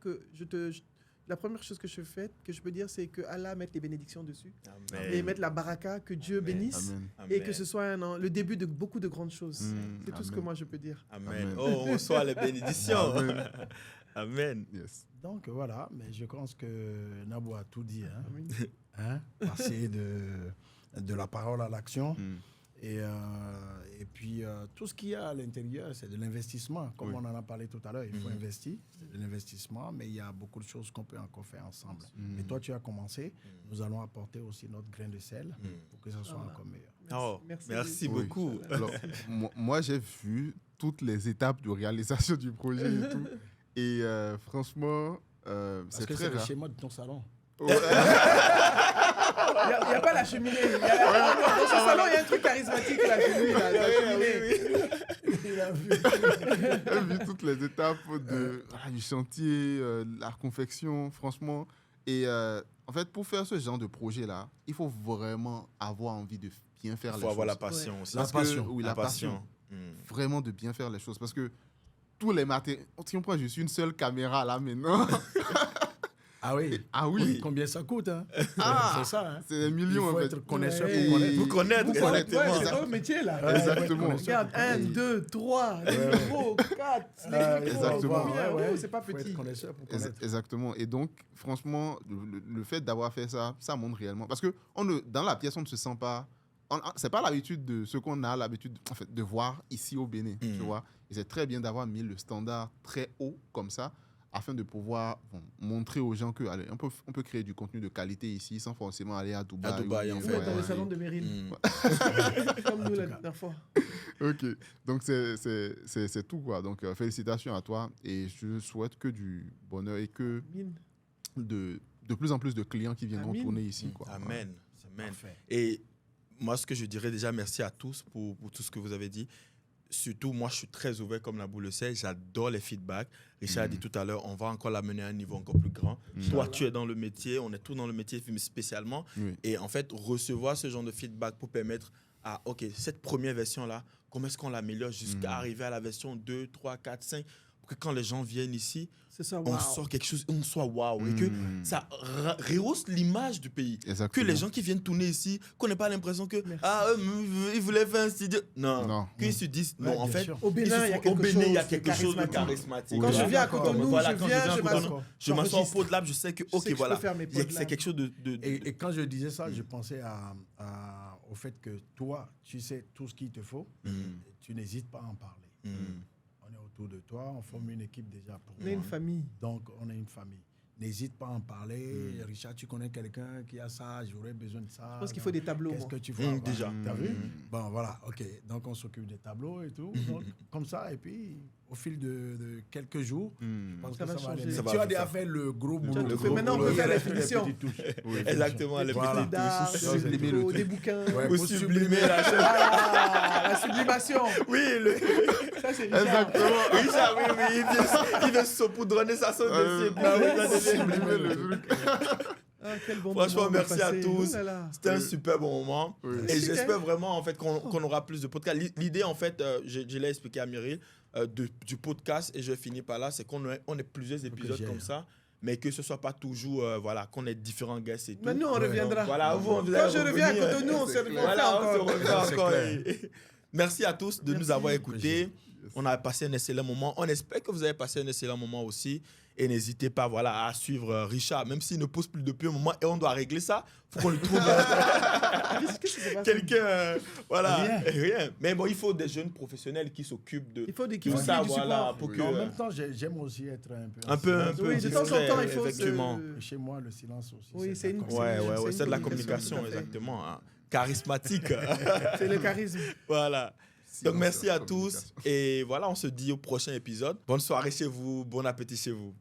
la première chose que je peux dire, c'est que Allah mette les bénédictions dessus. Amen. Et mettre la baraka, que Dieu bénisse. Amen. Et que ce soit le début de beaucoup de grandes choses. C'est tout ce que moi je peux dire. Amen. Oh, on reçoit les bénédictions. Amen. Amen. Yes. Donc voilà, mais je pense que Nabo a tout dit. Amen. Passer de la parole à l'action. Et puis, tout ce qu'il y a à l'intérieur, c'est de l'investissement. Comme on en a parlé tout à l'heure, il faut investir. C'est de l'investissement, mais il y a beaucoup de choses qu'on peut encore faire ensemble. Et toi, tu as commencé. Nous allons apporter aussi notre grain de sel pour que ça soit encore meilleur. Merci beaucoup. Alors, moi, j'ai vu toutes les étapes de réalisation du projet et tout. Et franchement, c'est très rare. C'est le schéma de ton salon. Il n'y a pas la cheminée. Dans ce salon, il y a un truc charismatique, la cheminée. Il a vu. J'ai vu toutes les étapes du chantier, la confection, franchement. Et en fait, pour faire ce genre de projet-là, il faut vraiment avoir envie de bien faire les choses. Il faut avoir la passion aussi. La passion. Vraiment de bien faire les choses. Parce que tous les matériaux... Si on prend juste une seule caméra là maintenant... Ah oui. Ah oui. Combien ça coûte, hein? Ah, c'est ça, hein? C'est des millions, il faut en fait. être connaisseur Ouais. pour connaître. Vous connaître, exactement. C'est un métier, là. Exactement. Regarde, 1, 2, 3, les micros, 4, les micros. Exactement. C'est pas Il faut petit. être connaisseur pour connaître. Exactement. Et donc, franchement, le fait d'avoir fait ça, ça montre réellement. Parce que dans la pièce, on ne se sent pas... C'est pas l'habitude de ce qu'on a l'habitude en fait, de voir ici au Bénin. Tu vois? Et c'est très bien d'avoir mis le standard très haut comme ça, afin de pouvoir montrer aux gens qu'on peut créer du contenu de qualité ici sans forcément aller à Dubaï. À Dubaï, en fait. Dans le salon de Mérine. Comme nous la dernière fois. Ok, donc c'est tout, quoi. Donc félicitations à toi et je souhaite que du bonheur et que de plus en plus de clients qui viendront tourner ici, quoi. Amen. Amen. Parfait. Et moi, ce que je dirais déjà, merci à tous pour tout ce que vous avez dit. Surtout, moi, je suis très ouvert, comme Nabou le sait. J'adore les feedbacks. Richard a dit tout à l'heure, on va encore l'amener à un niveau encore plus grand. Toi, tu es dans le métier. On est tous dans le métier spécialement. Et en fait, recevoir ce genre de feedback pour permettre à, OK, cette première version-là, comment est-ce qu'on l'améliore jusqu'à arriver à la version 2, 3, 4, 5 pour que quand les gens viennent ici, on sort quelque chose, on soit waouh. Et que ça rehausse l'image du pays. Exactement. Que les gens qui viennent tourner ici, qu'on n'ait pas l'impression que ils voulaient faire un studio. Non. Qu'ils se disent, non, en fait, au Bénin, il y a quelque chose de charismatique. Quand je viens à Cotonou, je m'assois au PodLab, je sais que, OK, voilà, c'est quelque chose de... Et quand je disais ça, je pensais au fait que toi, tu sais tout ce qu'il te faut, tu n'hésites pas à en parler. On est autour de toi, on forme une équipe déjà. On est une famille. Donc, on est une famille. N'hésite pas à en parler. Richard, tu connais quelqu'un qui a ça, j'aurais besoin de ça. Je pense qu'il faut des tableaux. Qu'est-ce que tu fais déjà? T'as vu? Bon, voilà, OK. Donc, on s'occupe des tableaux et tout. Donc, comme ça, et puis, au fil de quelques jours, je pense que ça va aller. Tu as déjà fait le gros boulot. Maintenant, on peut faire la finition. Exactement, les petits d'art, des bouquins. Ou sublimer la chose. La sublimation. Oui, ça, c'est Richard. Exactement. Richard, oui, il vient saupoudronner sa sauce dessus. Sublimer le truc. Franchement, merci à tous. C'était un super bon moment. Et j'espère vraiment en fait, qu'on aura plus de podcasts. L'idée, en fait, je l'ai expliqué à Myriel, du podcast, et je finis par là, c'est qu'on ait plusieurs épisodes comme ça, mais que ce ne soit pas toujours, qu'on ait différents guests et tout. Mais nous, on reviendra. Voilà, quand je reviens à Cotonou, on se revoit encore. Merci à tous de nous avoir écoutés. On a passé un excellent moment. On espère que vous avez passé un excellent moment aussi. Et n'hésitez pas à suivre Richard, même s'il ne pose plus depuis un moment et on doit régler ça. Il faut qu'on le trouve. Quelqu'un. Rien. Mais bon, il faut des jeunes professionnels qui s'occupent de tout ça. En même temps, j'aime aussi être un peu. Oui, de temps en temps, il faut. Effectivement. Chez moi, le silence aussi. Oui, c'est une. C'est de la communication, exactement. charismatique. C'est le charisme. Voilà. Silence Donc merci sur la à tous communication. et voilà, on se dit au prochain épisode. Bonne soirée chez vous, bon appétit chez vous.